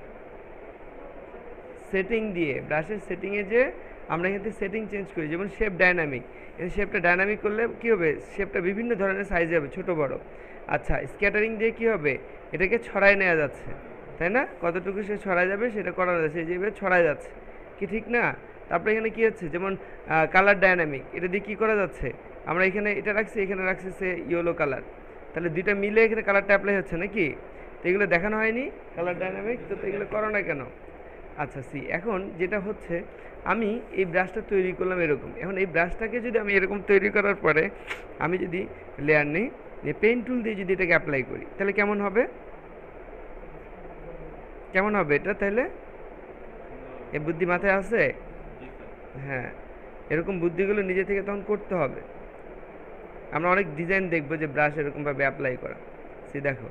সেটিং দিয়ে, ব্রাশের সেটিংয়ে যে আমরা এখান থেকে সেটিং চেঞ্জ করি, যেমন শেপ ডায়নামিক, এই শেপটা ডায়নামিক করলে কী হবে, শেপটা বিভিন্ন ধরনের সাইজে হবে, ছোটো বড়। আচ্ছা, স্ক্যাটারিং দিয়ে কী হবে, এটাকে ছড়ায় নেওয়া যাচ্ছে, তাই না? কতটুকু সে ছড়ায় যাবে সেটা করানো যাচ্ছে, যেভাবে ছড়ায় যাচ্ছে, কি ঠিক না? তারপরে এখানে কী হচ্ছে, যেমন কালার ডায়নামিক, এটা দিয়ে কী করা যাচ্ছে, আমরা এখানে এটা রাখছি, এখানে রাখছি সে ইয়েলো কালার, তাহলে দুইটা মিলে এখানে কালারটা অ্যাপ্লাই হচ্ছে নাকি? তো এগুলো দেখানো হয়নি কালার ডায়নামিক, তো এগুলো করো না কেন? আচ্ছা এখন যেটা হচ্ছে, আমি এই ব্রাশটা তৈরি করলাম এরকম। এখন এই ব্রাশটাকে যদি আমি এরকম তৈরি করার পরে আমি যদি লেয়ার নিই, পেন টুল দিয়ে যদি এটাকে অ্যাপ্লাই করি তাহলে কেমন হবে এটা? তাহলে এ বুদ্ধি মাথায় আছে? হ্যাঁ, এরকম বুদ্ধিগুলো নিজে থেকে তখন করতে হবে। আমরা অনেক ডিজাইন দেখবো যে ব্রাশ এরকমভাবে অ্যাপ্লাই করা, সে দেখো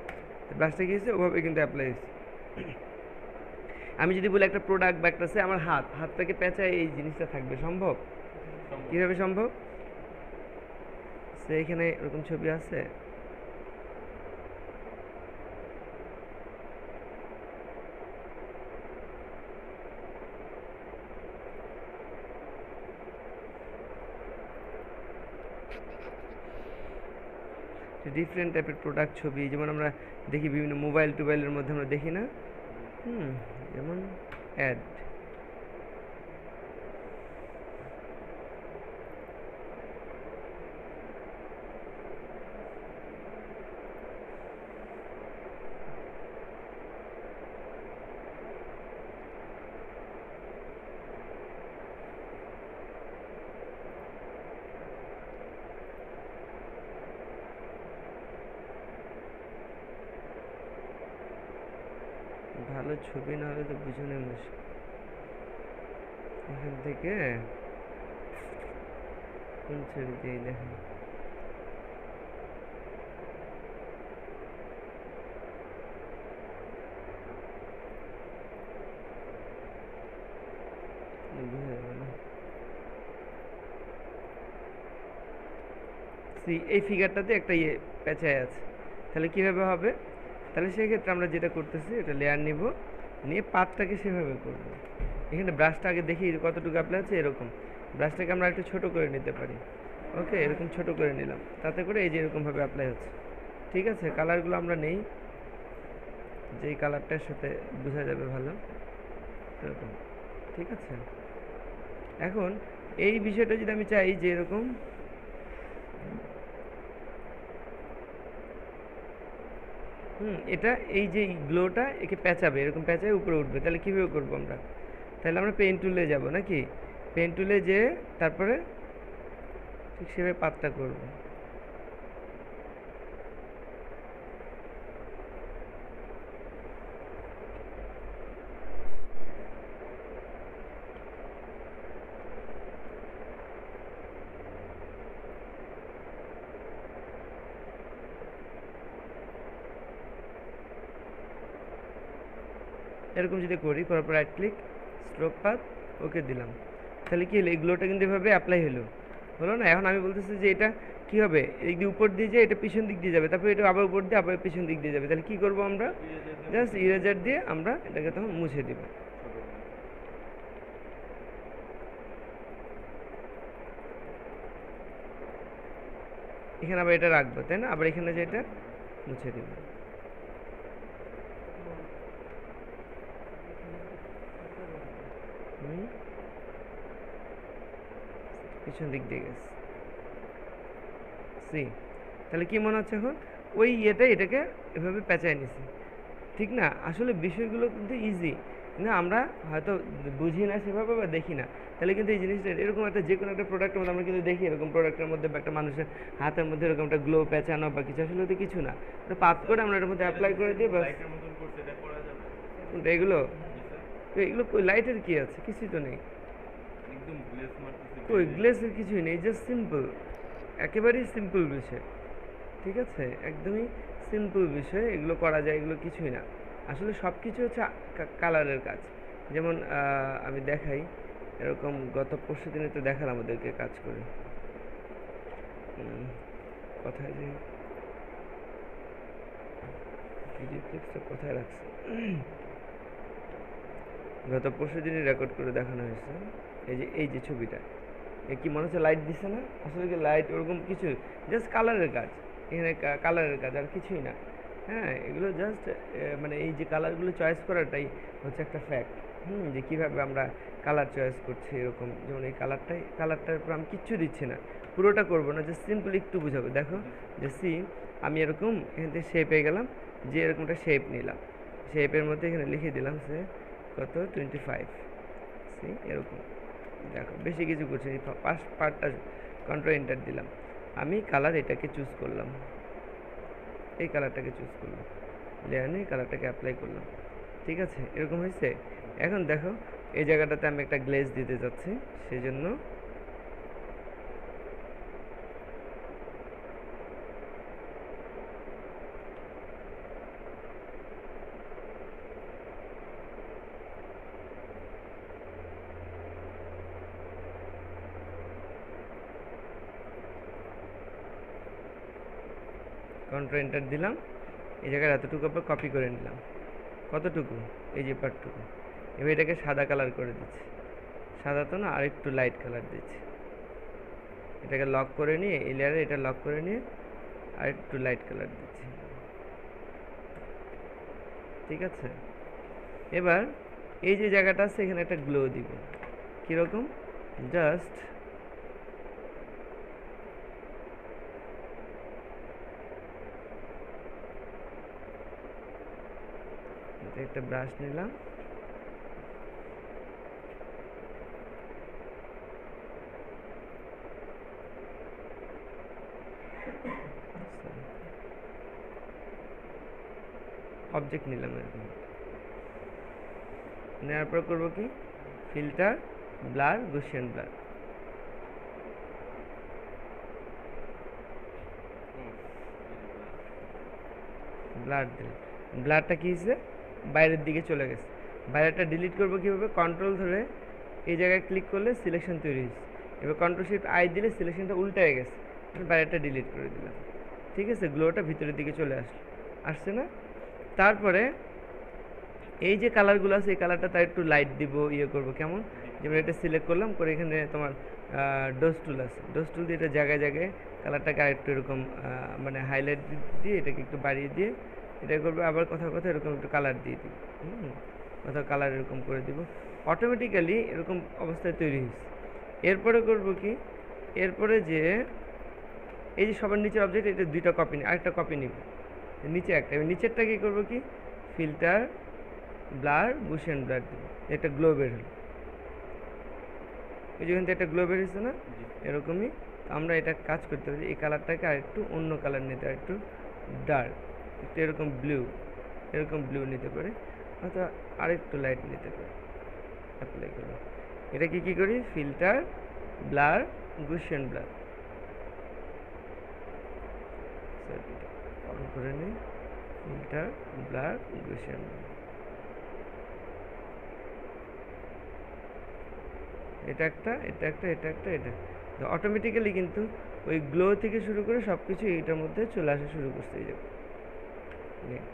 ব্রাশটা কী হয়েছে, ওভাবে কিন্তু অ্যাপ্লাই হয়েছে। আমি যদি বলি একটা প্রোডাক্ট বা একটা সে আমার হাতটাকে পেঁচায় এই জিনিসটা থাকবে, সম্ভব? কীভাবে সম্ভব? সে এখানে এরকম ছবি আছে, ডিফারেন্ট টাইপের প্রোডাক্ট ছবি, যেমন আমরা দেখি বিভিন্ন মোবাইলের মধ্যে আমরা দেখি না, যেমন অ্যাড, ভালো ছবি না হলে তো বুঝনে মুশকিল। এখান থেকে কোন ছবিতে দেখেন, বোঝা যাবে না। এই ফিগারটাতে একটা ইয়ে পেঁচায় আছে, তাহলে কীভাবে হবে? তাহলে সেক্ষেত্রে আমরা যেটা করতেছি, এটা লেয়ার নিব, নিয়ে পাতটাকে সেভাবে করব। এখানে ব্রাশটা আগে দেখি কতটুকু অ্যাপ্লাই আছে, এরকম ব্রাশটাকে আমরা একটু ছোট করে নিতে পারি। ওকে, এরকম ছোট করে নিলাম, তাতে করে এই যে এরকমভাবে অ্যাপ্লাই হচ্ছে। ঠিক আছে, কালারগুলো আমরা নেই, যেই কালারটার সাথে বোঝা যাবে ভালো, এরকম। ঠিক আছে, এখন এই বিষয়টা যদি আমি চাই যে এরকম এটা এই যে গ্লোটা একে পেঁচাবে, এরকম পেঁচায় উপরে উঠবে, তাহলে কীভাবে করবো আমরা? তাহলে আমরা পেন টুলে যাব নাকি? পেন টুলে যেয়ে তারপরে ঠিক সেভাবে পাতটা করব। এরকম যদি করি, করার পর রাইট ক্লিক, স্ট্রোক পাথ, ওকে দিলাম, তাহলে কি হলো, এই গ্লোটা কিন্তু এভাবে অ্যাপ্লাই হলো না? এখন আমি বলতেছি যে এটা কি হবে, এই দিক উপর দিয়ে যায়, এটা পিছন দিক দিয়ে যাবে, তারপর এটা আবার উপর দিয়ে আবার পিছন দিক দিয়ে যাবে। তাহলে কি করব আমরা, জাস্ট ইরেজার দিয়ে আমরা এটাকে তখন মুছে দিব। এখানে আবার এটা রাখবো, তাই না? আবার এখানে যে এটা মুছে দিব। পিছন দিক দিয়ে গেছে, সি। তাহলে কি মনে হচ্ছে এখন, ওই এটাকে এভাবে পেঁচায় নিছি, ঠিক না? আসলে বিষয়গুলো কিন্তু ইজি, কিন্তু আমরা হয়তো বুঝি না সেভাবে বা দেখি না। তাহলে কিন্তু এই জিনিসটা এরকম একটা যে কোনো একটা প্রোডাক্টের মধ্যে আমরা কিন্তু দেখি, এরকম প্রোডাক্টের মধ্যে বা একটা মানুষের হাতের মধ্যে এরকম একটা গ্লো পেঁচানো বা কিছু, আসলে তো কিছু না, এটা পাত করে আমরা এটার মধ্যে অ্যাপ্লাই করে দিই বাস। কোনটা এগুলো? এগুলো কই লাইটের কি আছে, কিছুই তো নেই, কই গ্লেসের কিছুই নেই, জাস্ট সিম্পল, একেবারেই সিম্পল বিষয়, ঠিক আছে? একদমই সিম্পল বিষয়, এগুলো করা যায়, এগুলো কিছুই না। আসলে সব কিছু হচ্ছে কালারের কাজ। যেমন আমি দেখাই, এরকম গত পরশু দিনে তো দেখালাম আমাদেরকে কাজ করে, কোথায় যে ভিডিও ক্লিপসটা কোথায় রাখছে, গত পরশু দিনই রেকর্ড করে দেখানো হয়েছে। এই যে ছবিটা, এ কি মনে হচ্ছে লাইট দিছে না? আসলে কি লাইট ওরকম কিছু, জাস্ট কালারের কাজ, এখানে কালারের কাজ, আর কিছুই না। হ্যাঁ, এগুলো জাস্ট মানে এই যে কালারগুলো চয়েস করাটাই হচ্ছে একটা ফ্যাক্ট, যে কীভাবে আমরা কালার চয়েস করছি। এরকম যেমন এই কালারটার উপর আমি কিচ্ছু দিচ্ছি না, পুরোটা করবো না, জাস্ট সিম্পল একটু বুঝাবো। দেখো যে সি, আমি এরকম এখান থেকে শেপে গেলাম, যে এরকমটা শেপ নিলাম, শেপের মধ্যে এখানে লিখে দিলাম সে কত 25, সি এরকম। দেখো বেশি কিছু করছি, ফার্স্ট পার্টটা কন্ট্রোল এন্টার দিলাম, আমি কালার এটাকে চুজ করলাম, এই কালারটাকে চুজ করলাম, লেয়ার নিয়ে কালারটাকে অ্যাপ্লাই করলাম, ঠিক আছে? এরকম হয়েছে। এখন দেখো এই জায়গাটাতে আমি একটা গ্লেজ দিতে যাচ্ছি, সেজন্য কন্ট্রোল এন্টার দিলাম, এই জায়গায় এতটুকু আবার কপি করে নিলাম, কতটুকু, এই যে পার্টটুকু। এবার এটাকে সাদা কালার করে দিচ্ছি, সাদা তো না, আর একটু লাইট কালার দিচ্ছি, এটাকে লক করে নিয়ে এই লেয়ারে এটা লক করে নিয়ে আর একটু লাইট কালার দিচ্ছি, ঠিক আছে? এবার এই যে জায়গাটা আছে এখানে একটা গ্লো দিব, কীরকম, জাস্ট একটা ব্রাশ নিলাম, অবজেক্ট নিলাম, এরকম নেওয়ার পর করবো কি, filter, blur, Gaussian blur, blur দিলাম। ব্লারটা কি হয়েছে, বাইরের দিকে চলে গেছে, বাইরেটা ডিলিট করবো কীভাবে, কন্ট্রোল ধরে এই জায়গায় ক্লিক করলে সিলেকশন তৈরি হয়েছে। এবার কন্ট্রোল শিফট আই দিলে সিলেকশনটা উল্টায় গেছে, বাইরেটা ডিলিট করে দিলাম, ঠিক আছে? গ্লোটা ভিতরের দিকে চলে আসছে না? তারপরে এই যে কালারগুলো আছে এই কালারটা তার একটু লাইট দিব, ইয়ে করবো কেমন, যেমন এটা সিলেক্ট করলাম করে এখানে তোমার ডোজ টুল আছে, ডোজ টুল দিয়ে এটা জায়গায় জায়গায় কালারটাকে আর একটু এরকম মানে হাইলাইট দিয়ে এটাকে একটু বাড়িয়ে দিয়ে এটা করবে, আবার কোথাও কোথাও এরকম একটু কালার দিয়ে দিব, কোথাও কালার এরকম করে দিব, অটোমেটিক্যালি এরকম অবস্থায় তৈরি হয়েছে। এরপরে করব কি, এরপরে যে এই যে সবার নিচের অবজেক্ট, এটা দুইটা কপি নিই, আরেকটা কপি নিব, নিচে একটা, নিচেরটা কি করবো কি, ফিল্টার, ব্লার, গুশিয়ান ব্লার দিব, একটা গ্লো বের হলো, এই যেখান থেকে একটা গ্লো বের হয়েছে না, এরকমই আমরা এটা কাজ করতে পারি। এই কালারটাকে আর একটু অন্য কালার নিতে, আর একটু ডার্ক, একটু এরকম ব্লু নিতে পারে, অথবা আরেকটু লাইট নিতে পারে, অ্যাপ্লাই করবো। এটা কি করি, ফিল্টার, ব্লার, গুশিয়ান ব্লার, অন করে নিই, ফিল্টার, ব্লার, গুশিয়ান ব্লার, এটা একটা, এটা একটা, এটা একটা, এটা অটোমেটিক্যালি কিন্তু ওই গ্লো থেকে শুরু করে সব কিছু এইটার মধ্যে চলে আসা শুরু করছে। এই যে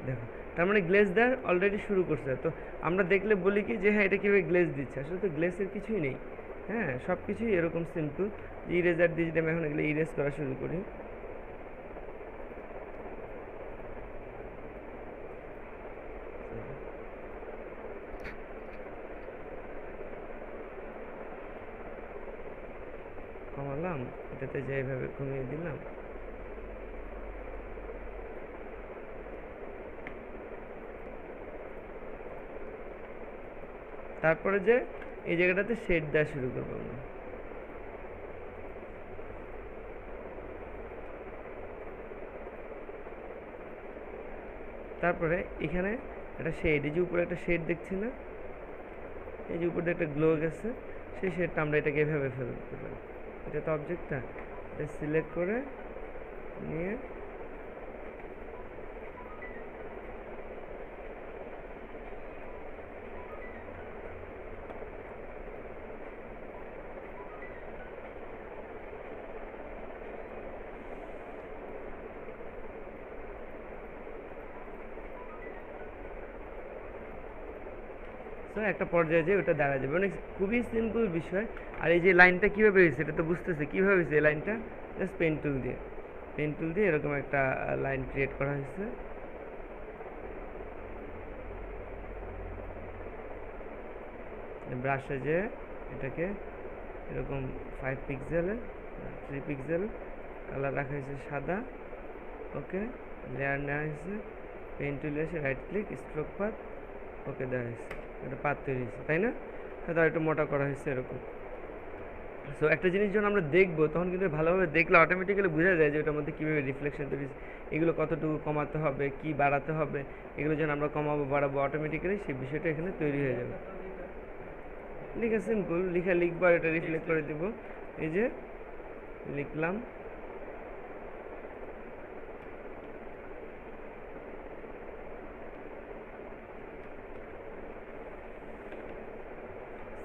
দেখো, তার মানে গ্লেজ দেওয়া অলরেডি শুরু করছে। তো আমরা দেখলে বলি কি যে হ্যাঁ এটা কীভাবে গ্লেজ দিচ্ছে, আসলে তো গ্লেজের কিছুই নেই। হ্যাঁ, সব কিছুই এরকম সিম্পল। যে ইরেজার দিয়ে যদি আমি এখন এগুলো ইরেজ করা শুরু করি, কমালাম, এটাতে যে এইভাবে কমিয়ে দিলাম, তারপরে যে এই জায়গাটাতে শেড দেওয়া শুরু করবো আমরা। তারপরে এখানে একটা শেড, এই যে উপরে একটা শেড দেখছি না, এই যে উপরে একটা গ্লো গেছে, সেই শেডটা আমরা এটাকে এভাবে ফেলতে পারি। এটা তো অবজেক্টটা, এটা সিলেক্ট করে নিয়ে একটা পর্যায়ে যে ওটা দাঁড়া যাবে, মানে খুবই সিম্পল বিষয়। আর এই যে লাইনটা কীভাবে হয়েছে এটা তো বুঝতেছে কীভাবে হয়েছে। এই লাইনটা জাস্ট পেন টুল দিয়ে এরকম একটা লাইন ক্রিয়েট করা হয়েছে। ব্রাশে যে এটাকে এরকম 5 পিক্সেলে 3 পিক্সেল কালার রাখা হয়েছে সাদা। ওকে, লেয়ার নেওয়া হয়েছে, পেন টুলে এসে রাইট ক্লিক, স্ট্রোক পাথ, ওকে দেওয়া হয়েছে, একটা পাত তৈরি হয়েছে, তাই না? হয়তো একটু মোটা করা হয়েছে এরকম। সো একটা জিনিস যখন আমরা দেখবো তখন কিন্তু ভালোভাবে দেখলে অটোমেটিক্যালি বোঝা যায় যে ওটার মধ্যে কীভাবে রিফ্লেকশন তৈরি, এগুলো কতটুকু কমাতে হবে, কি বাড়াতে হবে, এগুলো যখন আমরা কমাবো বাড়াবো অটোমেটিক্যালি সেই বিষয়টা এখানে তৈরি হয়ে যাবে। লিখা সিম্পল, লিখবো আর এটা রিফ্লেক্ট করে দিব। এই যে লিখলাম,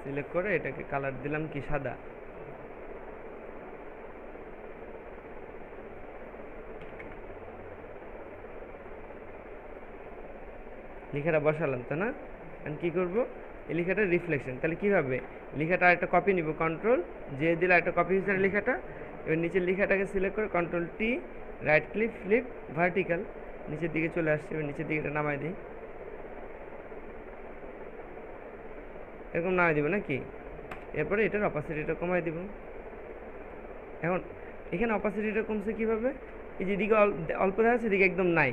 সিলেক্ট করে এটাকে কালার দিলাম কি সাদা। লেখাটা বসালাম তো না, এখন কী করবো, এই লেখাটা রিফ্লেকশন। তাহলে কীভাবে লেখাটা একটা কপি নিব, কন্ট্রোল যে দিলে একটা কপি হয়েছে লেখাটা। এবার নিচের লেখাটাকে সিলেক্ট করে control T, right click, flip vertical, নিচের দিকে চলে আসছে। এবার নিচের দিকে এটা নামাই দিই, এরকম নামাই দিব নাকি। এরপরে এটার অপাসিটিটা কমাই দিব। এখন এখানে অপাসিটিটা কমছে কীভাবে, এই যে এদিকে অল্প দেখা যাচ্ছে, এদিকে একদম নাই,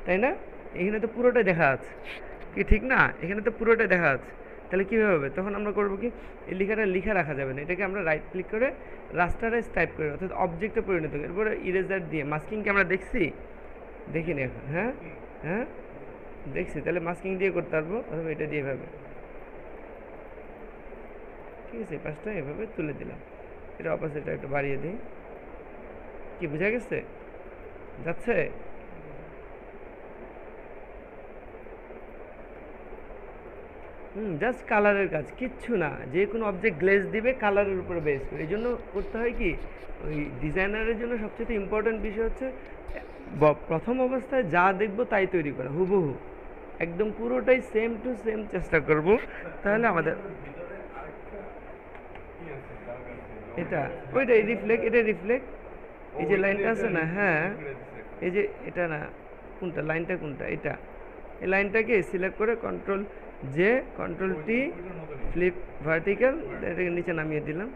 তাই না? এখানে তো পুরোটাই দেখা যাচ্ছে কি, ঠিক না? এখানে তো পুরোটাই দেখা যাচ্ছে। তাহলে কীভাবে হবে, তখন আমরা করবো কি, এই লেখাটা লিখা রাখা যাবে না, এটাকে আমরা রাইট ক্লিক করে রাস্টারাইজ টাইপ করে, অর্থাৎ অবজেক্টে পরিণত করি। এরপরে ইরেজার দিয়ে মাস্কিংকে আমরা দেখছি, দেখিনি এখন, হ্যাঁ হ্যাঁ দেখছি, তাহলে মাস্কিং দিয়ে করতে পারবো, অথবা এটা দিয়ে এভাবে, ঠিক আছে? এই পাশটা এভাবে তুলে দিলাম, এটা অপোজিটটা একটু বাড়িয়ে দিই। কি বোঝা গেছে? যাচ্ছে? জাস্ট কালারের কাজ, কিচ্ছু না। যে কোনো অবজেক্ট গ্লেজ দিবে কালারের উপরে বেস করে। এই জন্য করতে হয় কি, ওই ডিজাইনারের জন্য সবচেয়ে ইম্পর্টেন্ট বিষয় হচ্ছে প্রথম অবস্থায় যা দেখবো তাই তৈরি করা, হুবহু একদম পুরোটাই সেম টু সেম চেষ্টা করব। তাহলে আমাদের এটা ওইটা রিফ্লেক্ট, এটা রিফ্লেক্ট, এই যে লাইনটা আছে না, হ্যাঁ এই যে এটা না, কোনটা লাইনটা, কোনটা এটা, এই লাইনটাকে সিলেক্ট করে control J, control T, flip vertical, এটাকে নিচে নামিয়ে দিলাম।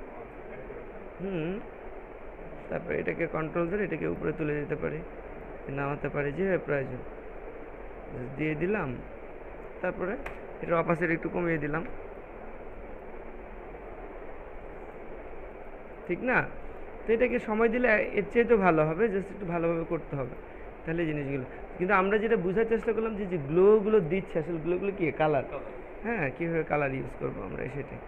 তারপরে এটাকে কন্ট্রোল ধরে এটাকে উপরে তুলে দিতে পারি, নামাতে পারি যেভাবে প্রয়োজন, দিয়ে দিলাম। তারপরে এটার অপাসিটি একটু কমিয়ে দিলাম, ঠিক না? তো এটাকে সময় দিলে এর চেয়ে তো ভালো হবে, জাস্ট একটু ভালোভাবে করতে হবে, তাহলে জিনিসগুলো। কিন্তু আমরা যেটা বোঝার চেষ্টা করলাম যে গ্লোগুলো দিচ্ছে, আসলে গ্লোগুলো কি কালার, হ্যাঁ কীভাবে কালার ইউজ করবো আমরা সেটাই।